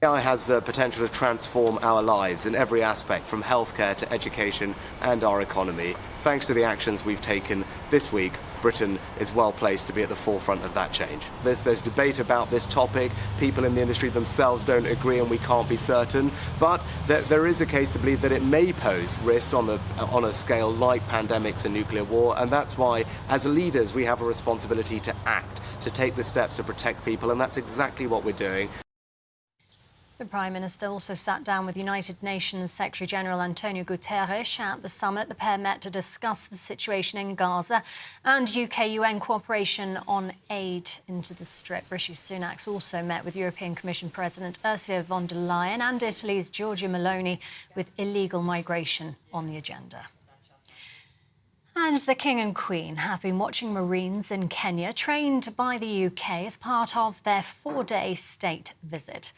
AI has the potential to transform our lives in every aspect, from healthcare to education and our economy. Thanks to the actions we've taken this week, Britain is well placed to be at the forefront of that change. There's debate about this topic. People in the industry themselves don't agree, and we can't be certain. But there is a case to believe that it may pose risks on a scale like pandemics and nuclear war, and that's why, as leaders, we have a responsibility to act, to take the steps to protect people, and that's exactly what we're doing. The Prime Minister also sat down with United Nations Secretary-General Antonio Guterres at the summit. The pair met to discuss the situation in Gaza and UK-UN cooperation on aid into the Strip. Rishi Sunak also met with European Commission President Ursula von der Leyen and Italy's Giorgia Meloni, with illegal migration on the agenda. And the King and Queen have been watching Marines in Kenya trained by the UK as part of their 4-day state visit.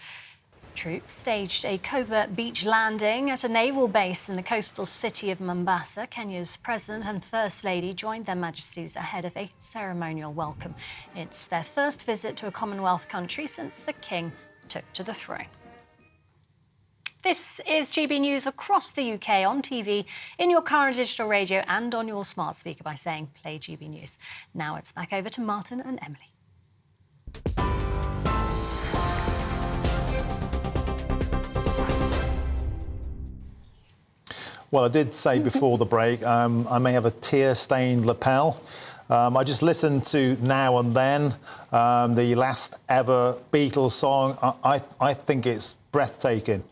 Troops staged a covert beach landing at a naval base in the coastal city of Mombasa. Kenya's President and First Lady joined their Majesties ahead of a ceremonial welcome. It's their first visit to a Commonwealth country since the King took to the throne. This is GB News across the UK on TV, in your car and digital radio, and on your smart speaker by saying Play GB News. Now it's back over to Martin and Emily. Well, I did say before the break, I may have a tear-stained lapel. I just listened to Now and Then, the last ever Beatles song. I think it's breathtaking,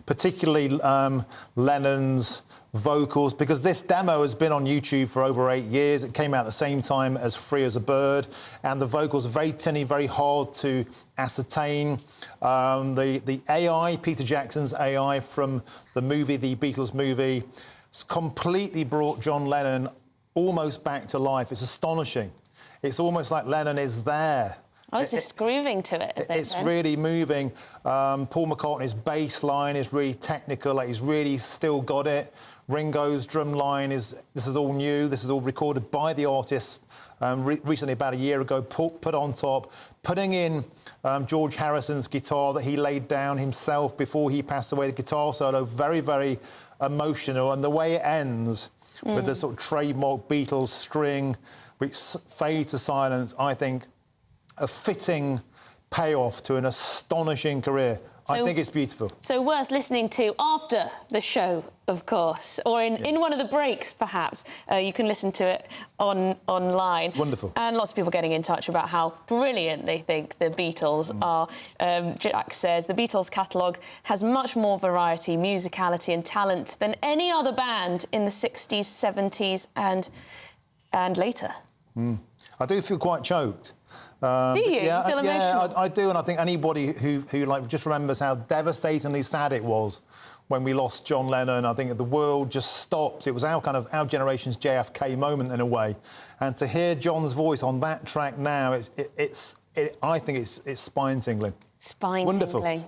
particularly Lennon's vocals, because this demo has been on YouTube for over 8 years. It came out at the same time as Free as a Bird, and the vocals are very tinny, very hard to ascertain. The AI, Peter Jackson's AI from the movie, the Beatles movie, completely brought John Lennon almost back to life. It's astonishing. It's almost like Lennon is there. I was just grooving to it. It's really moving. Paul McCartney's bass line is really technical. Like, he's really still got it. Ringo's drum line this is all new. This is all recorded by the artist recently, about a year ago, put on top, putting in George Harrison's guitar that he laid down himself before he passed away. The guitar solo, very, very emotional. And the way it ends with the sort of trademark Beatles string, which fades to silence, I think a fitting payoff to an astonishing career. I think it's beautiful. So worth listening to after the show, of course, or in one of the breaks, perhaps. You can listen to it online. It's wonderful. And lots of people getting in touch about how brilliant they think the Beatles are. Jack says the Beatles catalogue has much more variety, musicality and talent than any other band in the 60s, 70s and later. I do feel quite choked. Do you? Yeah, You feel emotional? I do, and I think anybody who like just remembers how devastatingly sad it was when we lost John Lennon. I think the world just stopped. It was our generation's JFK moment in a way, and to hear John's voice on that track now, I think it's spine-tingling. Spine-tingling. Wonderful.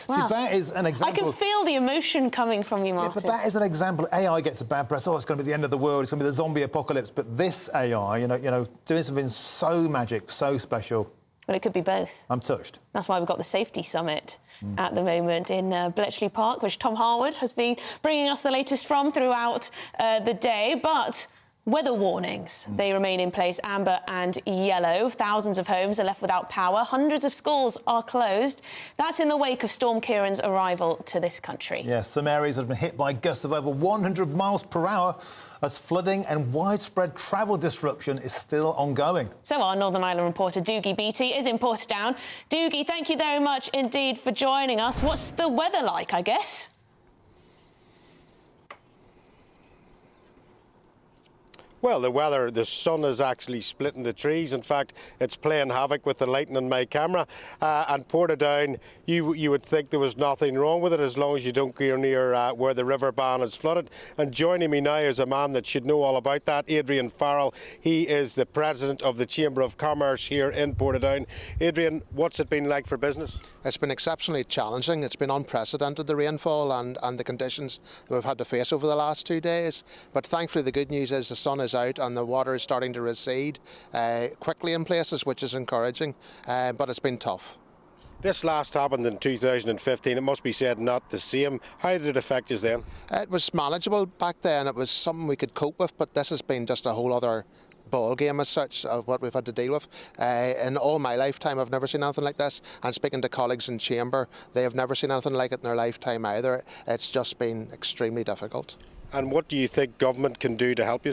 Wow. See, that is an example. I can feel the emotion coming from you, Martin. Yeah, but that is an example. AI gets a bad press. Oh, it's going to be the end of the world. It's going to be the zombie apocalypse. But this AI, you know, doing something so magic, so special. Well, it could be both. I'm touched. That's why we've got the Safety Summit at the moment in Bletchley Park, which Tom Harwood has been bringing us the latest from throughout the day. But weather warnings, they remain in place, amber and yellow. Thousands of homes are left without power. Hundreds of schools are closed. That's in the wake of Storm Ciarán's arrival to this country. Yes, some areas have been hit by gusts of over 100 miles per hour as flooding and widespread travel disruption is still ongoing. So our Northern Ireland reporter Doogie Beattie is in Portadown. Doogie, thank you very much indeed for joining us. What's the weather like, I guess? Well, the weather, the sun is actually splitting the trees. In fact, it's playing havoc with the lighting on my camera. And Portadown, you would think there was nothing wrong with it as long as you don't go near where the river ban is flooded. And joining me now is a man that should know all about that, Adrian Farrell. He is the president of the Chamber of Commerce here in Portadown. Adrian, what's it been like for business? It's been exceptionally challenging. It's been unprecedented, the rainfall and the conditions that we've had to face over the last 2 days. But thankfully, the good news is the sun is out and the water is starting to recede quickly in places, which is encouraging, but it's been tough. This last happened in 2015. It must be said not the same. How did it affect you then? It was manageable back then. It was something we could cope with, but this has been just a whole other ball game as such of what we've had to deal with. In all my lifetime, I've never seen anything like this. And speaking to colleagues in Chamber, they have never seen anything like it in their lifetime either. It's just been extremely difficult. And what do you think government can do to help you?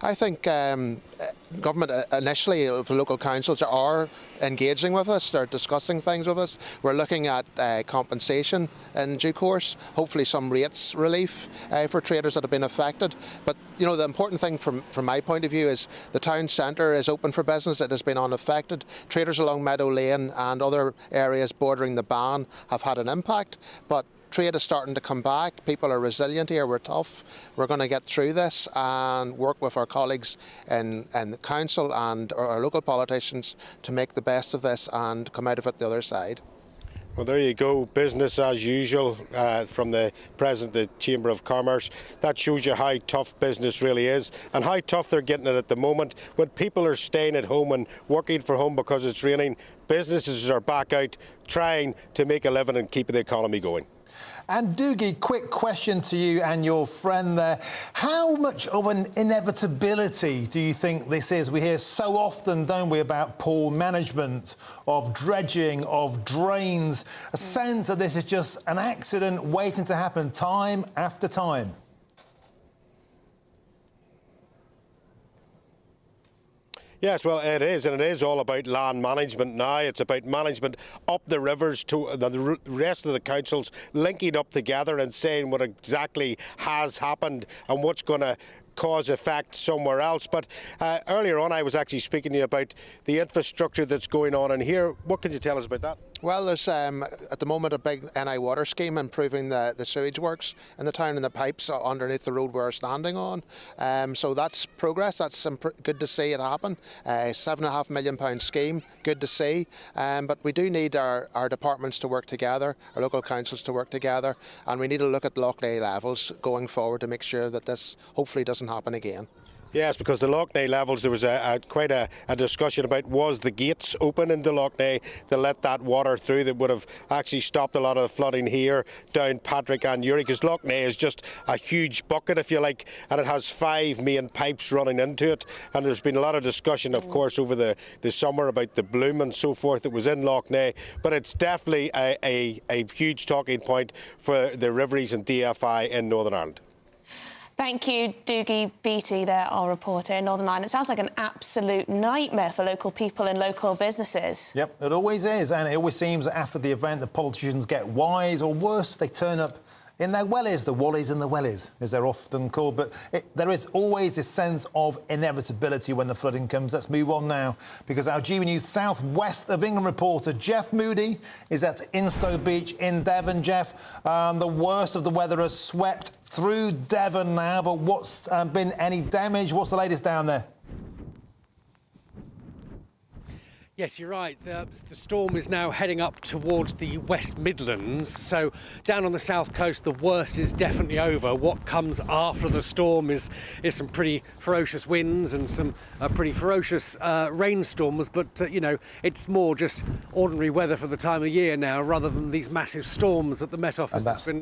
I think government initially, the local councils are engaging with us. They're discussing things with us. We're looking at compensation in due course, hopefully some rates relief for traders that have been affected. But you know, the important thing from my point of view is the town centre is open for business. It has been unaffected. Traders along Meadow Lane and other areas bordering the ban have had an impact, but trade is starting to come back. People are resilient here. We're tough. We're going to get through this and work with our colleagues in the council and our local politicians to make the best of this and come out of it the other side. Well, there you go. Business as usual from the President of the Chamber of Commerce. That shows you how tough business really is and how tough they're getting it at the moment. When people are staying at home and working from home because it's raining, businesses are back out trying to make a living and keep the economy going. And Doogie, quick question to you and your friend there. How much of an inevitability do you think this is? We hear so often, don't we, about poor management, of dredging, of drains. A sense that this is just an accident waiting to happen time after time. Yes, well, it is, and it is all about land management now. It's about management up the rivers to the rest of the councils, linking up together and saying what exactly has happened and what's going to cause effect somewhere else. But earlier on, I was actually speaking to you about the infrastructure that's going on in here. What can you tell us about that? Well, there's at the moment a big NI water scheme improving the sewage works in the town and the pipes underneath the road we're standing on. So that's progress. That's good to see it happen. £7.5 million scheme, good to see. But we do need our departments to work together, our local councils to work together, and we need to look at Loughley levels going forward to make sure that this hopefully doesn't happen again. Yes, because the Lough Neagh levels, there was quite a discussion about was the gates open into Lough Neagh to let that water through that would have actually stopped a lot of the flooding here down Patrick and Uri, because Lough Neagh is just a huge bucket, if you like, and it has 5 main pipes running into it. And there's been a lot of discussion, of course, over the summer about the bloom and so forth that was in Lough Neagh, but it's definitely a huge talking point for the Riveries and DFI in Northern Ireland. Thank you, Doogie Beattie, there, our reporter in Northern Ireland. It sounds like an absolute nightmare for local people and local businesses. Yep, it always is, and it always seems that after the event the politicians get wise, or worse, they turn up in their wellies, the wallies and the wellies, as they're often called. But there is always a sense of inevitability when the flooding comes. Let's move on now, because our GB News South West of England reporter Jeff Moody is at Instow Beach in Devon. Jeff, the worst of the weather has swept through Devon now, but what's been any damage? What's the latest down there? Yes, you're right. The storm is now heading up towards the West Midlands. So down on the south coast, the worst is definitely over. What comes after the storm is some pretty ferocious winds and some pretty ferocious rainstorms. But, you know, it's more just ordinary weather for the time of year now, rather than these massive storms that the Met Office has been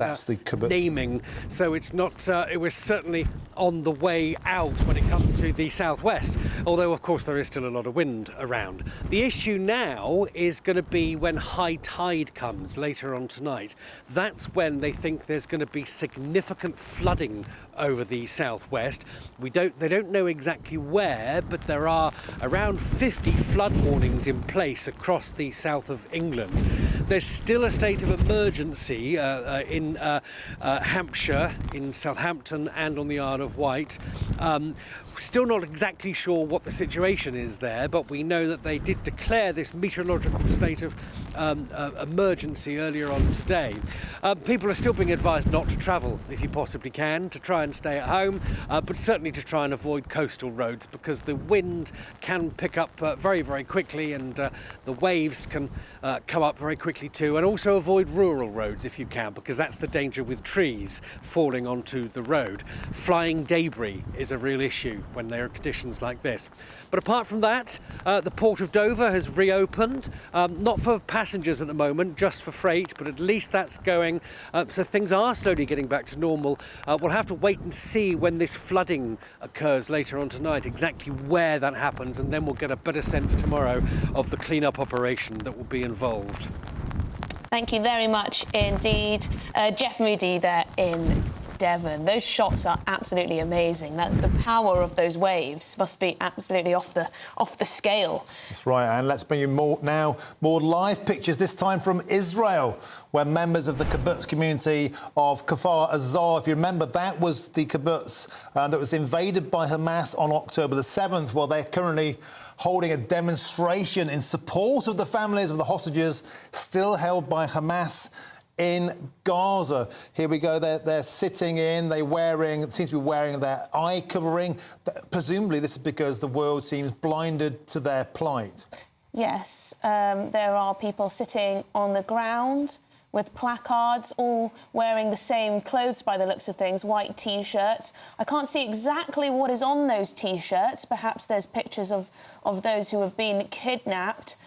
naming. So it's not, it was certainly on the way out when it comes to the southwest, although, of course, there is still a lot of wind around. The issue now is going to be when high tide comes later on tonight. That's when they think there's going to be significant flooding over the southwest. They don't know exactly where, but there are around 50 flood warnings in place across the south of England. There's still a state of emergency in Hampshire, in Southampton and on the Isle of Wight. Still not exactly sure what the situation is there, but we know that they did declare this meteorological state of emergency earlier on today. People are still being advised not to travel if you possibly can, to try and stay at home, but certainly to try and avoid coastal roads, because the wind can pick up very, very quickly, and the waves can come up very quickly too. And also avoid rural roads if you can, because that's the danger with trees falling onto the road. Flying debris is a real issue when there are conditions like this. But apart from that, the Port of Dover has reopened, not for passengers at the moment, just for freight, but at least that's going. So things are slowly getting back to normal. We'll have to wait and see when this flooding occurs later on tonight, exactly where that happens, and then we'll get a better sense tomorrow of the clean-up operation that will be involved. Thank you very much indeed. Jeff Moody there in Devon. Those shots are absolutely amazing. The power of those waves must be absolutely off the scale. That's right, and let's bring you more live pictures, this time from Israel, where members of the kibbutz community of Kfar Azar, if you remember, that was the kibbutz that was invaded by Hamas on October the 7th. Well, they're currently holding a demonstration in support of the families of the hostages still held by Hamas in Gaza. Here we go. They're sitting in. Seems to be wearing their eye covering. Presumably, this is because the world seems blinded to their plight. Yes, there are people sitting on the ground with placards, all wearing the same clothes by the looks of things, white T-shirts. I can't see exactly what is on those T-shirts. Perhaps there's pictures of those who have been kidnapped.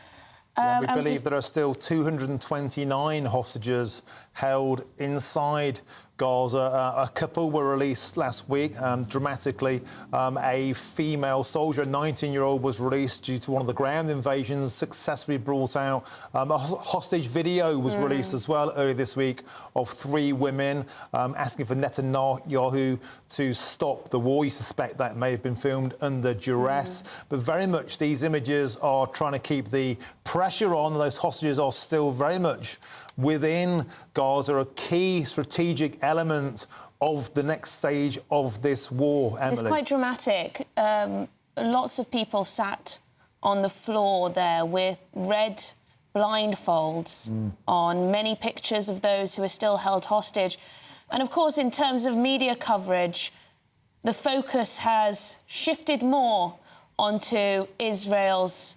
We believe there are still 229 hostages held inside Gaza. A couple were released last week, dramatically. A female soldier, a 19-year-old, was released due to one of the ground invasions, successfully brought out. A hostage video was released as well earlier this week of 3 women asking for Netanyahu to stop the war. You suspect that may have been filmed under duress. But very much these images are trying to keep the pressure on. Those hostages are still very much within Gaza, a key strategic element of the next stage of this war, Emily. It's quite dramatic. Lots of people sat on the floor there with red blindfolds on, many pictures of those who are still held hostage. And, of course, in terms of media coverage, the focus has shifted more onto Israel's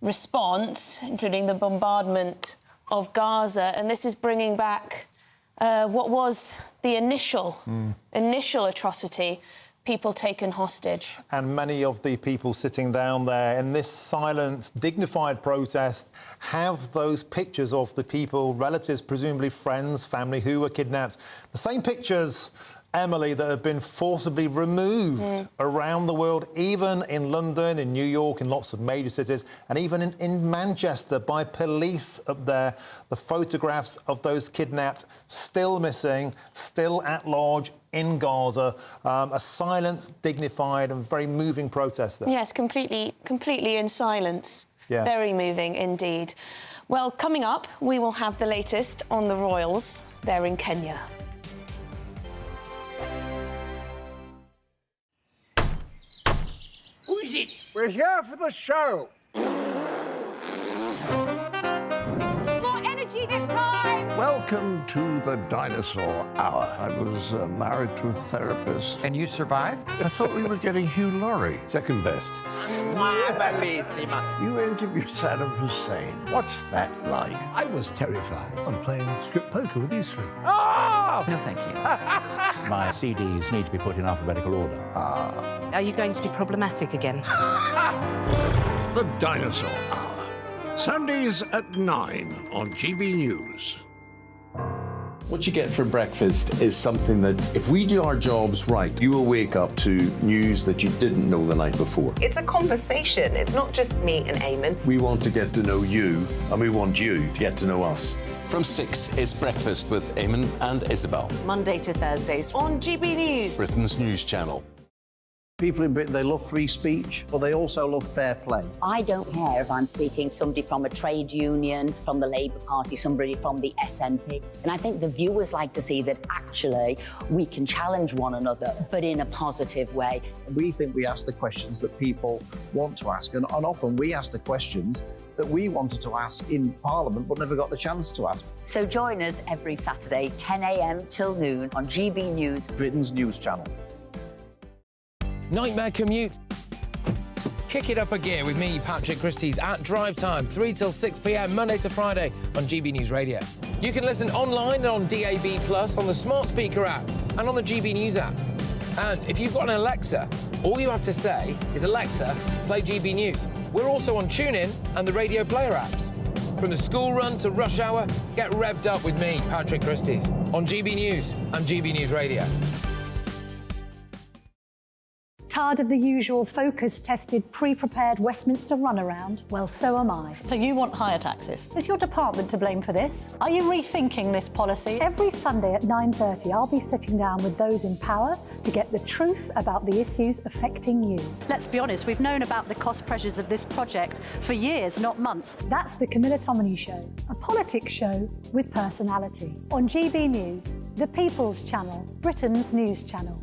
response, including the bombardment of Gaza, and this is bringing back what was the initial atrocity people taken hostage. And many of the people sitting down there in this silent, dignified protest have those pictures of the people, relatives, presumably friends, family, who were kidnapped. The same pictures, Emily, that have been forcibly removed around the world, even in London, in New York, in lots of major cities, and even in Manchester by police up there. The photographs of those kidnapped still missing, still at large in Gaza. A silent, dignified and very moving protest there. Yes, completely in silence. Yeah. Very moving indeed. Well, coming up, we will have the latest on the royals. They're in Kenya. Who is it? We're here for the show. More energy this time! Welcome to the Dinosaur Hour. I was married to a therapist. And you survived? I thought we were getting Hugh Laurie. Second best. You interviewed Saddam Hussein. What's that like? I was terrified. I'm playing strip poker with you three. Oh! No, thank you. My CDs need to be put in alphabetical order. Are you going to be problematic again? The Dinosaur Hour. Sundays at 9 on GB News. What you get for breakfast is something that, if we do our jobs right, you will wake up to news that you didn't know the night before. It's a conversation. It's not just me and Eamon. We want to get to know you, and we want you to get to know us. From 6, it's Breakfast with Eamon and Isabel. Monday to Thursdays on GB News. Britain's news channel. People in Britain, they love free speech, but they also love fair play. I don't care if I'm speaking somebody from a trade union, from the Labour Party, somebody from the SNP. And I think the viewers like to see that actually we can challenge one another, but in a positive way. We think we ask the questions that people want to ask, and often we ask the questions that we wanted to ask in Parliament but never got the chance to ask. So join us every Saturday, 10 a.m. till noon on GB News, Britain's news channel. Nightmare commute. Kick it up a gear with me, Patrick Christie's, at drive time, 3 till 6 p.m, Monday to Friday on GB News Radio. You can listen online and on DAB+, on the smart speaker app and on the GB News app. And if you've got an Alexa, all you have to say is, Alexa, play GB News. We're also on TuneIn and the Radio Player apps. From the school run to rush hour, get revved up with me, Patrick Christie's, on GB News and GB News Radio. Tired of the usual focus-tested, pre-prepared Westminster runaround? Well, so am I. So you want higher taxes? Is your department to blame for this? Are you rethinking this policy? Every Sunday at 9:30, I'll be sitting down with those in power to get the truth about the issues affecting you. Let's be honest, we've known about the cost pressures of this project for years, not months. That's the Camilla Tominey Show, a politics show with personality. On GB News, the People's Channel, Britain's news channel.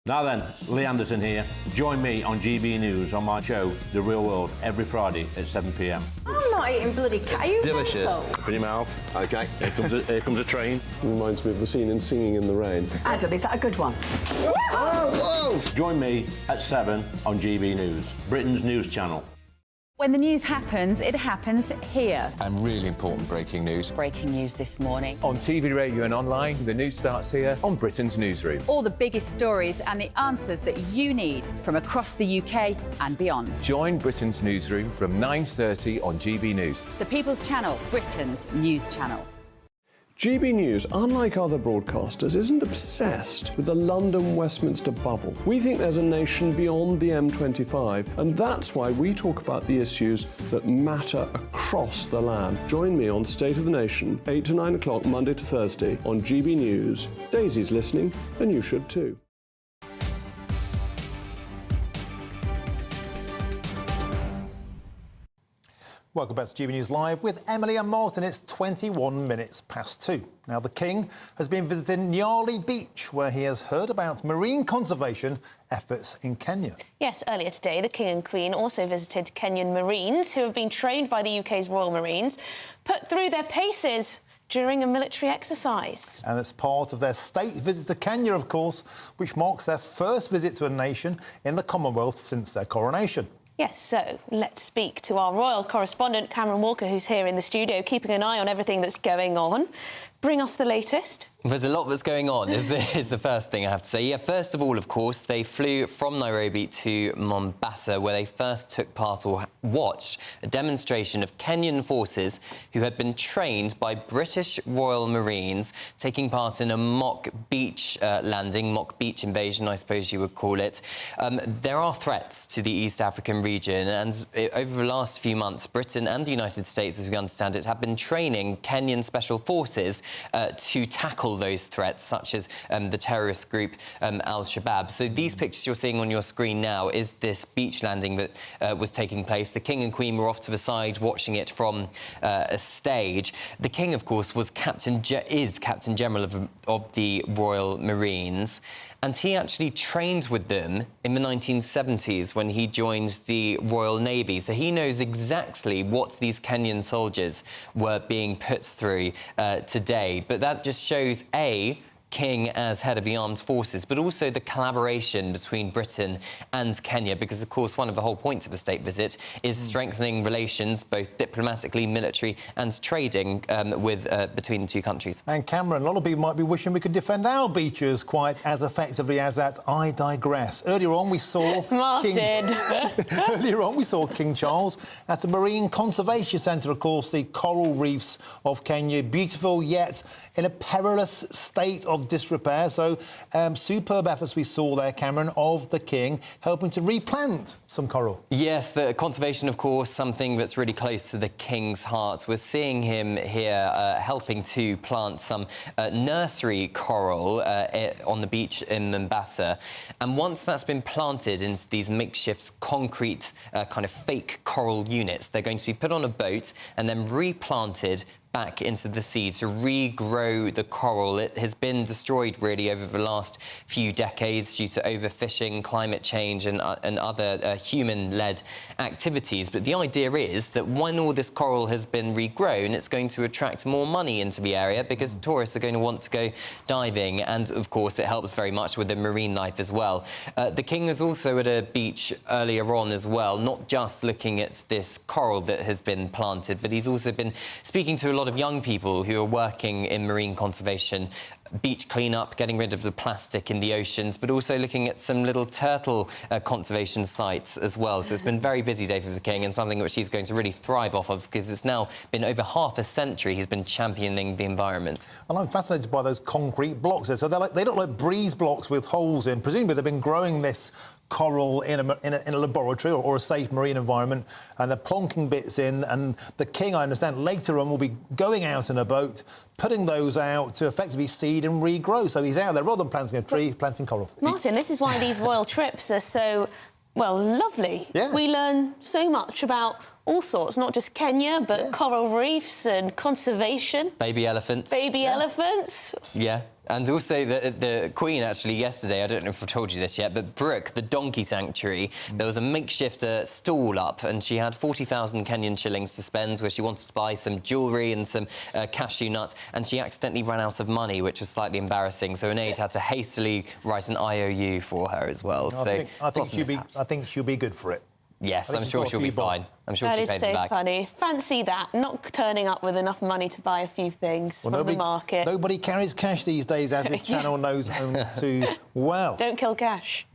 Now then, Lee Anderson here. Join me on GB News on my show, The Real World, every Friday at 7 p.m. I'm not eating bloody cat. Are you Delicious. mental? Open your mouth. OK, here comes a train. Reminds me of the scene in Singing in the Rain. Adam, is that a good one? Whoa! Join me at 7 on GB News, Britain's news channel. When the news happens, it happens here. And really important breaking news. Breaking news this morning. On TV, radio and online, the news starts here on Britain's Newsroom. All the biggest stories and the answers that you need from across the UK and beyond. Join Britain's Newsroom from 9:30 on GB News. The People's Channel, Britain's news channel. GB News, unlike other broadcasters, isn't obsessed with the London-Westminster bubble. We think there's a nation beyond the M25, and that's why we talk about the issues that matter across the land. Join me on State of the Nation, 8 to 9 o'clock, Monday to Thursday, on GB News. Daisy's listening, and you should too. Welcome back to GB News Live with Emily and Martin. It's 21 minutes past 2. Now, the King has been visiting Nyali Beach, where he has heard about marine conservation efforts in Kenya. Yes, earlier today, the King and Queen also visited Kenyan Marines, who have been trained by the UK's Royal Marines, put through their paces during a military exercise. And it's part of their state visit to Kenya, of course, which marks their first visit to a nation in the Commonwealth since their coronation. Yes, so let's speak to our royal correspondent, Cameron Walker, who's here in the studio, keeping an eye on everything that's going on. Bring us the latest. There's a lot that's going on, is the first thing I have to say. Yeah, first of all, of course, they flew from Nairobi to Mombasa, where they first took part or watched a demonstration of Kenyan forces who had been trained by British Royal Marines, taking part in a mock beach landing, mock beach invasion, I suppose you would call it. There are threats to the East African region, and over the last few months, Britain and the United States, as we understand it, have been training Kenyan special forces to tackle those threats, such as the terrorist group Al-Shabaab. So these pictures you're seeing on your screen now is this beach landing that was taking place. The King and Queen were off to the side watching it from a stage. The King, of course, was Captain General of the Royal Marines, and he actually trained with them in the 1970s when he joined the Royal Navy. So he knows exactly what these Kenyan soldiers were being put through today. But that just shows, A, King as head of the armed forces, but also the collaboration between Britain and Kenya, because, of course, one of the whole points of the state visit is strengthening relations, both diplomatically, military and trading between the two countries. And Cameron, a lot of people might be wishing we could defend our beaches quite as effectively as that. I digress. Earlier on, we saw King Charles at the Marine Conservation Centre, of course, the coral reefs of Kenya, beautiful yet in a perilous state of disrepair. So superb efforts we saw there, Cameron, of the King helping to replant some coral. Yes, the conservation, of course, something that's really close to the King's heart. We're seeing him here helping to plant some nursery coral on the beach in Mombasa. And once that's been planted into these makeshift concrete kind of fake coral units, they're going to be put on a boat and then replanted back into the sea to regrow the coral. It has been destroyed really over the last few decades due to overfishing, climate change and other human-led activities. But the idea is that when all this coral has been regrown, it's going to attract more money into the area because tourists are going to want to go diving. And, of course, it helps very much with the marine life as well. The King was also at a beach earlier on as well, not just looking at this coral that has been planted, but he's also been speaking to a lot of young people who are working in marine conservation, beach cleanup, getting rid of the plastic in the oceans, but also looking at some little turtle conservation sites as well. So it's been a very busy day for the King and something which he's going to really thrive off of because it's now been over half a century he's been championing the environment. Well, I'm fascinated by those concrete blocks there. So they look like breeze blocks with holes in. Presumably they've been growing this coral in a laboratory or a safe marine environment, and they're plonking bits in, and the King, I understand, later on will be going out in a boat, putting those out to effectively seed and regrow. So he's out there, rather than planting a tree, planting coral. Martin, this is why these royal trips are so, well, lovely. Yeah. We learn so much about all sorts, not just Kenya, but coral reefs and conservation. Baby elephants. Baby elephants. Yeah. And also the Queen, actually, yesterday, I don't know if I've told you this yet, but Brooke, the donkey sanctuary, there was a makeshift stall up and she had 40,000 Kenyan shillings to spend where she wanted to buy some jewellery and some cashew nuts, and she accidentally ran out of money, which was slightly embarrassing. So an aide had to hastily write an IOU for her as well. I think she'll be good for it. Yes, I'm sure she'll be fine. I'm sure she'll pay them back. That is so funny. Fancy that, not turning up with enough money to buy a few things from the market. Nobody carries cash these days, as this channel knows only too well. Don't kill cash.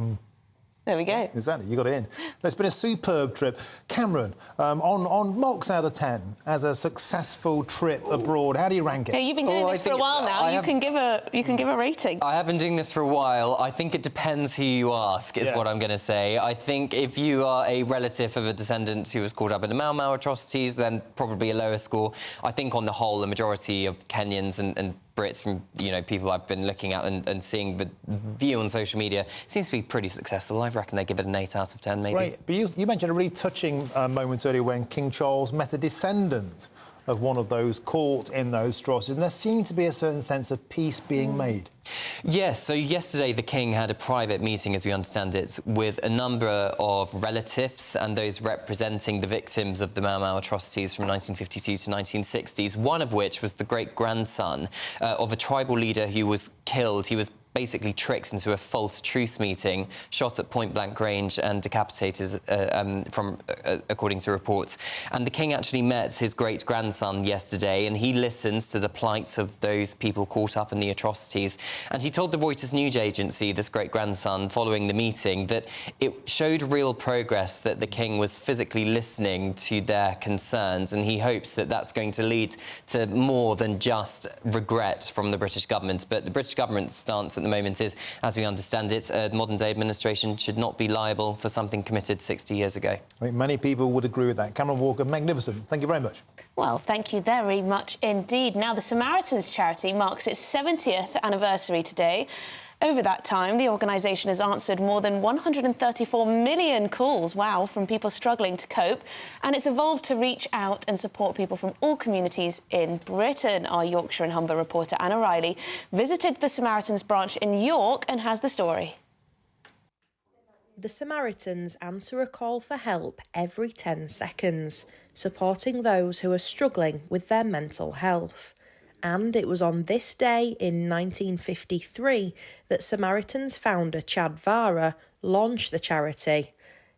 There we go. Exactly, you got it in. It's been a superb trip. Cameron, on marks out of 10 as a successful trip abroad, how do you rank it? Yeah, you've been doing this for a while now. You can give a rating. I have been doing this for a while. I think it depends who you ask, is what I'm going to say. I think if you are a relative of a descendant who was caught up in the Mau Mau atrocities, then probably a lower score. I think on the whole, the majority of Kenyans and Brits, from people I've been looking at and seeing the view on social media, seems to be pretty successful. I reckon they give it an 8 out of 10, maybe. Right, but you mentioned a really touching moment earlier when King Charles met a descendant of one of those caught in those atrocities, and there seemed to be a certain sense of peace being made. Yes, so yesterday the King had a private meeting, as we understand it, with a number of relatives and those representing the victims of the Mau Mau atrocities from 1952 to 1960s, one of which was the great-grandson of a tribal leader who was killed. He was basically tricks into a false truce meeting, shot at point-blank range and decapitated, according to reports. And the king actually met his great-grandson yesterday, and he listens to the plight of those people caught up in the atrocities. And he told the Reuters news agency, this great-grandson, following the meeting, that it showed real progress, that the king was physically listening to their concerns, and he hopes that that's going to lead to more than just regret from the British government. But the British government's stance at the moment is, as we understand it, a modern-day administration should not be liable for something committed 60 years ago. I think many people would agree with that. Cameron Walker, magnificent. Thank you very much. Well, thank you very much indeed. Now, the Samaritans charity marks its 70th anniversary today. Over that time, the organisation has answered more than 134 million calls, wow, from people struggling to cope, and it's evolved to reach out and support people from all communities in Britain. Our Yorkshire and Humber reporter Anna Riley visited the Samaritans branch in York and has the story. The Samaritans answer a call for help every 10 seconds, supporting those who are struggling with their mental health. And it was on this day in 1953 that Samaritans founder Chad Vara launched the charity.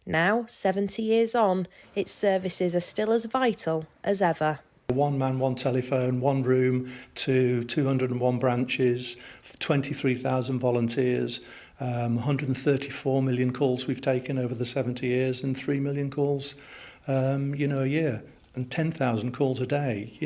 Now, 70 years on, its services are still as vital as ever. One man, one telephone, one room to 201 branches, 23,000 volunteers, 134 million calls we've taken over the 70 years and 3 million calls, a year. And 10,000 calls a day.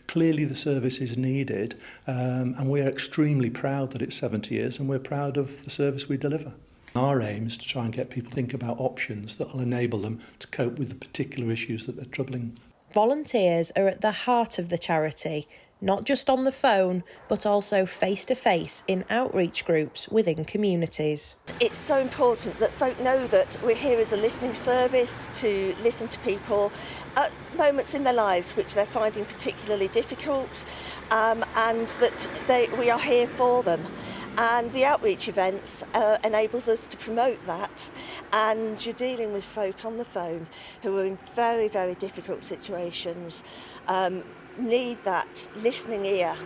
Clearly the service is needed, and we're extremely proud that it's 70 years, and we're proud of the service we deliver. Our aim is to try and get people to think about options that will enable them to cope with the particular issues that they're troubling. Volunteers are at the heart of the charity, not just on the phone, but also face-to-face in outreach groups within communities. It's so important that folk know that we're here as a listening service to listen to people at moments in their lives which they're finding particularly difficult, and that we are here for them. And the outreach events enables us to promote that, and you're dealing with folk on the phone who are in very, very difficult situations, need that listening ear,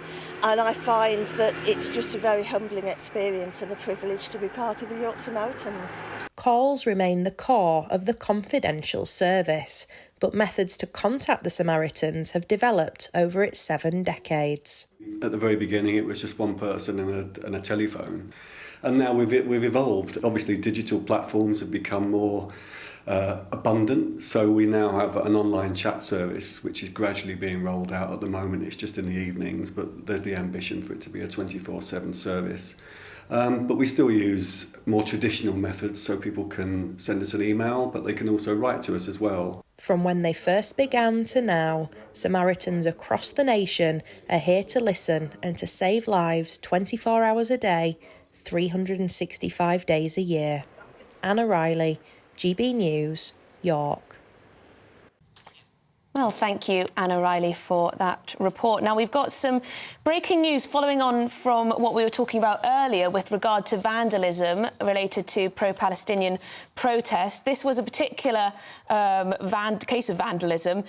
and I find that it's just a very humbling experience and a privilege to be part of the York Samaritans. Calls remain the core of the confidential service, but methods to contact the Samaritans have developed over its 7 decades. At the very beginning it was just one person and a telephone, and now we've evolved. Obviously digital platforms have become more abundant, so we now have an online chat service which is gradually being rolled out. At the moment it's just in the evenings, but there's the ambition for it to be a 24/7 service. But we still use more traditional methods, so people can send us an email, but they can also write to us as well. From when they first began to now, Samaritans across the nation are here to listen and to save lives 24 hours a day, 365 days a year. Anna Riley, GB News, York. Well, thank you, Anna Riley, for that report. Now, we've got some breaking news following on from what we were talking about earlier with regard to vandalism related to pro-Palestinian protests. This was a particular case of vandalism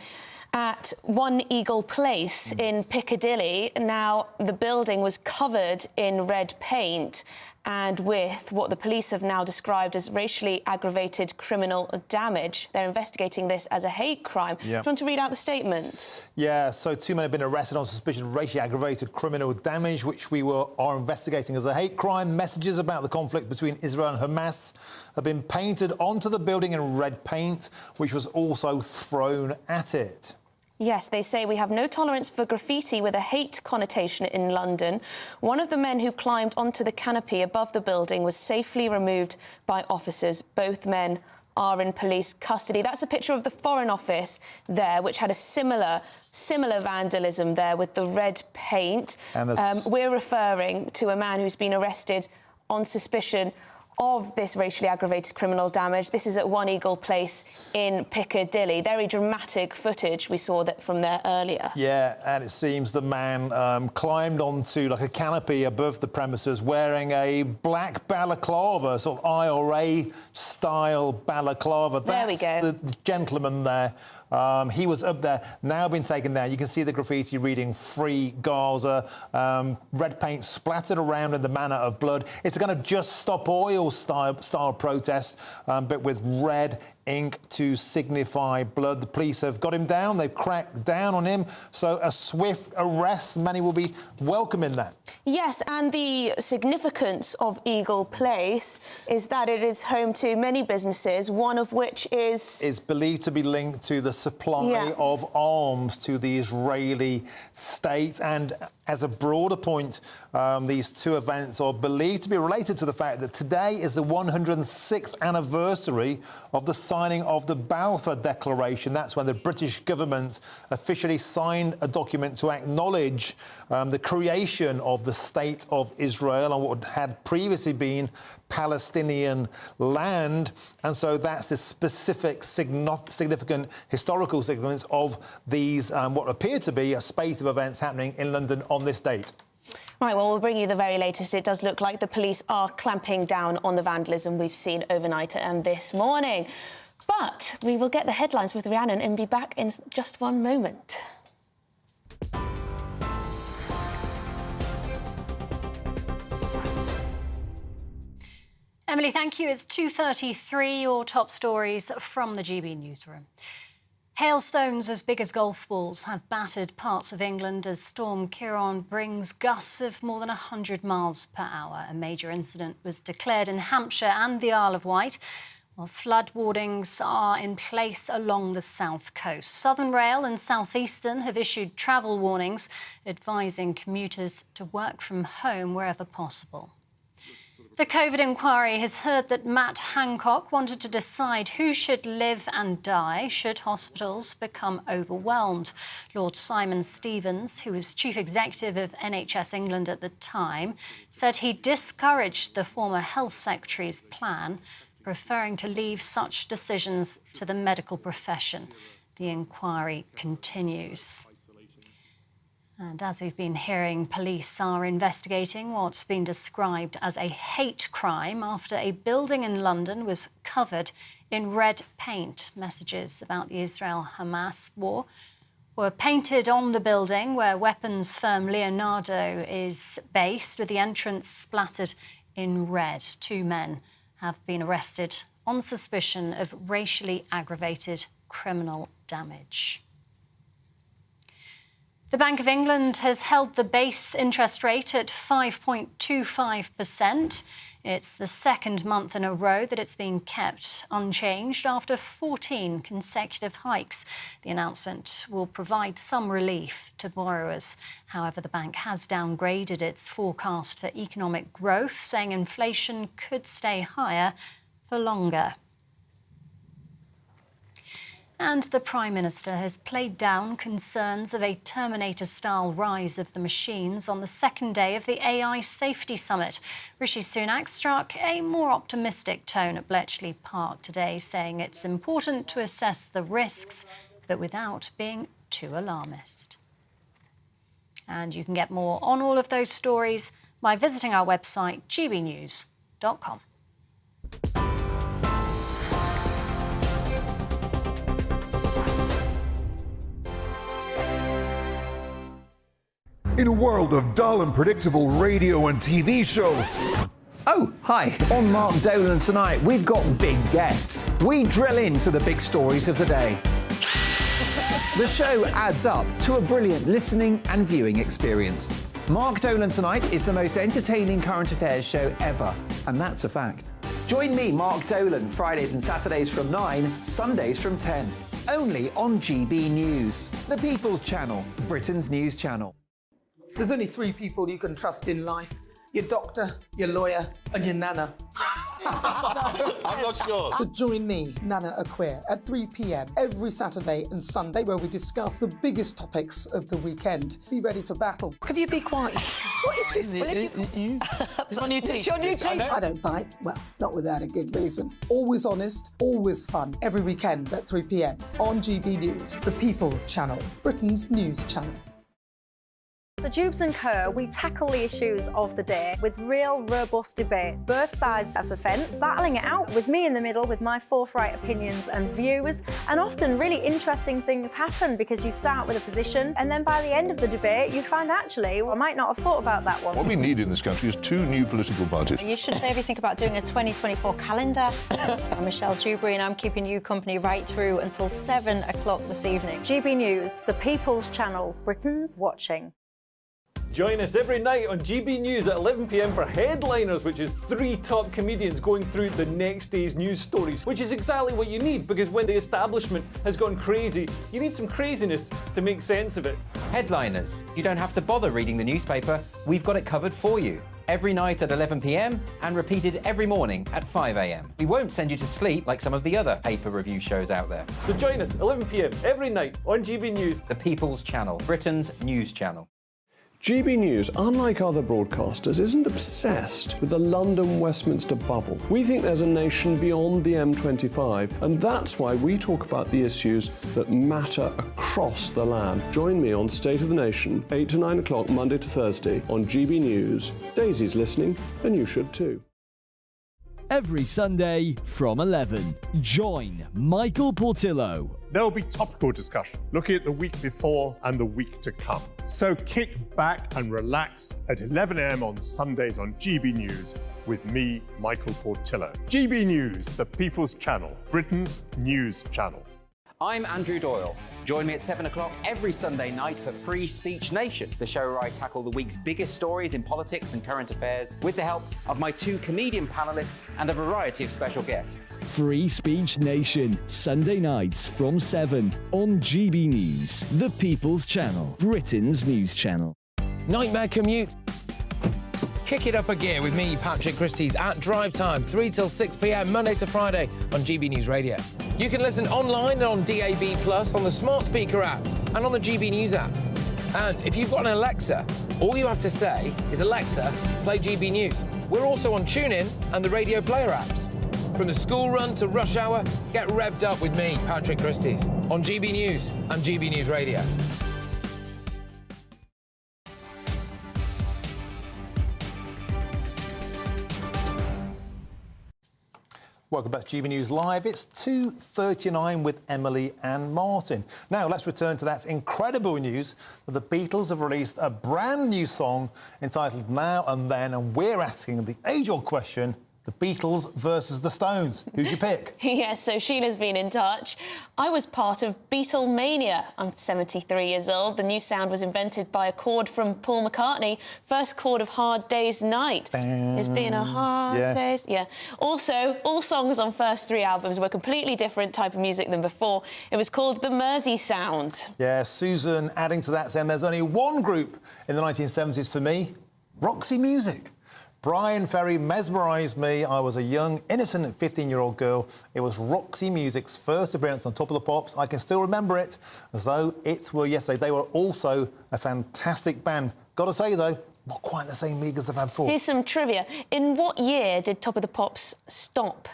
at One Eagle Place in Piccadilly. Now, the building was covered in red paint and with what the police have now described as racially aggravated criminal damage. They're investigating this as a hate crime. Yeah. Do you want to read out the statement? Yeah, so 2 men have been arrested on suspicion of racially aggravated criminal damage, which are investigating as a hate crime. Messages about the conflict between Israel and Hamas have been painted onto the building in red paint, which was also thrown at it. Yes, they say we have no tolerance for graffiti with a hate connotation in London. One of the men who climbed onto the canopy above the building was safely removed by officers. Both men are in police custody. That's a picture of the Foreign Office there, which had a similar vandalism there with the red paint. We're referring to a man who's been arrested on suspicion of this racially aggravated criminal damage. This is at One Eagle Place in Piccadilly. Very dramatic footage we saw that from there earlier. Yeah, and it seems the man climbed onto like a canopy above the premises wearing a black balaclava, sort of IRA-style balaclava. There we go. The gentleman there. He was up there, now been taken down. You can see the graffiti reading "Free Gaza," red paint splattered around in the manner of blood. It's a kind of Just Stop Oil style protest, but with red ink to signify blood. The police have got him down. They've cracked down on him. So a swift arrest. Many will be welcoming that. Yes, and the significance of Eagle Place is that it is home to many businesses, one of which is believed to be linked to the supply of arms to the Israeli state. And as a broader point, these two events are believed to be related to the fact that today is the 106th anniversary of the signing of the Balfour Declaration. That's when the British government officially signed a document to acknowledge the creation of the State of Israel on what had previously been Palestinian land. And so that's the specific significant historical significance of these, what appear to be a spate of events happening in London on this date. Right, well, we'll bring you the very latest. It does look like the police are clamping down on the vandalism we've seen overnight and this morning. But we will get the headlines with Rhiannon and be back in just one moment. Emily, thank you. It's 2:33, your top stories from the GB newsroom. Hailstones as big as golf balls have battered parts of England as Storm Ciarán brings gusts of more than 100 miles per hour. A major incident was declared in Hampshire and the Isle of Wight, while flood warnings are in place along the south coast. Southern Rail and South Eastern have issued travel warnings, advising commuters to work from home wherever possible. The COVID inquiry has heard that Matt Hancock wanted to decide who should live and die should hospitals become overwhelmed. Lord Simon Stevens, who was Chief Executive of NHS England at the time, said he discouraged the former Health Secretary's plan, preferring to leave such decisions to the medical profession. The inquiry continues. And as we've been hearing, police are investigating what's been described as a hate crime after a building in London was covered in red paint. Messages about the Israel-Hamas war were painted on the building where weapons firm Leonardo is based, with the entrance splattered in red. 2 men have been arrested on suspicion of racially aggravated criminal damage. The Bank of England has held the base interest rate at 5.25%. It's the second month in a row that it's been kept unchanged after 14 consecutive hikes. The announcement will provide some relief to borrowers. However, the bank has downgraded its forecast for economic growth, saying inflation could stay higher for longer. And the Prime Minister has played down concerns of a Terminator-style rise of the machines on the second day of the AI Safety Summit. Rishi Sunak struck a more optimistic tone at Bletchley Park today, saying it's important to assess the risks, but without being too alarmist. And you can get more on all of those stories by visiting our website, gbnews.com. In a world of dull and predictable radio and TV shows. Oh, hi. On Mark Dolan tonight, we've got big guests. We drill into the big stories of the day. The show adds up to a brilliant listening and viewing experience. Mark Dolan Tonight is the most entertaining current affairs show ever, and that's a fact. Join me, Mark Dolan, Fridays and Saturdays from 9, Sundays from 10. Only on GB News, the People's Channel, Britain's news channel. There's only 3 people you can trust in life. Your doctor, your lawyer, and your nana. I'm not sure. So join me, Nana Acquia, at 3 p.m. every Saturday and Sunday, where we discuss the biggest topics of the weekend. Be ready for battle. Could you be quiet? What is this? It's my new teeth. It's your new teeth. I don't bite. Well, not without a good reason. Always honest, always fun. Every weekend at 3 p.m. on GB News, the People's Channel, Britain's news channel. So Jubes and Kerr, we tackle the issues of the day with real, robust debate, both sides of the fence, battling it out with me in the middle with my forthright opinions and views. And often really interesting things happen because you start with a position and then by the end of the debate you find actually, I might not have thought about that one. What we need in this country is 2 new political parties. You should maybe think about doing a 2024 calendar. I'm Michelle Dewberry and I'm keeping you company right through until 7 o'clock this evening. GB News, the People's Channel, Britain's watching. Join us every night on GB News at 11 p.m. for Headliners, which is 3 top comedians going through the next day's news stories, which is exactly what you need, because when the establishment has gone crazy, you need some craziness to make sense of it. Headliners. You don't have to bother reading the newspaper. We've got it covered for you. Every night at 11 p.m. and repeated every morning at 5 a.m. We won't send you to sleep like some of the other paper review shows out there. So join us 11 p.m. every night on GB News. The People's Channel, Britain's news channel. GB News, unlike other broadcasters, isn't obsessed with the London-Westminster bubble. We think there's a nation beyond the M25, and that's why we talk about the issues that matter across the land. Join me on State of the Nation, 8 to 9 o'clock, Monday to Thursday, on GB News. Daisy's listening, and you should too. Every Sunday from 11, join Michael Portillo. There will be topical discussion, looking at the week before and the week to come. So kick back and relax at 11 a.m. on Sundays on GB News with me, Michael Portillo. GB News, the People's Channel, Britain's news channel. I'm Andrew Doyle. Join me at 7 o'clock every Sunday night for Free Speech Nation, the show where I tackle the week's biggest stories in politics and current affairs with the help of my 2 comedian panellists and a variety of special guests. Free Speech Nation, Sunday nights from 7 on GB News, the People's Channel, Britain's news channel. Nightmare commute. Kick it up a gear with me, Patrick Christie's, at Drive Time, 3 till 6 p.m, Monday to Friday on GB News Radio. You can listen online and on DAB+, on the smart speaker app and on the GB News app. And if you've got an Alexa, all you have to say is, Alexa, play GB News. We're also on TuneIn and the Radio Player apps. From the school run to rush hour, get revved up with me, Patrick Christie's, on GB News and GB News Radio. Welcome back to GB News Live. It's 2:39 with Emily and Martin. Now, let's return to that incredible news that the Beatles have released a brand new song entitled Now and Then, and we're asking the age-old question, the Beatles versus the Stones. Who's your pick? Yes, so Sheila's been in touch. I was part of Beatlemania. I'm 73 years old. The new sound was invented by a chord from Paul McCartney. First chord of Hard Day's Night. It's been a hard day's... Yeah. Also, all songs on first 3 albums were completely different type of music than before. It was called the Mersey sound. Yeah, Susan adding to that saying there's only one group in the 1970s for me, Roxy Music. Brian Ferry mesmerised me. I was a young, innocent 15-year-old girl. It was Roxy Music's first appearance on Top of the Pops. I can still remember it as though it were yesterday. They were also a fantastic band. Got to say, though, not quite the same league as the Fab Four. Here's some trivia. In what year did Top of the Pops stop?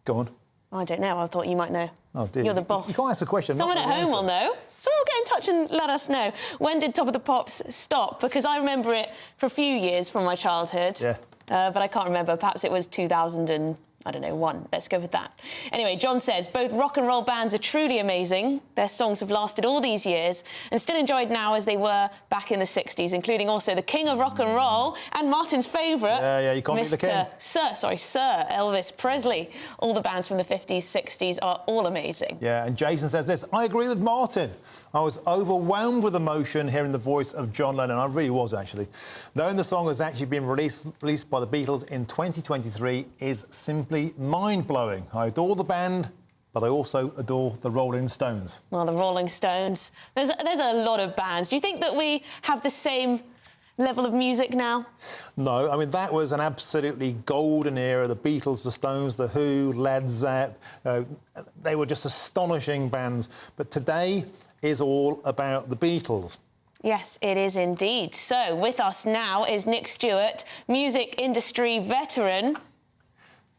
Go on. I don't know. I thought you might know. Oh, dear. You're the boss. You can't ask a question. Someone at home will know. Someone will get in touch and let us know. When did Top of the Pops stop? Because I remember it for a few years from my childhood. Yeah. But I can't remember. Perhaps it was 2001. Let's go with that. Anyway, John says, both rock and roll bands are truly amazing. Their songs have lasted all these years and still enjoyed now as they were back in the 60s, including also the king of rock and roll and Martin's favourite. Yeah, you can't beat the king. Sir Elvis Presley. All the bands from the 50s, 60s are all amazing. Yeah, and Jason says this, I agree with Martin. I was overwhelmed with emotion hearing the voice of John Lennon. I really was, actually. Knowing the song has actually been released by the Beatles in 2023 is simply mind-blowing. I adore the band, but I also adore the Rolling Stones. Well, the Rolling Stones. There's a lot of bands. Do you think that we have the same level of music now? No, I mean, that was an absolutely golden era. The Beatles, the Stones, the Who, Led Zepp, they were just astonishing bands. But today is all about the Beatles. Yes, it is indeed. So with us now is Nick Stewart, music industry veteran.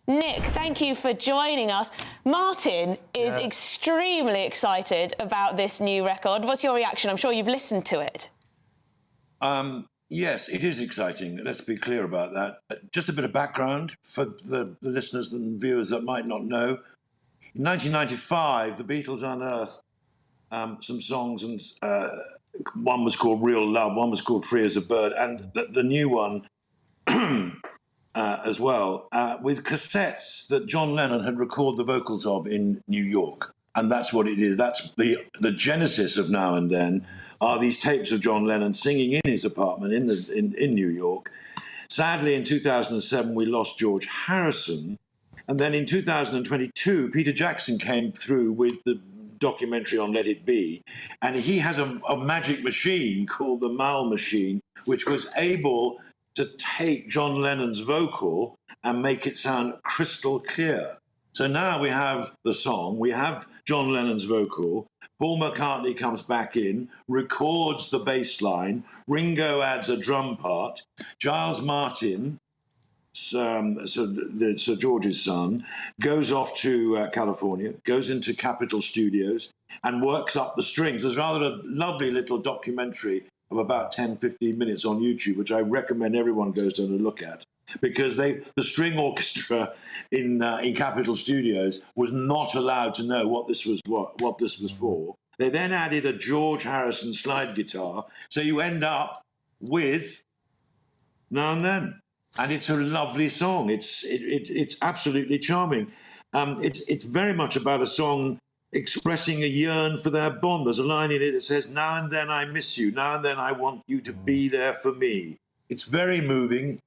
Nick, thank you for joining us. Martin is extremely excited about this new record. What's your reaction? I'm sure you've listened to it. Yes, it is exciting. Let's be clear about that. Just a bit of background for the listeners and viewers that might not know. In 1995, the Beatles unearthed some songs, and one was called Real Love, one was called Free as a Bird, and the new one as well, with cassettes that John Lennon had recorded the vocals of in New York. And that's what it is. That's the genesis of Now and Then, are these tapes of John Lennon singing in his apartment in New York. Sadly, in 2007, we lost George Harrison. And then in 2022, Peter Jackson came through with the documentary on Let It Be. And he has a magic machine called the Mal machine, which was able to take John Lennon's vocal and make it sound crystal clear. So now we have the song, we have John Lennon's vocal, Paul McCartney comes back in, records the bass line, Ringo adds a drum part, Giles Martin, Sir George's son, goes off to California, goes into Capitol Studios and works up the strings. There's rather a lovely little documentary of about 10, 15 minutes on YouTube, which I recommend everyone goes down and look at, because the string orchestra in Capitol Studios was not allowed to know what this was for. They then added a George Harrison slide guitar, so you end up with Now and Then, and it's a lovely song. It's absolutely charming. It's very much about a song expressing a yearn for their bond. There's a line in it that says, "Now and then I miss you. Now and then I want you to be there for me." It's very moving.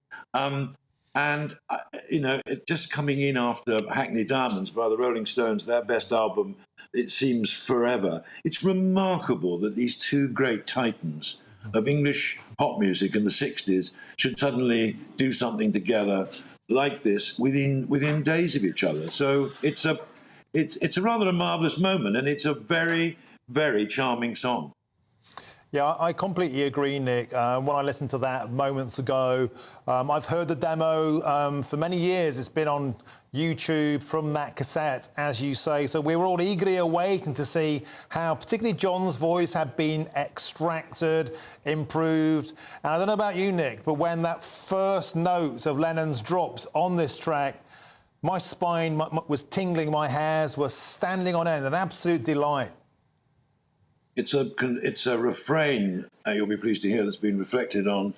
Just coming in after Hackney Diamonds by the Rolling Stones, their best album, it seems forever. It's remarkable that these two great titans of English pop music in the 60s should suddenly do something together like this within days of each other. So it's a rather a marvellous moment, and it's a very, very charming song. Yeah, I completely agree, Nick. When I listened to that moments ago, I've heard the demo for many years. It's been on YouTube from that cassette, as you say. So we were all eagerly awaiting to see how particularly John's voice had been extracted, improved. And I don't know about you, Nick, but when that first note of Lennon's dropped on this track, my spine was tingling, my hairs were standing on end, an absolute delight. It's a refrain, you'll be pleased to hear, that's been reflected on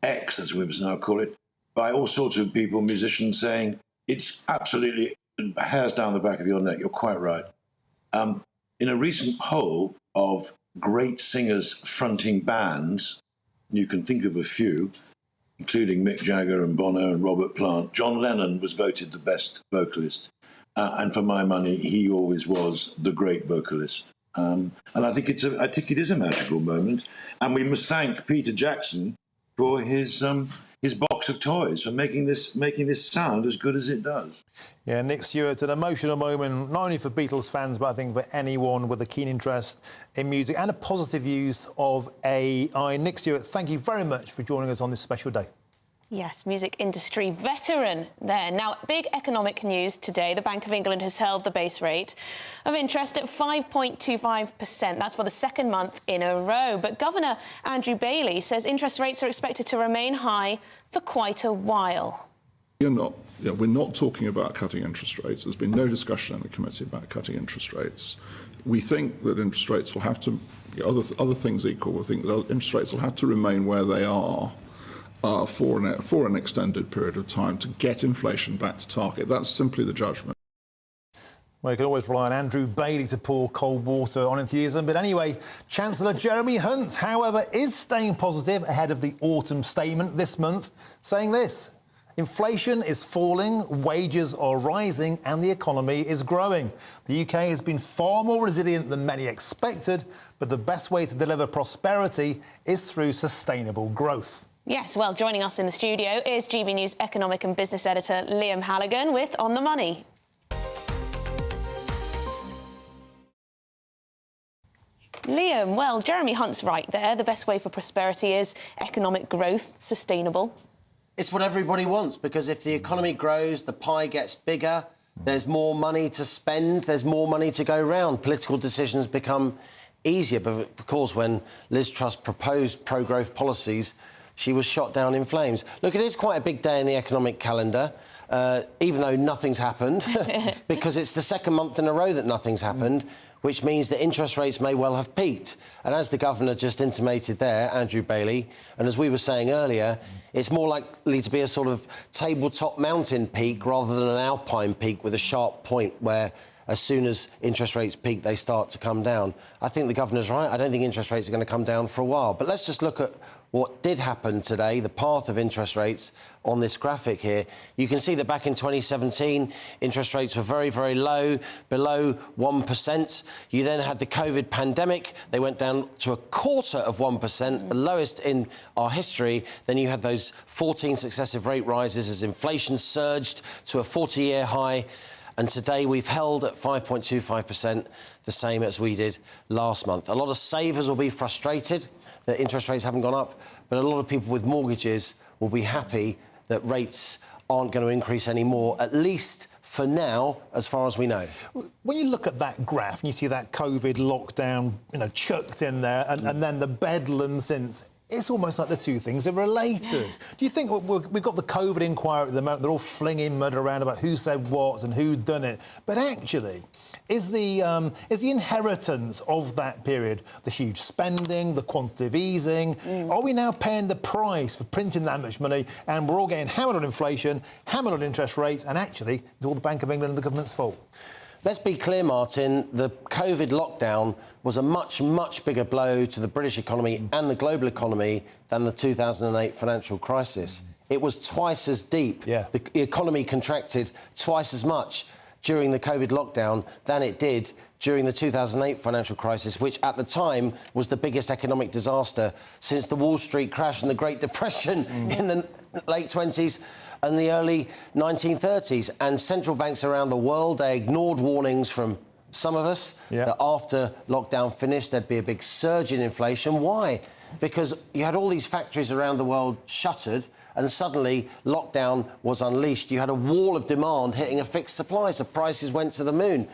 X, as we must now call it, by all sorts of people, musicians, saying it's absolutely hairs down the back of your neck. You're quite right. In a recent poll of great singers fronting bands, you can think of a few, including Mick Jagger and Bono and Robert Plant, John Lennon was voted the best vocalist. And for my money, he always was the great vocalist. And I think it is a magical moment, and we must thank Peter Jackson for his box of toys for making this sound as good as it does. Yeah, Nick Stewart, an emotional moment not only for Beatles fans, but I think for anyone with a keen interest in music and a positive use of AI. Nick Stewart, thank you very much for joining us on this special day. Yes, music industry veteran there. Now, big economic news today. The Bank of England has held the base rate of interest at 5.25%. That's for the second month in a row. But Governor Andrew Bailey says interest rates are expected to remain high for quite a while. We're not talking about cutting interest rates. There's been no discussion in the committee about cutting interest rates. We think that interest rates will have to, other things equal, we think that interest rates will have to remain where they are for an extended period of time to get inflation back to target. That's simply the judgment. Well, you can always rely on Andrew Bailey to pour cold water on enthusiasm. But anyway, Chancellor Jeremy Hunt, however, is staying positive ahead of the autumn statement this month, saying this: inflation is falling, wages are rising, and the economy is growing. The UK has been far more resilient than many expected, but the best way to deliver prosperity is through sustainable growth. Yes, well, joining us in the studio is GB News economic and business editor Liam Halligan with On the Money. Liam, well, Jeremy Hunt's right there. The best way for prosperity is economic growth, sustainable. It's what everybody wants, because if the economy grows, the pie gets bigger, there's more money to spend, there's more money to go round. Political decisions become easier. But of course, when Liz Truss proposed pro-growth policies, she was shot down in flames. Look, it is quite a big day in the economic calendar, even though nothing's happened, because it's the second month in a row that nothing's happened, which means that interest rates may well have peaked. And as the Governor just intimated there, Andrew Bailey, and as we were saying earlier, it's more likely to be a sort of tabletop mountain peak rather than an alpine peak with a sharp point where as soon as interest rates peak, they start to come down. I think the Governor's right. I don't think interest rates are going to come down for a while. But let's just look at what did happen today, the path of interest rates on this graphic here. You can see that back in 2017, interest rates were very, very low, below 1%. You then had the COVID pandemic. They went down to 1/4%, the lowest in our history. Then you had those 14 successive rate rises as inflation surged to a 40-year high. And today we've held at 5.25%, the same as we did last month. A lot of savers will be frustrated that interest rates haven't gone up, but a lot of people with mortgages will be happy that rates aren't going to increase anymore, at least for now, as far as we know. When you look at that graph and you see that COVID lockdown, chucked in there, and then the bedlam since, it's almost like the two things are related. Do you think we've got the COVID inquiry at the moment, they're all flinging mud around about who said what and who done it, but actually, is the inheritance of that period the huge spending, the quantitative easing? Are we now paying the price for printing that much money and we're all getting hammered on inflation, hammered on interest rates, and actually it's all the Bank of England and the government's fault? Let's be clear, Martin, the COVID lockdown was a much, much bigger blow to the British economy and the global economy than the 2008 financial crisis. It was twice as deep. The economy contracted twice as much during the COVID lockdown than it did during the 2008 financial crisis, which at the time was the biggest economic disaster since the Wall Street crash and the Great Depression in the late 20s and the early 1930s. And central banks around the world, they ignored warnings from some of us that after lockdown finished, there'd be a big surge in inflation. Why? Because you had all these factories around the world shuttered, and suddenly lockdown was unleashed. You had a wall of demand hitting a fixed supply, so prices went to the moon.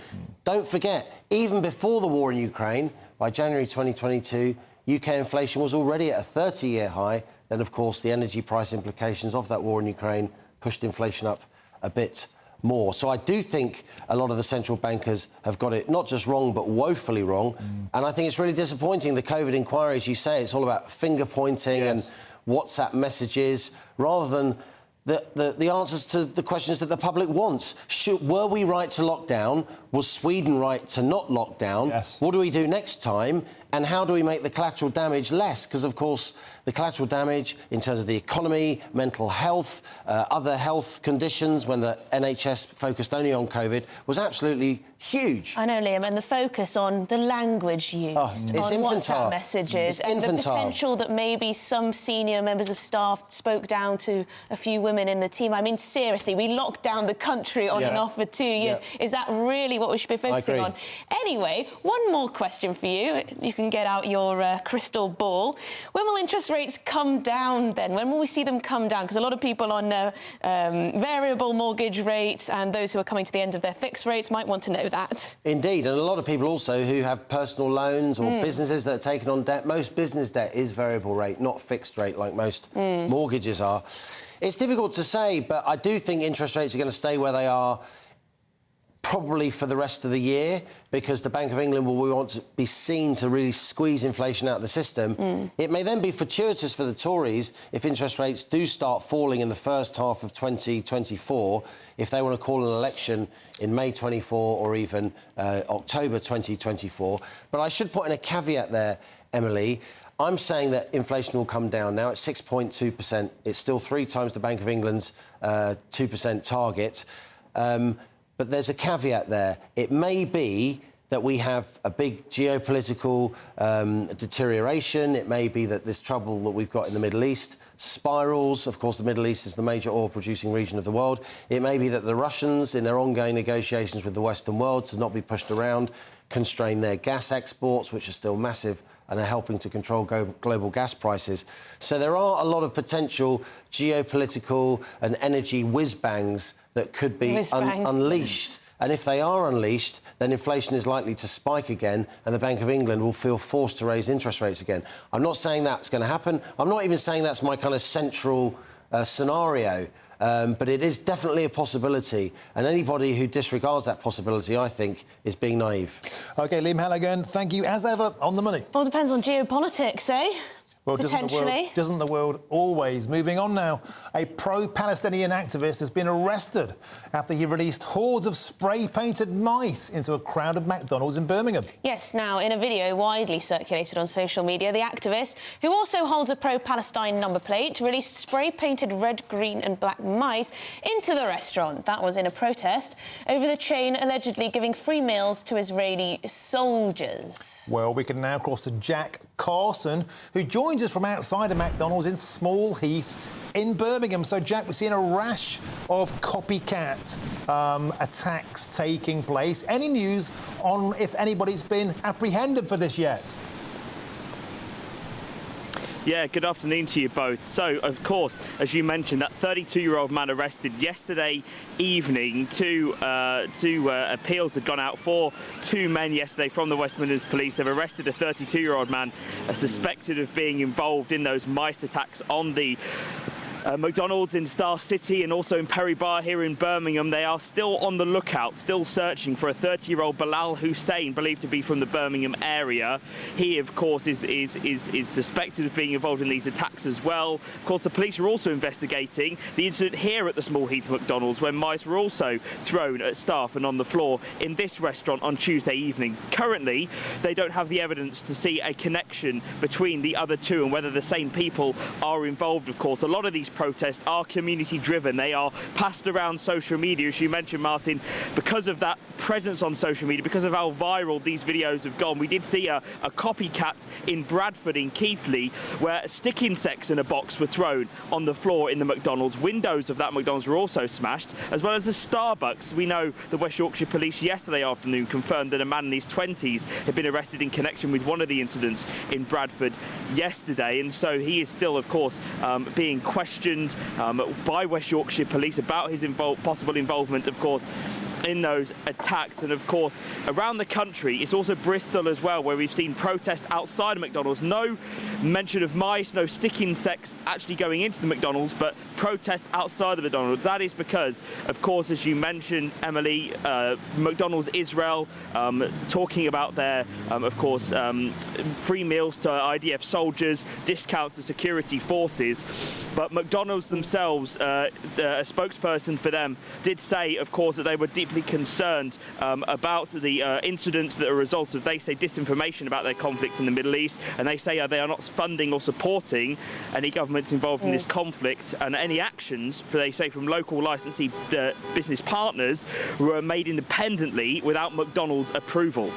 Don't forget, even before the war in Ukraine, by January 2022, UK inflation was already at a 30-year high. Then, of course, the energy price implications of that war in Ukraine pushed inflation up a bit more. So I do think a lot of the central bankers have got it not just wrong, but woefully wrong. And I think it's really disappointing. The COVID inquiry, as you say, it's all about finger-pointing and WhatsApp messages, rather than the answers to the questions that the public wants. Were we right to lock down? Was Sweden right to not lock down? What do we do next time? And how do we make the collateral damage less? Because, of course, the collateral damage in terms of the economy, mental health, other health conditions, when the NHS focused only on COVID, was absolutely huge. I know, Liam, and the focus on the language used, it's on infantile. WhatsApp messages, It's and the infantile. potential that maybe some senior members of staff spoke down to a few women in the team. I mean, seriously, we locked down the country on and off for 2 years. Is that really what we should be focusing on? Anyway, one more question for you. You can get out your crystal ball. When will interest rates come down then? When will we see them come down? Because a lot of people on variable mortgage rates and those who are coming to the end of their fixed rates might want to know that. Indeed, and a lot of people also who have personal loans or businesses that are taking on debt. Most business debt is variable rate, not fixed rate like most mortgages are. It's difficult to say, but I do think interest rates are going to stay where they are probably for the rest of the year, because the Bank of England will want to be seen to really squeeze inflation out of the system. It may then be fortuitous for the Tories if interest rates do start falling in the first half of 2024, if they want to call an election in May 24 or even October 2024. But I should put in a caveat there, Emily. I'm saying that inflation will come down now at 6.2%. It's still 3 times the Bank of England's 2% target. But there's a caveat there. It may be that we have a big geopolitical deterioration. It may be that this trouble that we've got in the Middle East spirals. Of course, the Middle East is the major oil-producing region of the world. It may be that the Russians, in their ongoing negotiations with the Western world to not be pushed around, constrain their gas exports, which are still massive and are helping to control global gas prices. So there are a lot of potential geopolitical and energy whiz-bangs that could be unleashed. And if they are unleashed, then inflation is likely to spike again and the Bank of England will feel forced to raise interest rates again. I'm not saying that's going to happen. I'm not even saying that's my kind of central scenario. But it is definitely a possibility. And anybody who disregards that possibility, I think, is being naive. OK, Liam Halligan, thank you, as ever, on the money. Well, it depends on geopolitics, eh? Well, potentially. Doesn't the world always? Moving on now. A pro-Palestinian activist has been arrested after he released hordes of spray-painted mice into a crowded McDonald's in Birmingham. Yes, now, in a video widely circulated on social media, the activist, who also holds a pro-Palestine number plate, released spray-painted red, green and black mice into the restaurant. That was in a protest over the chain allegedly giving free meals to Israeli soldiers. Well, we can now cross to Jack Carson, who joins us from outside of McDonald's in Small Heath in Birmingham. So, Jack, we're seeing a rash of copycat attacks taking place. Any news on if anybody's been apprehended for this yet? Yeah, good afternoon to you both. So, of course, as you mentioned, that 32-year-old man arrested yesterday evening. Two appeals had gone out for two men yesterday from the West Midlands Police. They've arrested a 32-year-old man suspected of being involved in those mice attacks on the McDonald's in Star City and also in Perry Bar here in Birmingham. They are still on the lookout, still searching for a 30-year-old Bilal Hussein, believed to be from the Birmingham area. He, of course, is suspected of being involved in these attacks as well. Of course, the police are also investigating the incident here at the Small Heath McDonald's, where mice were also thrown at staff and on the floor in this restaurant on Tuesday evening. Currently, they don't have the evidence to see a connection between the other two and whether the same people are involved. Of course, a lot of these protests are community driven. They are passed around social media, as you mentioned, Martin, because of that presence on social media, because of how viral these videos have gone. We did see a copycat in Bradford in Keighley where stick insects in a box were thrown on the floor in the McDonald's. Windows of that McDonald's were also smashed, as well as a Starbucks. We know the West Yorkshire Police yesterday afternoon confirmed that a man in his 20s had been arrested in connection with one of the incidents in Bradford yesterday, and so he is still, of course, being questioned by West Yorkshire Police about his possible involvement, of course, in those attacks. And of course, around the country, it's also Bristol as well, where we've seen protests outside of McDonald's. No mention of mice, no stick insects actually going into the McDonald's, but protests outside of McDonald's. That is because, of course, as you mentioned, Emily, McDonald's Israel talking about their, of course, free meals to IDF soldiers, discounts to security forces. But McDonald's themselves, a spokesperson for them, did say, of course, that they were deeply concerned about the incidents that are a result of, they say, disinformation about their conflict in the Middle East, and they say they are not funding or supporting any governments involved in this conflict, and any actions, they say, from local licensee business partners were made independently without McDonald's approval.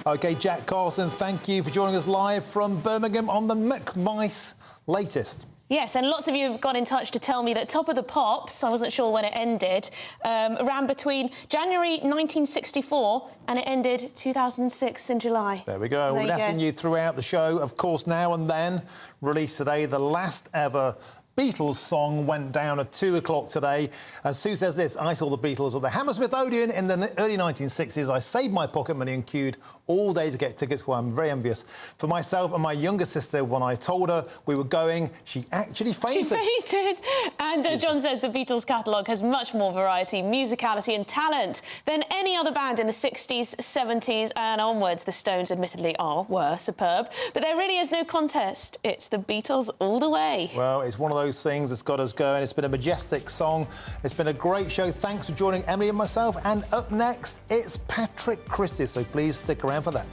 OK, Jack Carson, thank you for joining us live from Birmingham on the McMice latest. Yes, and lots of you have got in touch to tell me that Top of the Pops, I wasn't sure when it ended, ran between January 1964 and it ended 2006 in July. There we go. We're asking you throughout the show. Of course, Now and Then, released today, the last ever Beatles song went down at 2 o'clock today. Sue says this: I saw the Beatles at the Hammersmith Odeon in the early 1960s. I saved my pocket money and queued all day to get tickets. Well, I'm very envious. For myself and my younger sister, when I told her we were going, she actually fainted. She fainted. And John says the Beatles catalogue has much more variety, musicality and talent than any other band in the 60s, 70s and onwards. The Stones admittedly were superb, but there really is no contest. It's the Beatles all the way. Well, it's one of those things that's got us going. It's been a majestic song. It's been a great show. Thanks for joining Emily and myself. And up next, it's Patrick Christie, so please stick around for that.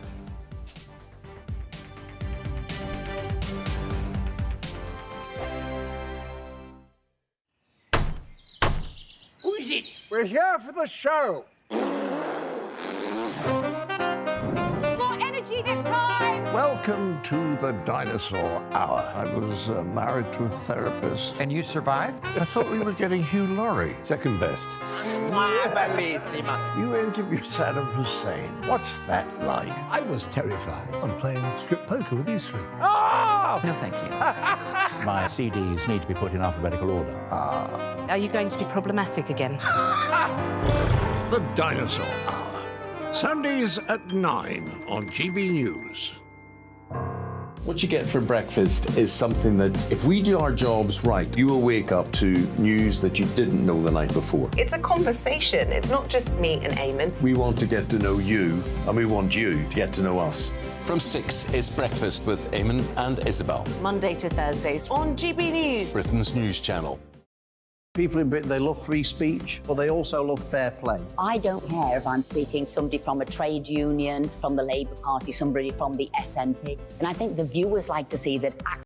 Who is it? We're here for the show. Welcome to the Dinosaur Hour. I was married to a therapist. And you survived? I thought we were getting Hugh Laurie. Second best. Bellissima. You interviewed Saddam Hussein. What's that like? I was terrified. I'm playing strip poker with these three. Oh! No, thank you. My CDs need to be put in alphabetical order. Are you going to be problematic again? The Dinosaur Hour. Sundays at 9 on GB News. What you get for breakfast is something that, if we do our jobs right, you will wake up to news that you didn't know the night before. It's a conversation. It's not just me and Eamon. We want to get to know you, and we want you to get to know us. From 6, it's Breakfast with Eamon and Isabel. Monday to Thursdays on GB News. Britain's news channel. People in Britain, they love free speech, but they also love fair play. I don't care if I'm speaking somebody from a trade union, from the Labour Party, somebody from the SNP. And I think the viewers like to see that